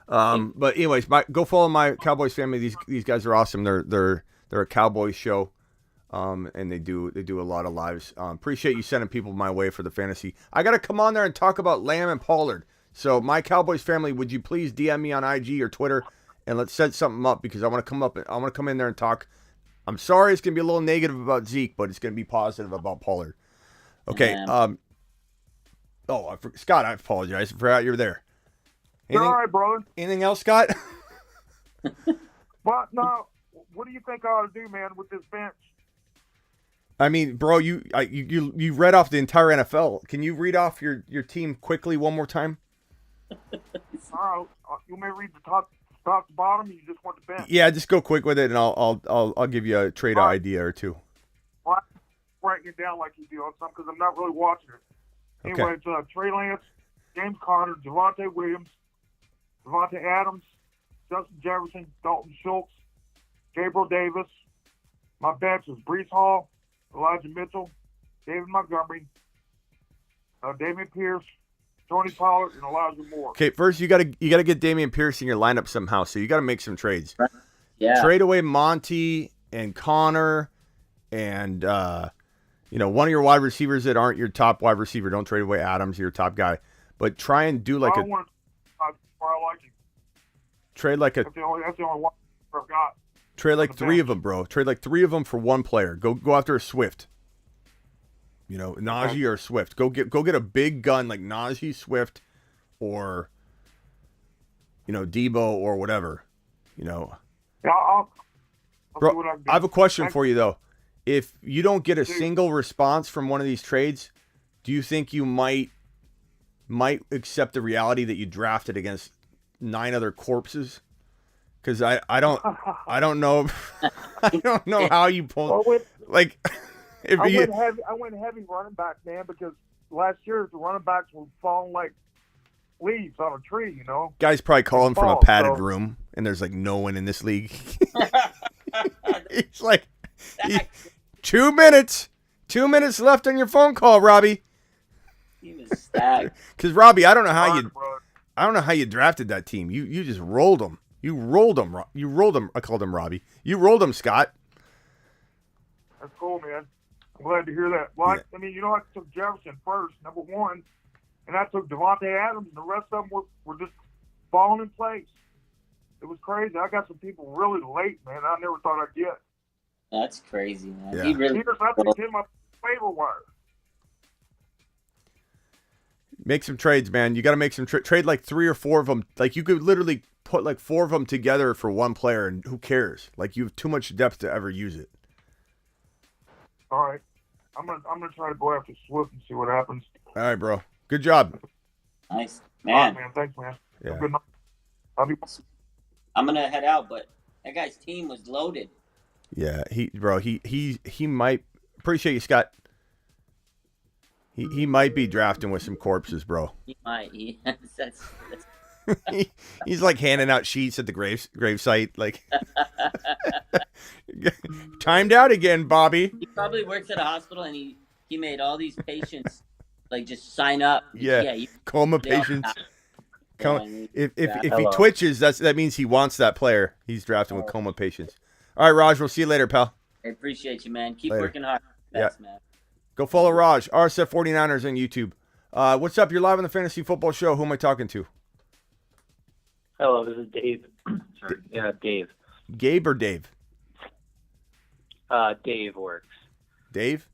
But anyways, go follow my Cowboys family. These guys are awesome. They're a Cowboys show. And they do a lot of lives. Appreciate you sending people my way for the fantasy. I got to come on there and talk about Lamb and Pollard. So my Cowboys family, would you please DM me on IG or Twitter, and let's set something up, because I want to come in there and talk. I'm sorry it's going to be a little negative about Zeke, but it's going to be positive about Pollard. Okay. Scott, I apologize. I forgot you were there. All right, brother. Anything else, Scott? But no, what do you think I ought to do, man, with this bench? I mean, bro, you read off the entire NFL. Can you read off your team quickly one more time? All right, you may read the top to bottom. You just want the bench. Yeah, just go quick with it, and I'll give you a trade idea or two. Well, I'm writing it down like you do on something because I'm not really watching it. Okay. Anyway, it's Trey Lance, James Conner, Javonte Williams, Devontae Adams, Justin Jefferson, Dalton Schultz, Gabriel Davis. My bench is Breece Hall, Elijah Mitchell, David Montgomery, Dameon Pierce, Tony Pollard, and Elijah Moore. Okay, first you gotta get Dameon Pierce in your lineup somehow. So you gotta make some trades. Yeah. Trade away Monty and Connor, and one of your wide receivers that aren't your top wide receiver. Don't trade away Adams, your top guy. But try and do like I like him. Trade like that's the only one I've got. Trade like 3 of them, bro. Trade like 3 of them for one player. Go after a Swift. Najee or Swift. Go get a big gun like Najee, Swift, or Debo or whatever. Yeah, I'll bro, see what I can do. I have a question for you though. If you don't get a single response from one of these trades, do you think you might accept the reality that you drafted against 9 other corpses? Because I don't know I don't know how you pull like if I went heavy running back, man, because last year the running backs were falling like leaves on a tree, Guys probably calling from a padded room, and there's like no one in this league. It's like 2 minutes left on your phone call, Robbie. He was stacked. Because Robbie, I don't know how you drafted that team. You just rolled them. You rolled him. I called him Robbie. You rolled him, Scott. That's cool, man. I'm glad to hear that. Well, I mean, I took Jefferson first, number 1, and I took Devontae Adams, and the rest of them were just falling in place. It was crazy. I got some people really late, man. I never thought I'd get. That's crazy, man. Yeah. He really. I took him up waiver wire. Make some trades, man. You got to make some trade like 3 or 4 of them. Like you could literally put like 4 of them together for one player, and who cares? Like you have too much depth to ever use it. All right, I'm gonna try to go after Swift and see what happens. All right, bro. Good job. Nice, man. All right, man. Thanks, man. Yeah. Good night. I'm gonna head out, but that guy's team was loaded. Yeah, he might. Appreciate you, Scott. He might be drafting with some corpses, bro. He might. That's He's like handing out sheets at the gravesite, like timed out again, Bobby. He probably works at a hospital, and he made all these patients like just sign up. Yeah, coma patients. If he twitches, that means he wants that player. He's drafting with coma patients. All right, Raj, we'll see you later, pal. I appreciate you, man. Keep Later. working hard. Best, man. Go follow Raj, RSF 49ers on YouTube. What's up? You're live on the Fantasy Football Show. Who am I talking to? Hello, this is Dave. Sorry. Yeah, Dave. Gabe or Dave? Dave works. Dave?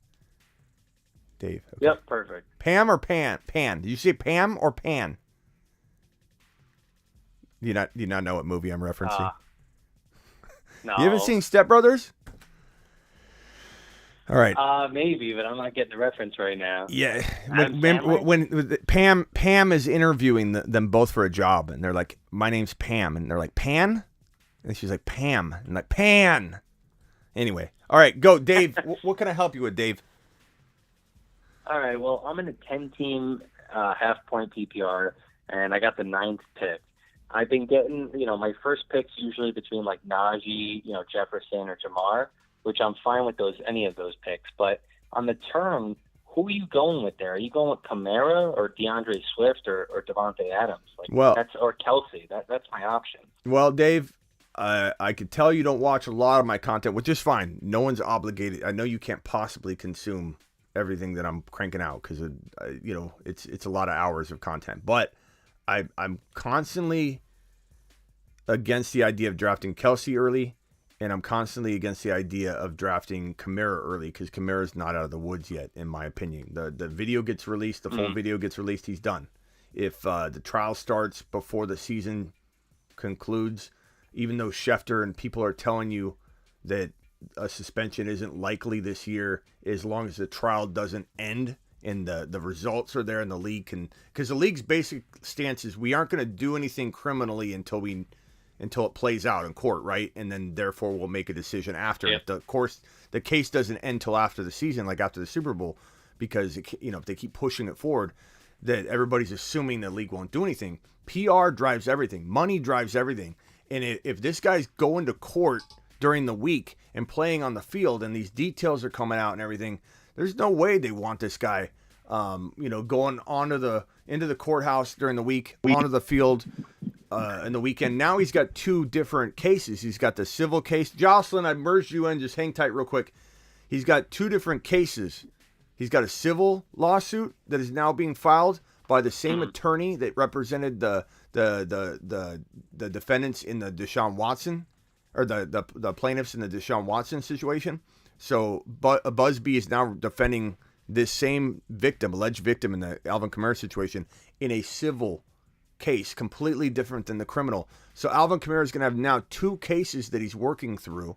Dave. Okay. Yep, perfect. Pam or Pan? Pan. Did you say Pam or Pan? Do you not know what movie I'm referencing? No. You haven't seen Step Brothers? All right. Maybe, but I'm not getting the reference right now. Yeah. When Pam is interviewing them both for a job, and they're like, "My name's Pam," and they're like, "Pan," and she's like, "Pam," and like, "Pan." Anyway, all right, go, Dave. What can I help you with, Dave? All right. Well, I'm in a 10-team half-point PPR, and I got the 9th pick. I've been getting, my first pick's usually between like Najee, Jefferson or Jamar, which I'm fine with any of those picks. But on the term, who are you going with there? Are you going with Kamara or DeAndre Swift or Devontae Adams? Or Kelsey? That's my option. Well, Dave, I could tell you don't watch a lot of my content, which is fine. No one's obligated. I know you can't possibly consume everything that I'm cranking out because it's a lot of hours of content. But I'm constantly against the idea of drafting Kelsey early. And I'm constantly against the idea of drafting Kamara early because Kamara's not out of the woods yet, in my opinion. The video gets released, the full video gets released, he's done. If the trial starts before the season concludes, even though Schefter and people are telling you that a suspension isn't likely this year, as long as the trial doesn't end and the results are there and the league can... Because the league's basic stance is we aren't going to do anything criminally until it plays out in court, right? And then therefore we'll make a decision after. Yep. If the case doesn't end till after the season, like after the Super Bowl, because if they keep pushing it forward, that everybody's assuming the league won't do anything. PR drives everything. Money drives everything. And if this guy's going to court during the week and playing on the field and these details are coming out and everything, there's no way they want this guy going into the courthouse during the week, onto the field in the weekend. Now he's got two different cases. He's got the civil case. Jocelyn, I merged you in. Just hang tight real quick. He's got two different cases. He's got a civil lawsuit that is now being filed by the same attorney that represented the defendants in the Deshaun Watson, or the plaintiffs in the Deshaun Watson situation. So Busby is now defending this same alleged victim in the Alvin Kamara situation in a civil case, completely different than the criminal. So Alvin Kamara is going to have now two cases that he's working through,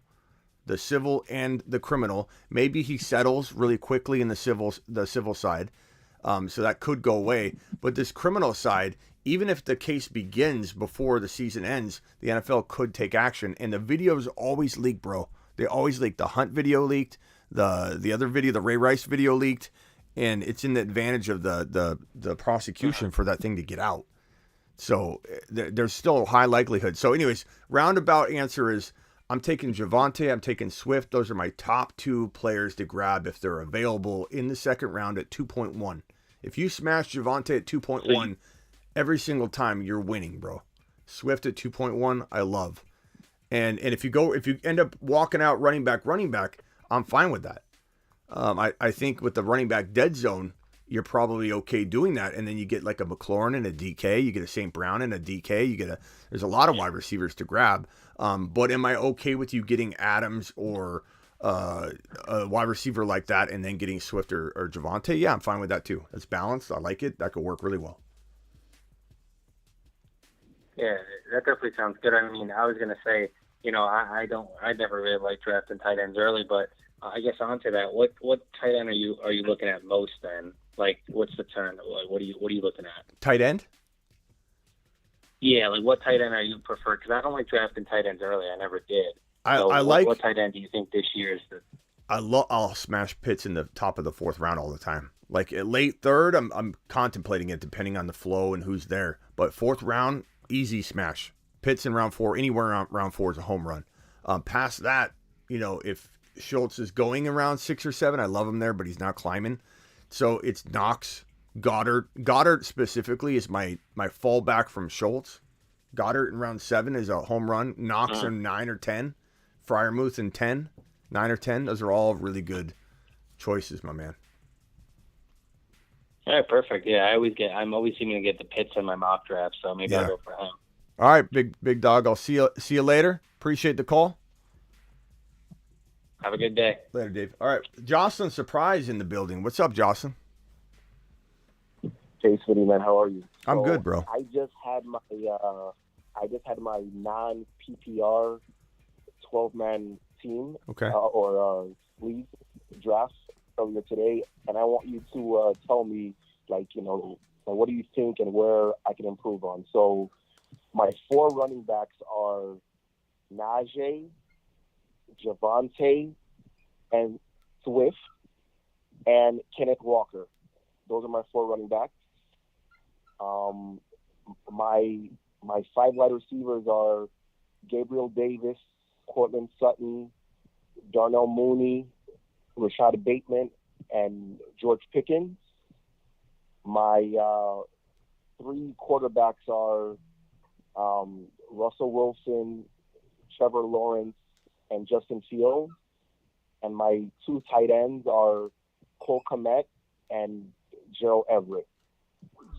the civil and the criminal. Maybe he settles really quickly in the civil side, so that could go away. But this criminal side, even if the case begins before the season ends, the NFL could take action. And the videos always leak, bro. They always leak. The Hunt video leaked. The other video, the Ray Rice video leaked. And it's in the advantage of the prosecution for that thing to get out. So there's still a high likelihood. So anyways, roundabout answer is I'm taking Javonte, I'm taking Swift. Those are my top two players to grab if they're available in the second round at 2.1. If you smash Javonte at 2.1 every single time, you're winning, bro. Swift at 2.1, I love. And if you end up walking out running back, I'm fine with that. I think with the running back dead zone, you're probably okay doing that. And then you get like a McLaurin and a DK, you get a St. Brown and a DK, there's a lot of wide receivers to grab. But am I okay with you getting Adams or a wide receiver like that and then getting Swift or Javonte? Yeah, I'm fine with that too. That's balanced. I like it. That could work really well. Yeah, that definitely sounds good. I mean, I was going to say, I never really liked drafting tight ends early, but I guess onto that, what tight end are you looking at most then? Like, what's the term? Like, what are you looking at? Tight end? Yeah, like what tight end are you prefer? Because I don't like drafting tight ends early. I never did. What tight end do you think this year is the? I'll smash Pitts in the top of the fourth round all the time. Like at late third, I'm contemplating it depending on the flow and who's there. But fourth round, easy smash. Pitts in round 4, anywhere around round 4 is a home run. Past that, if Schultz is going in round 6 or 7, I love him there, but he's not climbing. So it's Knox, Goddard. Goddard specifically is my fallback from Schultz. Goddard in round 7 is a home run. Knox in 9 or 10. Freiermuth in 10. 9 or 10. Those are all really good choices, my man. All right, perfect. Yeah, I'm always seeming to get the Pitts in my mock draft, so maybe I'll go for him. All right, big dog. I'll see you later. Appreciate the call. Have a good day. Later, Dave. All right, Jocelyn Surprise in the building. What's up, Jocelyn? Chase, man, how are you? I'm good, bro. I just had my non PPR 12-man team or league draft earlier today, and I want you to tell me, what do you think and where I can improve on. So my 4 running backs are Najee, Javonte, and Swift, and Kenneth Walker. Those are my 4 running backs. My 5 wide receivers are Gabriel Davis, Cortland Sutton, Darnell Mooney, Rashad Bateman, and George Pickens. My 3 quarterbacks are Russell Wilson, Trevor Lawrence, and Justin Fields. And my 2 tight ends are Cole Kmet and Gerald Everett.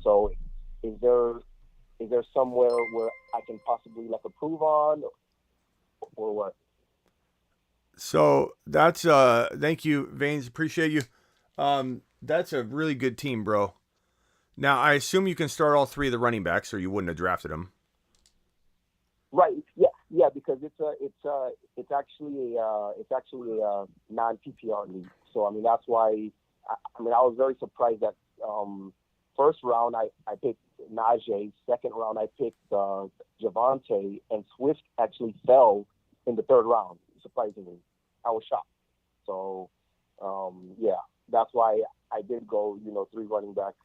So is there somewhere where I can possibly improve on, or what? So that's thank you, Vanes. Appreciate you. That's a really good team, bro. Now I assume you can start all 3 of the running backs, or you wouldn't have drafted them. Right. Yeah, because it's actually a non PPR league. So I mean that's why I was very surprised that first round I picked Najee, second round I picked Javonte, and Swift actually fell in the 3rd round. Surprisingly, I was shocked. So that's why I did go 3 running backs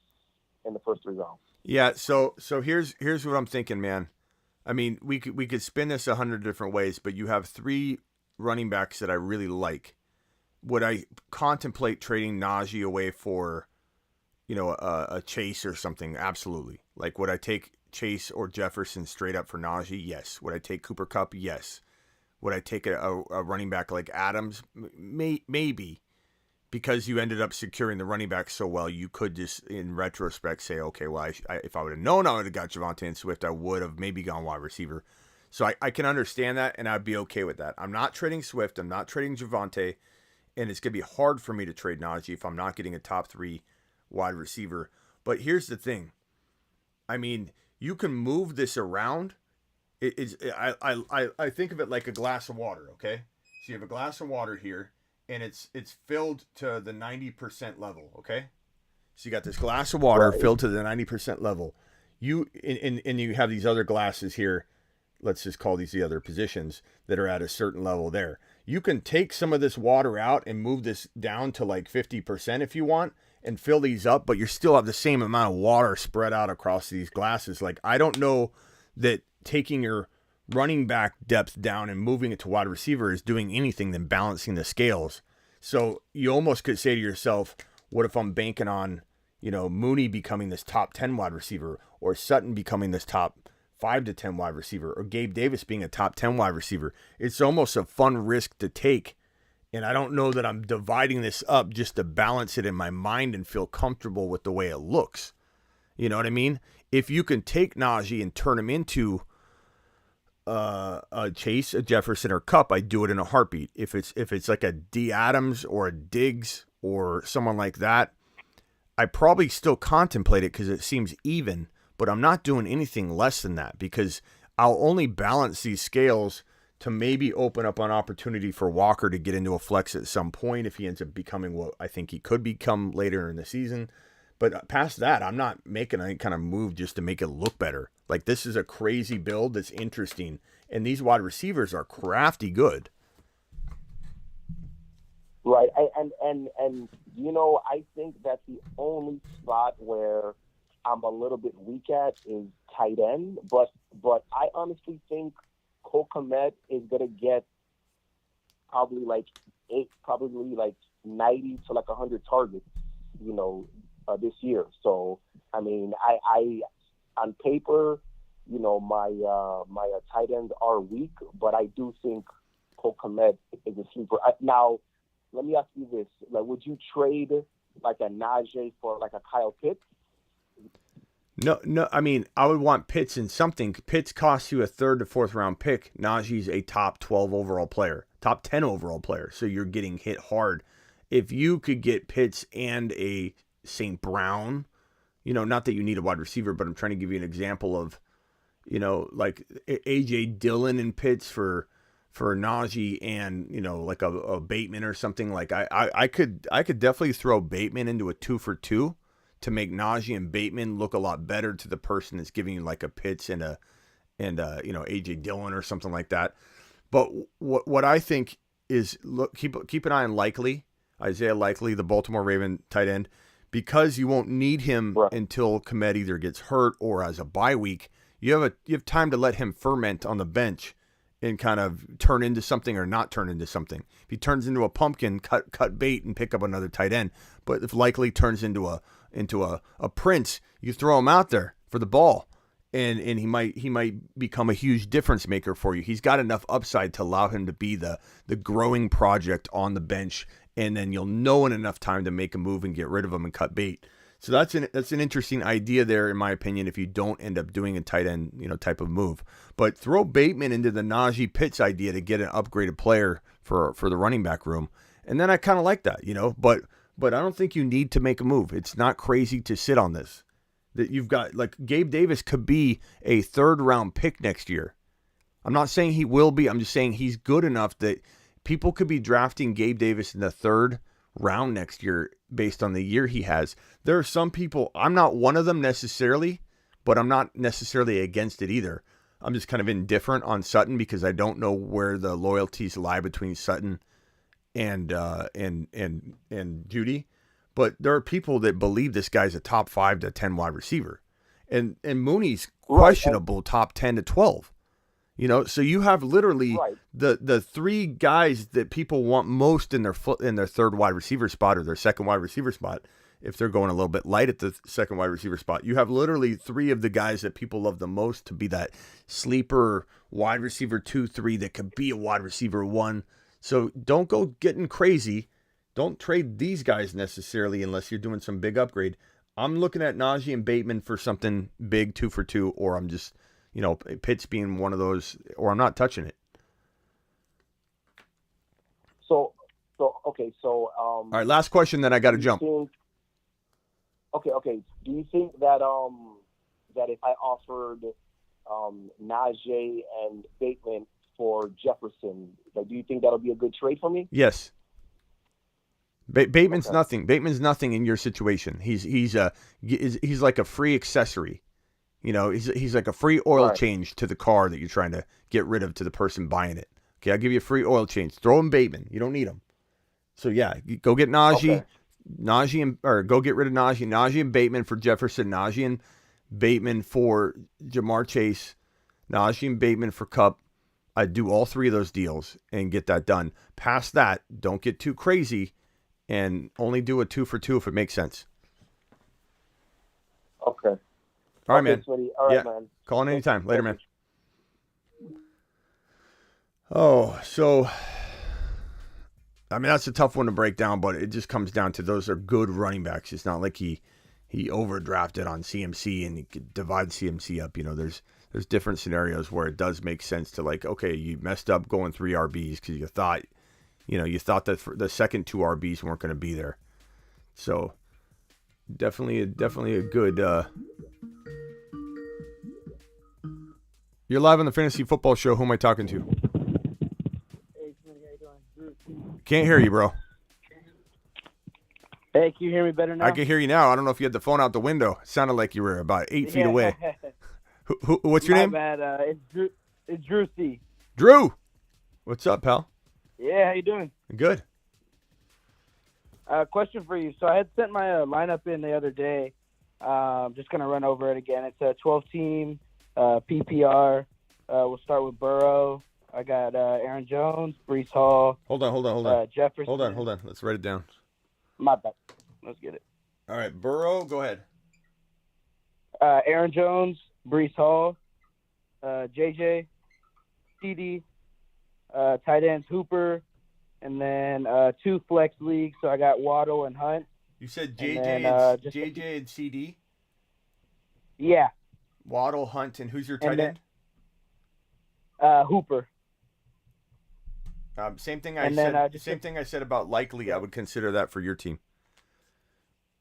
in the first 3 rounds. Yeah. So here's what I'm thinking, man. I mean, we could spin this 100 different ways, but you have 3 running backs that I really like. Would I contemplate trading Najee away for, a Chase or something? Absolutely. Like, would I take Chase or Jefferson straight up for Najee? Yes. Would I take Cooper Kupp? Yes. Would I take a running back like Adams? Maybe. Because you ended up securing the running back so well, you could just, in retrospect, say, okay, well, if I would have known I would have got Javonte and Swift, I would have maybe gone wide receiver. So I can understand that, and I'd be okay with that. I'm not trading Swift. I'm not trading Javonte, and it's going to be hard for me to trade Najee if I'm not getting a top 3 wide receiver. But here's the thing. I mean, you can move this around. I think of it like a glass of water, okay? So you have a glass of water here, and it's filled to the 90% level, okay? So you got this glass of water filled to the 90% level. You and you have these other glasses here. Let's just call these the other positions that are at a certain level there. You can take some of this water out and move this down to like 50% if you want and fill these up, but you still have the same amount of water spread out across these glasses. Like, I don't know that taking your running back depth down and moving it to wide receiver is doing anything than balancing the scales. So you almost could say to yourself, what if I'm banking on, Mooney becoming this top 10 wide receiver, or Sutton becoming this top 5 to 10 wide receiver, or Gabe Davis being a top 10 wide receiver? It's almost a fun risk to take. And I don't know that I'm dividing this up just to balance it in my mind and feel comfortable with the way it looks. You know what I mean? If you can take Najee and turn him into a Chase, a Jefferson, or Kupp, I do it in a heartbeat. If it's like a D Adams or a Diggs or someone like that, I probably still contemplate it because it seems even, but I'm not doing anything less than that because I'll only balance these scales to maybe open up an opportunity for Walker to get into a flex at some point if he ends up becoming what I think he could become later in the season. But past that, I'm not making any kind of move just to make it look better. Like, this is a crazy build that's interesting, and these wide receivers are crafty good. Right, and I think that the only spot where I'm a little bit weak at is tight end, but I honestly think Cole Kmet is gonna get probably like 90 to 100 targets, this year. So I mean, I on paper, my tight ends are weak, but I do think Cole Kmet is a sleeper. Now, let me ask you this: like, would you trade like a Najee for like a Kyle Pitts? No. I mean, I would want Pitts in something. Pitts costs you a 3rd to 4th round pick. Najee's a top 12 overall player, top 10 overall player. So you're getting hit hard. If you could get Pitts and a St. Brown, not that you need a wide receiver, but I'm trying to give you an example of, like A.J. Dillon and Pitts for Najee and, like a Bateman or something. Like I could definitely throw Bateman into a 2-for-2 to make Najee and Bateman look a lot better to the person that's giving you like a Pitts and A.J. Dillon or something like that. But what I think is, look, keep an eye on Isaiah Likely, the Baltimore Raven tight end, because you won't need him until Kmet either gets hurt or as a bye week. You have time to let him ferment on the bench and kind of turn into something or not turn into something. If he turns into a pumpkin, cut bait and pick up another tight end. But if Likely turns into a prince, you throw him out there for the ball, and he might become a huge difference maker for you. He's got enough upside to allow him to be the growing project on the bench, and then you'll know in enough time to make a move and get rid of him and cut bait. So that's an interesting idea there, in my opinion, if you don't end up doing a tight end, type of move. But throw Bateman into the Najee Pitts idea to get an upgraded player for the running back room. And then I kind of like that, but I don't think you need to make a move. It's not crazy to sit on this. That you've got, like, Gabe Davis could be a 3rd round pick next year. I'm not saying he will be. I'm just saying he's good enough that people could be drafting Gabe Davis in the 3rd round next year based on the year he has. There are some people, I'm not one of them necessarily, but I'm not necessarily against it either. I'm just kind of indifferent on Sutton because I don't know where the loyalties lie between Sutton and Judy. But there are people that believe this guy's a top 5 to 10 wide receiver. And Mooney's questionable top 10 to 12. So you have literally the 3 guys that people want most in their 3rd wide receiver spot or their 2nd wide receiver spot. If they're going a little bit light at the 2nd wide receiver spot, you have literally 3 of the guys that people love the most to be that sleeper wide receiver 2-3 that could be a wide receiver 1. So don't go getting crazy. Don't trade these guys necessarily unless you're doing some big upgrade. I'm looking at Najee and Bateman for something big, 2-for-2, or I'm just, Pitts being one of those, or I'm not touching it. Okay. All right, last question, then I got to jump. Okay. Do you think that that if I offered Najee and Bateman for Jefferson, do you think that'll be a good trade for me? Yes. Bateman's nothing. Bateman's nothing in your situation. He's like a free accessory. He's like a free oil change to the car that you're trying to get rid of to the person buying it. Okay, I'll give you a free oil change. Throw him Bateman. You don't need him. So yeah, go get Najee, go get rid of Najee and Bateman for Jefferson, Najee and Bateman for Jamar Chase, Najee and Bateman for Kupp. I'd do all 3 of those deals and get that done. Past that, don't get too crazy and only do a 2-for-2 if it makes sense. Okay. All right, man. Sweetie. All right, man. Call in anytime. Later, man. Oh, so, I mean, that's a tough one to break down, but it just comes down to those are good running backs. It's not like he overdrafted on CMC and he could divide CMC up. There's different scenarios where it does make sense to, like, okay, you messed up going 3 RBs because you thought that the second 2 RBs weren't going to be there. So definitely a good. You're live on the Fantasy Football Show. Who am I talking to? Can't hear you, bro. Hey, can you hear me better now? I can hear you now. I don't know if you had the phone out the window. It sounded like you were about 8 feet away. What's your name? My bad. It's Drew C. Drew, what's up, pal? Yeah, how you doing? Good. Question for you. So I had sent my lineup in the other day. Just gonna run over it again. It's a 12-team PPR. We'll start with Burrow. I got Aaron Jones, Breece Hall. Hold on. Jefferson. Hold on. Let's write it down. My bad. Let's get it. All right, Burrow, go ahead. Aaron Jones, Breece Hall, JJ, CD, tight ends Hooper, and then 2 flex leagues. So I got Waddle and Hunt. You said And JJ then, and just- JJ and CD. Yeah. Waddle, Hunt, and who's your tight And then- end? Hooper. Same thing and said. then, Same thing I said about likely. I would consider that for your team.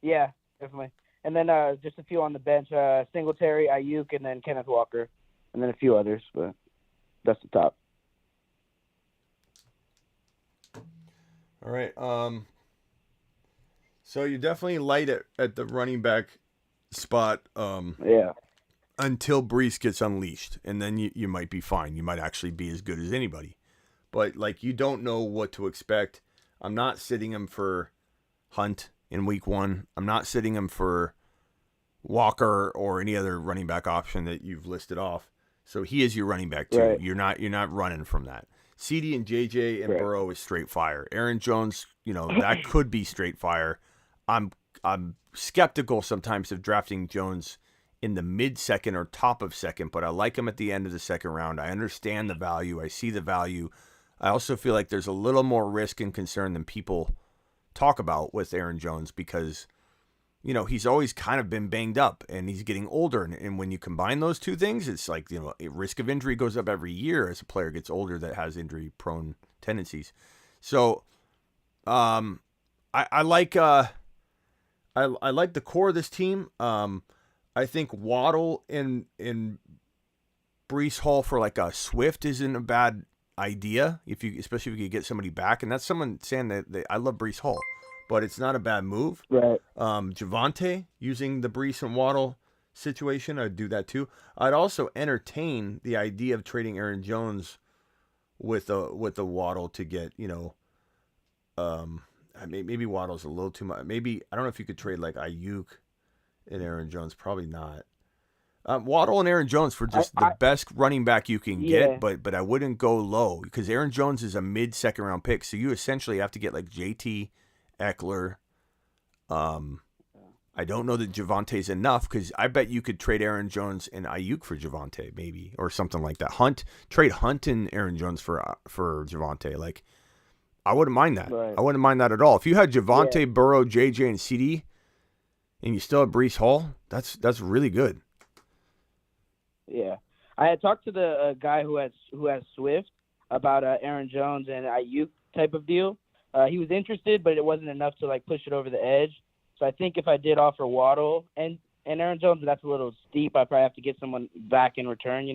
Yeah, definitely. And then just a few on the bench: Singletary, Ayuk, and then Kenneth Walker, and then a few others. But that's the top. All right. So you're definitely light at the running back spot. Yeah. Until Brees gets unleashed, and then you might be fine. You might actually be as good as anybody. But, like, you don't know what to expect. I'm not sitting him for Hunt in week 1. I'm not sitting him for Walker or any other running back option that you've listed off. So he is your running back, too. Right. You're not running from that. CD and JJ and Right. Burrow is straight fire. Aaron Jones, that could be straight fire. I'm skeptical sometimes of drafting Jones in the mid-second or top of second, but I like him at the end of the second round. I understand the value. I see the value. I also feel like there's a little more risk and concern than people talk about with Aaron Jones because, he's always kind of been banged up and he's getting older. And when you combine those two things, it's like, risk of injury goes up every year as a player gets older that has injury-prone tendencies. So, I like I like the core of this team. I think Waddle in Brees Hall for like a Swift isn't a bad idea especially if you could get somebody back, and that's someone saying that I love Brees Hall, but it's not a bad move. Right. Javonte using the Brees and Waddle situation, I'd do that too. I'd also entertain the idea of trading Aaron Jones with a Waddle to get maybe Waddle's a little too much. Maybe I don't know if you could trade like Ayuk and Aaron Jones, probably not. Waddle and Aaron Jones for just the best running back you can get, but I wouldn't go low because Aaron Jones is a mid-second round pick, so you essentially have to get like JT, Eckler. I don't know that Javonte's enough because I bet you could trade Aaron Jones and Ayuk for Javonte maybe or something like that. Trade Hunt and Aaron Jones for Javonte. Like I wouldn't mind that. Right. I wouldn't mind that at all. If you had Javonte, Burrow, JJ, and CD, and you still have Brees Hall, that's really good. Yeah, I had talked to the guy who has Swift about Aaron Jones and Ayuk type of deal. He was interested, but it wasn't enough to like push it over the edge. So I think if I did offer Waddle and Aaron Jones, that's a little steep. I probably have to get someone back in return.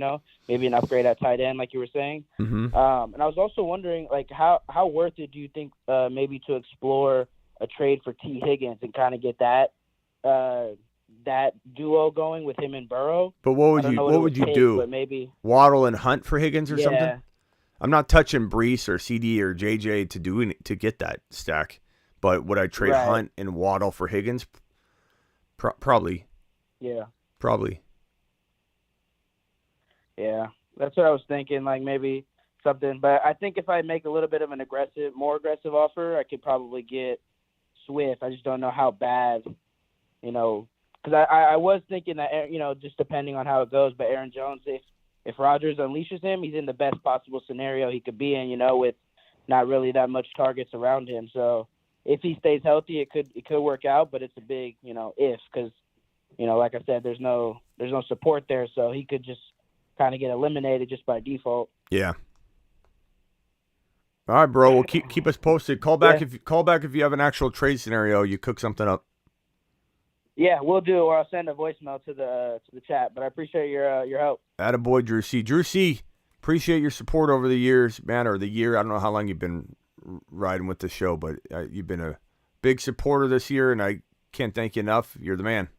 Maybe an upgrade at tight end, like you were saying. Mm-hmm. And I was also wondering, like, how worth it do you think maybe to explore a trade for T. Higgins and kind of get that duo going with him and Burrow? But what would you do? But maybe Waddle and Hunt for Higgins or something? I'm not touching Brees or CD or JJ to get that stack. But would I trade Hunt and Waddle for Higgins? Probably. Yeah. Probably. Yeah, that's what I was thinking. Like maybe something, but I think if I make a little bit of an more aggressive offer, I could probably get Swift. I just don't know how bad, because I was thinking that just depending on how it goes. But Aaron Jones, if Rodgers unleashes him, he's in the best possible scenario he could be in. With not really that much targets around him. So if he stays healthy, it could work out. But it's a big if because like I said, there's no support there, so he could just kind of get eliminated just by default. Yeah. All right, bro. Well, keep us posted. Call back if you have an actual trade scenario. You cook something up. Yeah, we'll do, or I'll send a voicemail to the chat. But I appreciate your help. Attaboy, Drew C. Drew C. Appreciate your support over the years, man, or the year. I don't know how long you've been riding with the show, but you've been a big supporter this year, and I can't thank you enough. You're the man.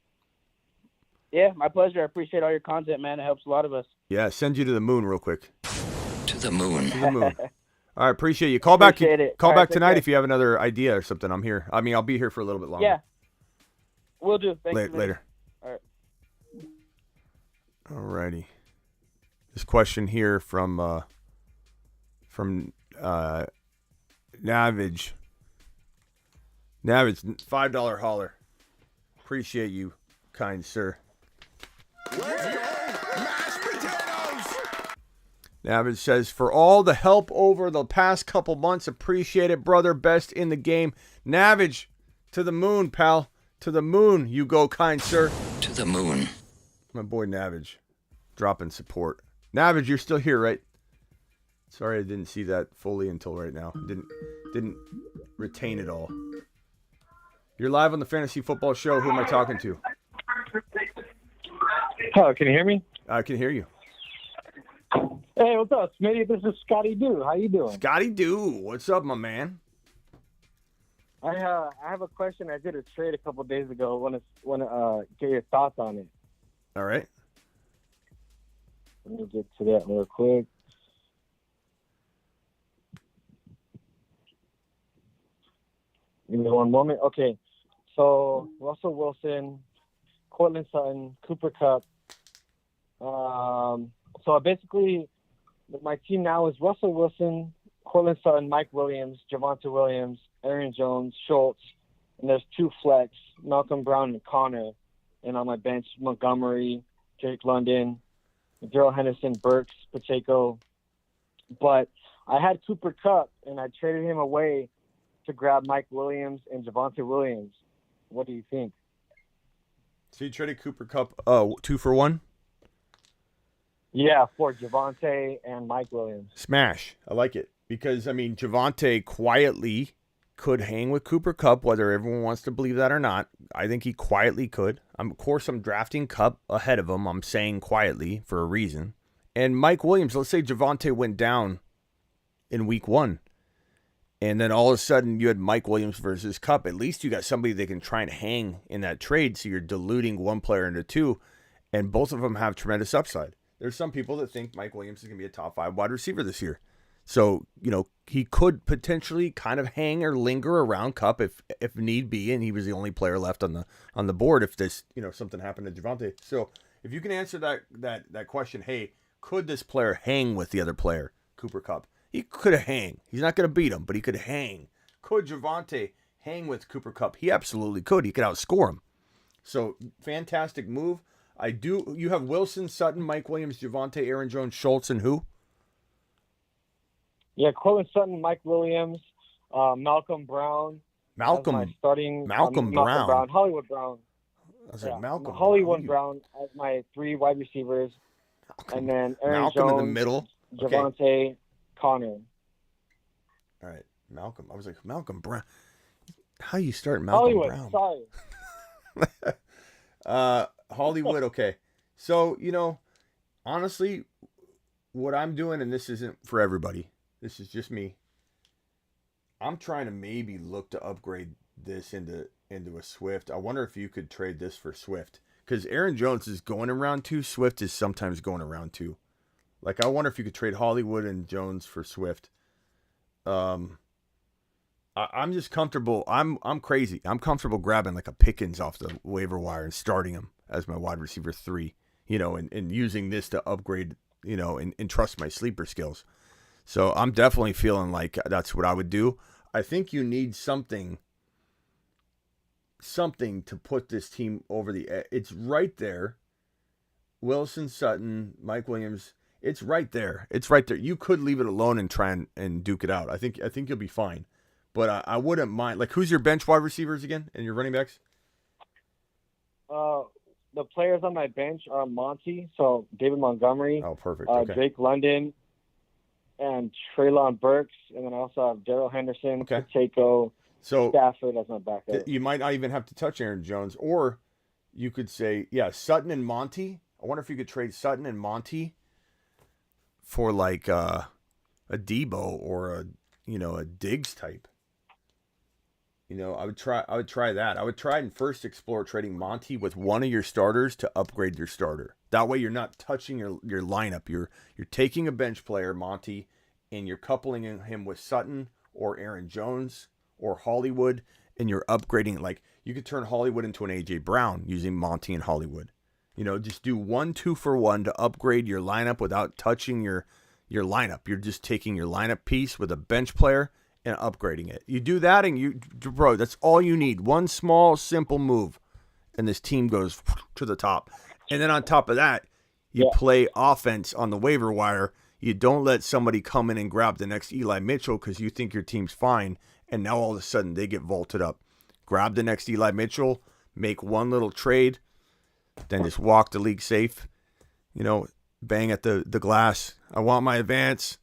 Yeah, my pleasure. I appreciate all your content, man. It helps a lot of us. Yeah, send you to the moon real quick. To the moon. To the moon. All right, appreciate you. Call back right, tonight if you have another idea or something. I'm here. I mean, I'll be here for a little bit longer. Yeah. Will do. Thank you. Later. All right. All righty. This question here from Navage. Navage, $5 holler. Appreciate you, kind sir. Let's go. Mashed potatoes. Navage says, for all the help over the past couple months, appreciate it, brother. Best in the game. Navage, to the moon, pal. To the moon, you go, kind sir. To the moon. My boy Navage, dropping support. Navage, you're still here, right? Sorry I didn't see that fully until right now. Didn't retain it all. You're live on the Fantasy Football Show. Who am I talking to? Oh, can you hear me? I can hear you. Hey, what's up, Smitty? This is Scotty Doo. How you doing? Scotty Doo. What's up, my man? I have a question. I did a trade a couple days ago. Want to get your thoughts on it. All right. Let me get to that real quick. Give me one moment. Okay. So Russell Wilson, Cortland Sutton, Cooper Kupp. So basically, my team now is Russell Wilson, Cortland Sutton, Mike Williams, Javonte Williams, Aaron Jones, Schultz, and there's 2 flex, Malcolm Brown and Connor. And on my bench, Montgomery, Jake London, Darrell Henderson, Burks, Pacheco. But I had Cooper Kupp, and I traded him away to grab Mike Williams and Javonte Williams. What do you think? So you traded Cooper Kupp 2 for 1? Yeah, for Javonte and Mike Williams. Smash. I like it. Because, I mean, Javonte quietly could hang with Cooper Kupp, whether everyone wants to believe that or not. I think he quietly could. Of course, I'm drafting Kupp ahead of him. I'm saying quietly for a reason. And Mike Williams, let's say Javonte went down in week 1. And then all of a sudden you had Mike Williams versus Kupp. At least you got somebody they can try and hang in that trade. So you're diluting one player into 2. And both of them have tremendous upside. There's some people that think Mike Williams is going to be a top 5 wide receiver this year. So, he could potentially kind of hang or linger around Kupp if need be, and he was the only player left on the board if this, something happened to Javonte. So, if you can answer that question, hey, could this player hang with the other player, Cooper Kupp? He could hang. He's not going to beat him, but he could hang. Could Javonte hang with Cooper Kupp? He absolutely could. He could outscore him. So, fantastic move. You have Wilson, Sutton, Mike Williams, Javonte, Aaron Jones, Schultz, and who? Yeah, Cortland Sutton, Mike Williams, Malcolm Brown. Malcolm Brown. Hollywood Brown. I was like, Malcolm. Hollywood Brown as my 3 wide receivers. And then Aaron Malcolm Jones, in the middle. Javonte, Connor. All right, Malcolm. I was like, Malcolm Brown. How you start Malcolm Brown? Sorry. Hollywood, okay. So, honestly, what I'm doing, and this isn't for everybody, this is just me. I'm trying to maybe look to upgrade this into a Swift. I wonder if you could trade this for Swift. Because Aaron Jones is going in round 2. Swift is sometimes going around 2. Like, I wonder if you could trade Hollywood and Jones for Swift. I'm just comfortable. I'm crazy. I'm comfortable grabbing like a Pickens off the waiver wire and starting him as my wide receiver 3, and using this to upgrade, and trust my sleeper skills. So I'm definitely feeling like that's what I would do. I think you need something to put this team over the edge. It's right there. Wilson, Sutton, Mike Williams. It's right there. It's right there. You could leave it alone and try and duke it out. I think you'll be fine. But I wouldn't mind. Like, who's your bench wide receivers again and your running backs? The players on my bench are Monty, so David Montgomery. Oh, perfect. Okay. Jake London and Treylon Burks. And then I also have Darrell Henderson, Pacheco, Stafford as my backup. You might not even have to touch Aaron Jones. Or you could say, Sutton and Monty. I wonder if you could trade Sutton and Monty for like a Debo or a Diggs type. I would try that. I would try and first explore trading Monty with one of your starters to upgrade your starter. That way you're not touching your lineup. You're taking a bench player, Monty, and you're coupling him with Sutton or Aaron Jones or Hollywood, and you're upgrading. Like, you could turn Hollywood into an A.J. Brown using Monty and Hollywood. Just do 1 2 for 1 to upgrade your lineup without touching your lineup. You're just taking your lineup piece with a bench player and upgrading it. You do that, and bro, that's all you need. One small, simple move, and this team goes to the top. And then on top of that, you play offense on the waiver wire. You don't let somebody come in and grab the next Eli Mitchell because you think your team's fine, and now all of a sudden they get vaulted up. Grab the next Eli Mitchell, make one little trade, then just walk the league safe. Bang at the glass. I want my advance.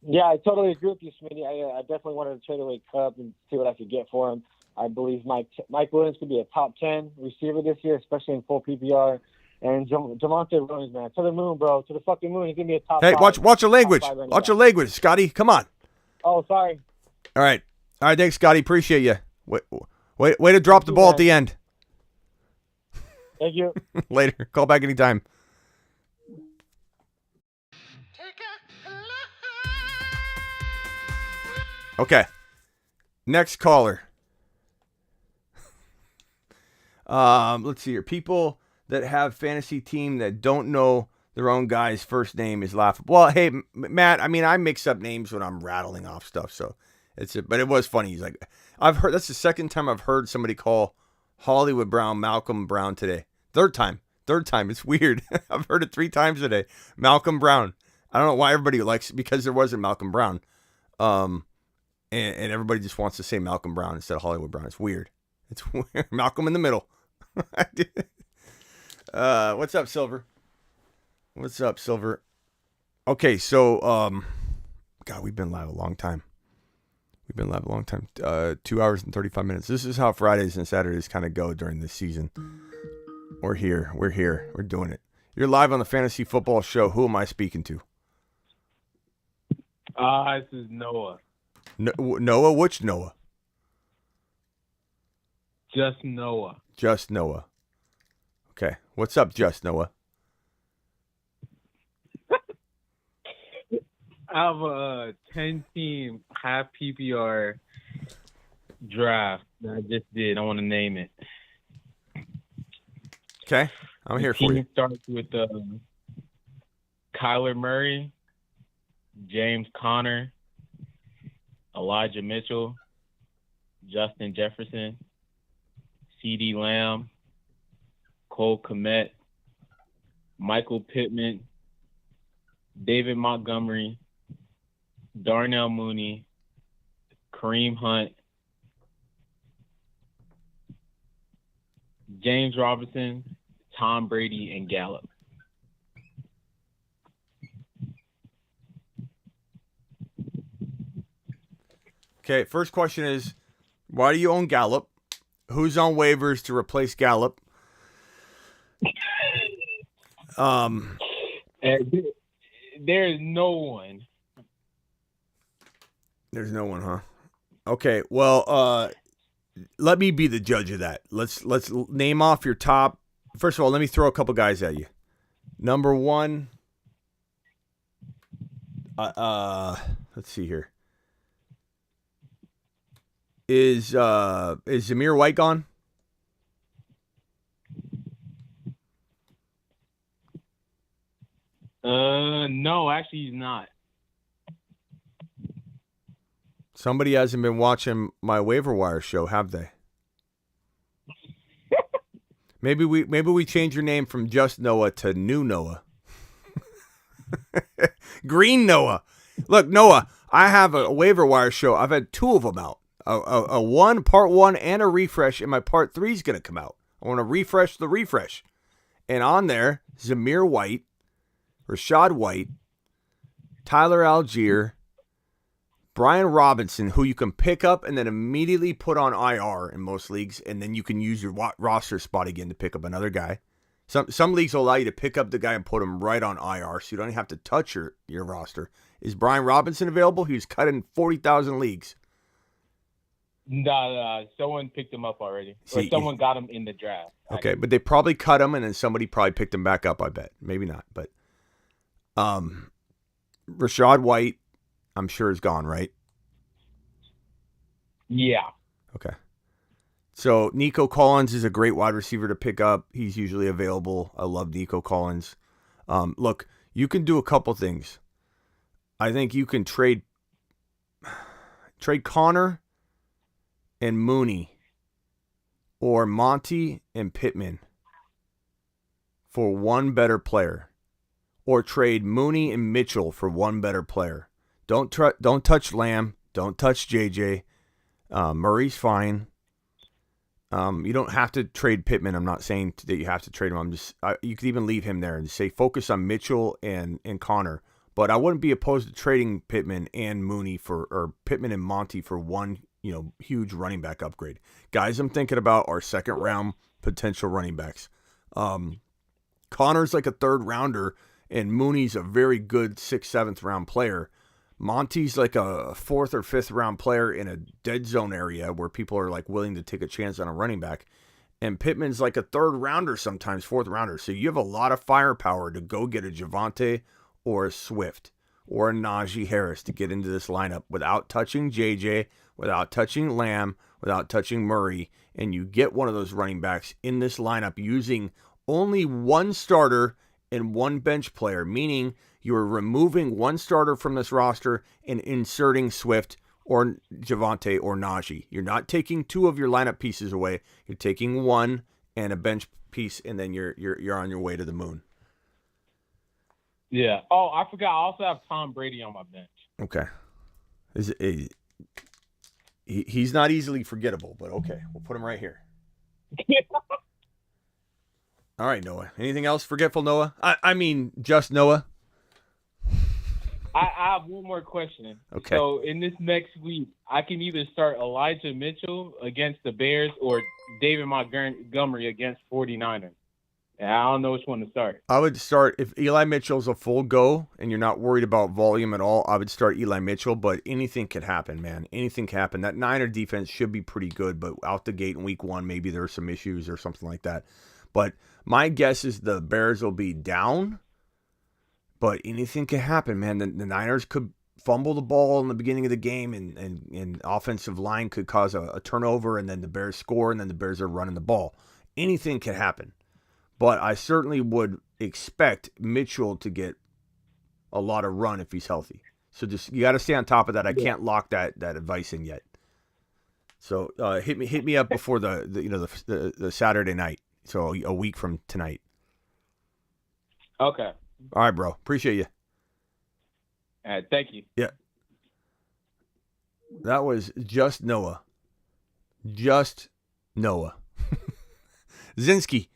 Yeah, I totally agree with you, Smitty. I definitely wanted to trade away Cup and see what I could get for him. I believe Mike Williams could be a top 10 receiver this year, especially in full PPR. And Javonte Williams, man, to the moon, bro. To the fucking moon. He's going to be a top 5. Hey, watch your language. Watch your language, Scotty. Come on. Oh, sorry. All right, thanks, Scotty. Appreciate you. Way to drop the ball at the end. Thank you. Later. Call back anytime. Okay. Next caller. Let's see here. People that have fantasy team that don't know their own guy's first name is laughable. Well, hey, Matt, I mean, I mix up names when I'm rattling off stuff, so but it was funny. He's like, that's the second time I've heard somebody call Hollywood Brown Malcolm Brown today. Third time. It's weird. I've heard it 3 times today. Malcolm Brown. I don't know why everybody likes it, because there wasn't Malcolm Brown. And everybody just wants to say Malcolm Brown instead of Hollywood Brown. It's weird. It's weird. Malcolm in the middle. What's up, Silver? Okay, so God, we've been live a long time. 2 hours and 35 minutes. This is how Fridays and Saturdays kind of go during this season. We're here. We're doing it. You're live on the Fantasy Football Show. Who am I speaking to? This is Noah. Noah? Which Noah? Just Noah. Just Noah. Okay. What's up, Just Noah? I have a 10-team half PPR draft that I just did. I want to name it. Okay. I'm here for you. The team starts with Kyler Murray, James Conner, Elijah Mitchell, Justin Jefferson, CeeDee Lamb, Cole Kmet, Michael Pittman, David Montgomery, Darnell Mooney, Kareem Hunt, James Robinson, Tom Brady, and Gallup. Okay, first question is, why do you own Gallup? Who's on waivers to replace Gallup? There's no one. There's no one, huh? Okay, well, let me be the judge of that. Let's name off your top. First of all, let me throw a couple guys at you. Number 1, let's see here. Is Zamir White gone? No, actually he's not. Somebody hasn't been watching my waiver wire show, have they? Maybe we change your name from Just Noah to New Noah. Green Noah. Look, Noah, I have a waiver wire show. I've had 2 of them out. A part 1 and a refresh, and my part 3 is going to come out. I want to refresh the refresh. And on there, Zamir White, Rashad White, Tyler Algier, Brian Robinson, who you can pick up and then immediately put on IR in most leagues, and then you can use your roster spot again to pick up another guy. Some leagues will allow you to pick up the guy and put him right on IR, so you don't have to touch your roster. Is Brian Robinson available? He was cut in 40,000 leagues. No, someone picked him up already. Or someone got him in the draft. Okay, but they probably cut him, and then somebody probably picked him back up, I bet. Maybe not, but Rashad White, I'm sure is gone, right? Yeah. Okay. So Nico Collins is a great wide receiver to pick up. He's usually available. I love Nico Collins. Look, you can do a couple things. I think you can trade Connor and Mooney or Monty and Pittman for one better player. or trade Mooney and Mitchell for one better player. Don't touch Lamb. Don't touch JJ. Murray's fine. You don't have to trade Pittman. I'm not saying that you have to trade him. You could even leave him there and say focus on Mitchell and Connor. But I wouldn't be opposed to trading Pittman and Mooney or Pittman and Monty for one, huge running back upgrade. Guys I'm thinking about are second round potential running backs. Connor's like a third rounder, and Mooney's a very good 6th, 7th round player. Monty's like a 4th or 5th round player in a dead zone area where people are like willing to take a chance on a running back. And Pittman's like a 3rd rounder, sometimes 4th rounder. So you have a lot of firepower to go get a Javonte or a Swift or a Najee Harris to get into this lineup without touching JJ, without touching Lamb, without touching Murray. And you get one of those running backs in this lineup using only one starter and one bench player, meaning you're removing one starter from this roster and inserting Swift or Javonte or Najee. You're not taking 2 of your lineup pieces away. You're taking one and a bench piece, and then you're on your way to the moon. Yeah. Oh, I forgot. I also have Tom Brady on my bench. Okay. He's not easily forgettable, but okay. We'll put him right here. All right, Noah. Anything else? Forgetful Noah? I mean, just Noah. I have one more question. Okay. So in this next week, I can either start Elijah Mitchell against the Bears or David Montgomery against 49ers. And I don't know which one to start. I would start, if Eli Mitchell's a full go and you're not worried about volume at all, I would start Eli Mitchell, but anything could happen, man. Anything can happen. That Niner defense should be pretty good, but out the gate in week 1, maybe there are some issues or something like that. But my guess is the Bears will be down, but anything can happen, man. The Niners could fumble the ball in the beginning of the game, and offensive line could cause a turnover, and then the Bears score, and then the Bears are running the ball. Anything can happen. But I certainly would expect Mitchell to get a lot of run if he's healthy. So just you got to stay on top of that. I can't lock that advice in yet. So hit me up before the Saturday night. So a week from tonight. Okay. All right, bro. Appreciate you. All right. Thank you. Yeah. That was just Noah. Just Noah. Zinski.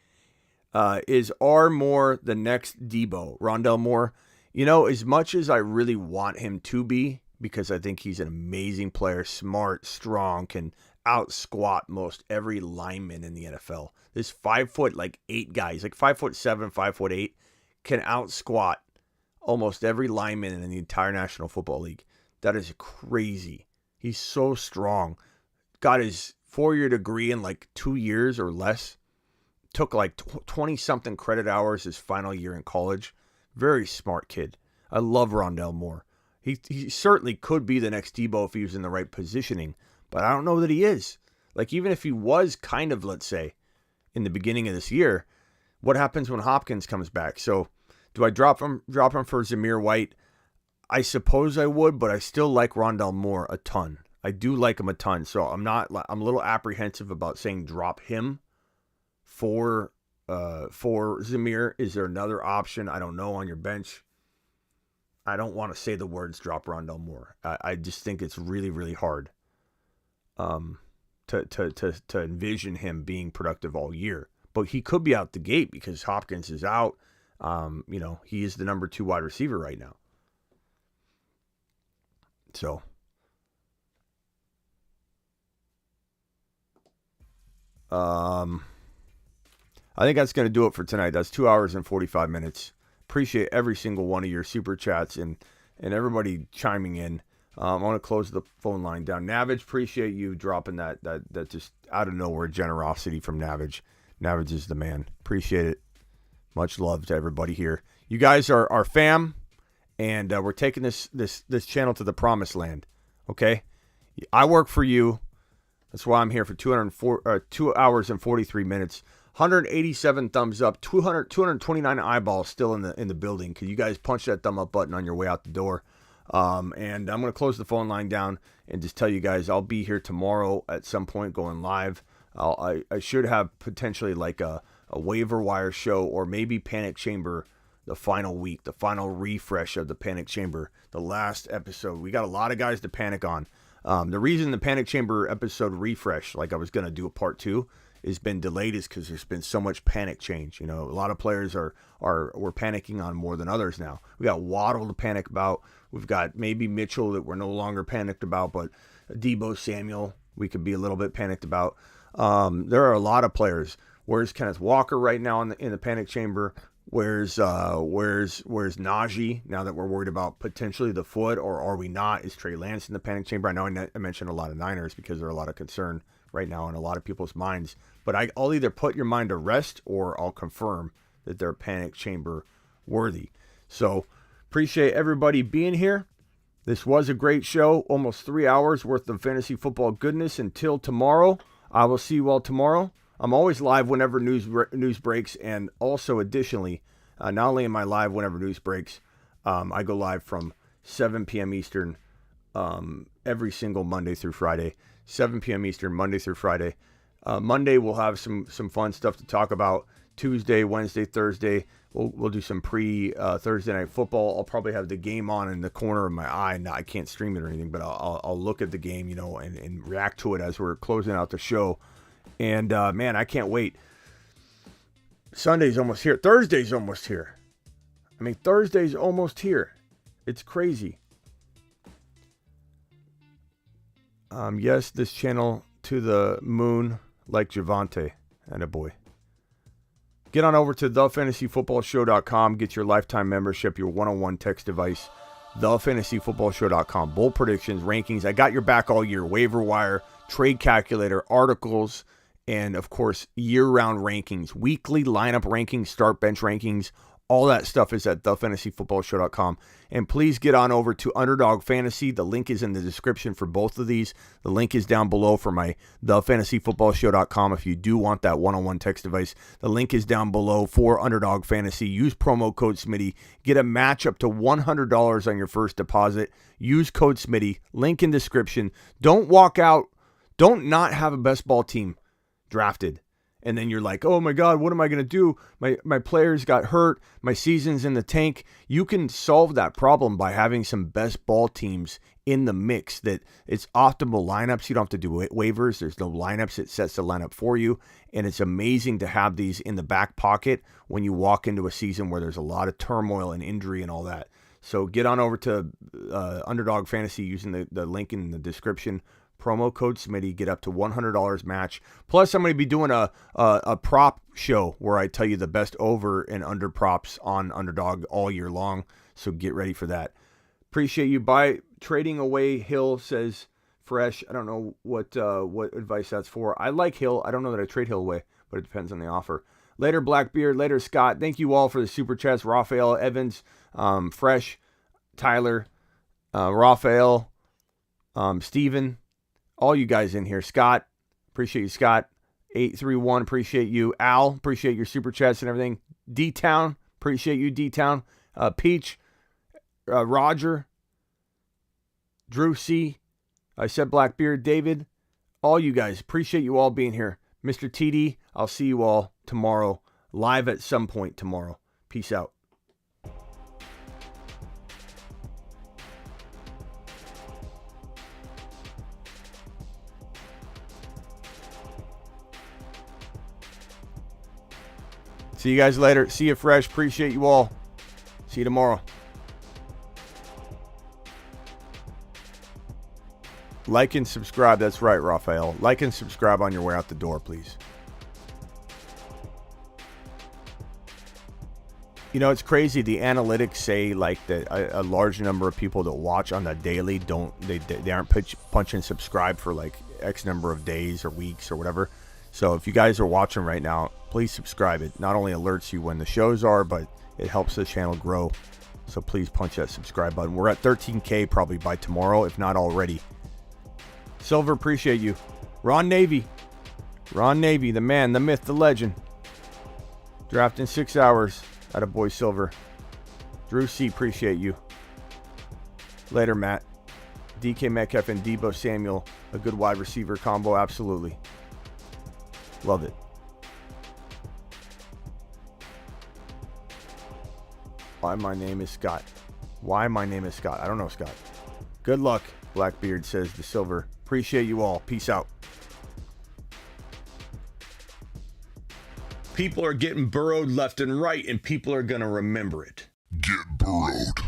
Is R. Moore the next Debo? Rondell Moore? As much as I really want him to be, because I think he's an amazing player, smart, strong, can out-squat most every lineman in the NFL. This 5'8" guy, he's like 5'7", 5'8", can out-squat almost every lineman in the entire National Football League. That is crazy. He's so strong. Got his 4-year degree in like 2 years or less. Took like 20-something credit hours his final year in college. Very smart kid. I love Rondell Moore. He certainly could be the next Debo if he was in the right positioning, but I don't know that he is. Like, even if he was kind of, let's say, in the beginning of this year, what happens when Hopkins comes back? So do I drop him for Zamir White? I suppose I would, but I still like Rondell Moore a ton. I do like him a ton, so I'm a little apprehensive about saying drop him for Zamir. Is there another option? I don't know, on your bench. I don't want to say the words drop Rondell Moore. I just think it's really, really hard to envision him being productive all year. But he could be out the gate because Hopkins is out. He is the number 2 wide receiver right now. So I think that's going to do it for tonight. That's 2 hours and 45 minutes. Appreciate every single one of your super chats and everybody chiming in. I want to close the phone line down. Navage, appreciate you dropping that just out of nowhere generosity from Navage. Navage is the man. Appreciate it. Much love to everybody here. You guys are our fam, and we're taking this channel to the promised land. Okay, I work for you. That's why I'm here for 2 hours and 43 minutes. 187 thumbs up, 229 eyeballs still in the building. Can you guys punch that thumb up button on your way out the door? And I'm going to close the phone line down and just tell you guys I'll be here tomorrow at some point going live. I should have potentially like a waiver wire show or maybe Panic Chamber the final week, the final refresh of the Panic Chamber, the last episode. We got a lot of guys to panic on. The reason the Panic Chamber episode refresh, like I was going to do a part 2, has been delayed is because there's been so much panic change. You know, a lot of players we're panicking on more than others now. We got Waddle to panic about. We've got maybe Mitchell that we're no longer panicked about, but Deebo Samuel we could be a little bit panicked about. There are a lot of players. Where's Kenneth Walker right now in the panic chamber? Where's Najee now that we're worried about potentially the foot, or are we not? Is Trey Lance in the panic chamber? I know I mentioned a lot of Niners because there are a lot of concern right now in a lot of people's minds. But I'll either put your mind to rest or I'll confirm that they're panic chamber worthy. So appreciate everybody being here. This was a great show. Almost 3 hours worth of fantasy football goodness. Until tomorrow, I will see you all tomorrow. I'm always live whenever news breaks, and also additionally, not only am I live whenever news breaks, I go live from 7 p.m. Eastern every single Monday through Friday. 7 p.m. Eastern, Monday through Friday. Monday we'll have some fun stuff to talk about. Tuesday, Wednesday, Thursday, we'll do some Thursday night football. I'll probably have the game on in the corner of my eye. Now, I can't stream it or anything, but I'll look at the game, and react to it as we're closing out the show. And, man, I can't wait. Sunday's almost here. Thursday's almost here. Thursday's almost here. It's crazy. Yes, this channel to the moon like Javante. Attaboy. Get on over to thefantasyfootballshow.com. Get your lifetime membership, your one-on-one text device. Thefantasyfootballshow.com. Bold predictions, rankings. I got your back all year. Waiver wire, trade calculator, articles, and, of course, year-round rankings. Weekly lineup rankings, start bench rankings. All that stuff is at thefantasyfootballshow.com. And please get on over to Underdog Fantasy. The link is in the description for both of these. The link is down below for my thefantasyfootballshow.com if you do want that one-on-one text device. The link is down below for Underdog Fantasy. Use promo code Smitty. Get a match up to $100 on your first deposit. Use code Smitty. Link in description. Don't walk out. Don't not have a best ball team drafted. And then you're like, oh my God, what am I going to do? My players got hurt. My season's in the tank. You can solve that problem by having some best ball teams in the mix that it's optimal lineups. You don't have to do waivers. There's no lineups. It sets the lineup for you. And it's amazing to have these in the back pocket when you walk into a season where there's a lot of turmoil and injury and all that. So get on over to Underdog Fantasy using the link in the description. Promo code Smitty, get up to $100 match. Plus, I'm going to be doing a prop show where I tell you the best over and under props on Underdog all year long. So get ready for that. Appreciate you. By trading away Hill, says Fresh. I don't know what advice that's for. I like Hill. I don't know that I trade Hill away, but it depends on the offer. Later, Blackbeard. Later, Scott. Thank you all for the super chats. Raphael, Evans, Fresh, Tyler, Raphael, Steven. All you guys in here. Scott, appreciate you, Scott. 831, appreciate you. Al, appreciate your super chats and everything. D-Town, appreciate you, D-Town. Peach, Roger, Drew C. I said Blackbeard, David. All you guys, appreciate you all being here. Mr. TD, I'll see you all tomorrow, live at some point tomorrow. Peace out. See you guys later. See you, Fresh. Appreciate you all. See you tomorrow. Like and subscribe. That's right, Raphael. Like and subscribe on your way out the door, please. It's crazy. The analytics say like that a large number of people that watch on the daily they aren't punching subscribe for like X number of days or weeks or whatever. So if you guys are watching right now, please subscribe. It not only alerts you when the shows are, but it helps the channel grow. So please punch that subscribe button. We're at 13K probably by tomorrow, if not already. Silver, appreciate you. Ron Navy, the man, the myth, the legend. Draft in 6 hours. Attaboy, Silver. Drew C, appreciate you. Later, Matt. DK Metcalf and Deebo Samuel, a good wide receiver combo, absolutely. Love it. Why my name is Scott. Why my name is Scott. I don't know, Scott. Good luck, Blackbeard, says the Silver. Appreciate you all. Peace out. People are getting burrowed left and right, and people are going to remember it. Get burrowed.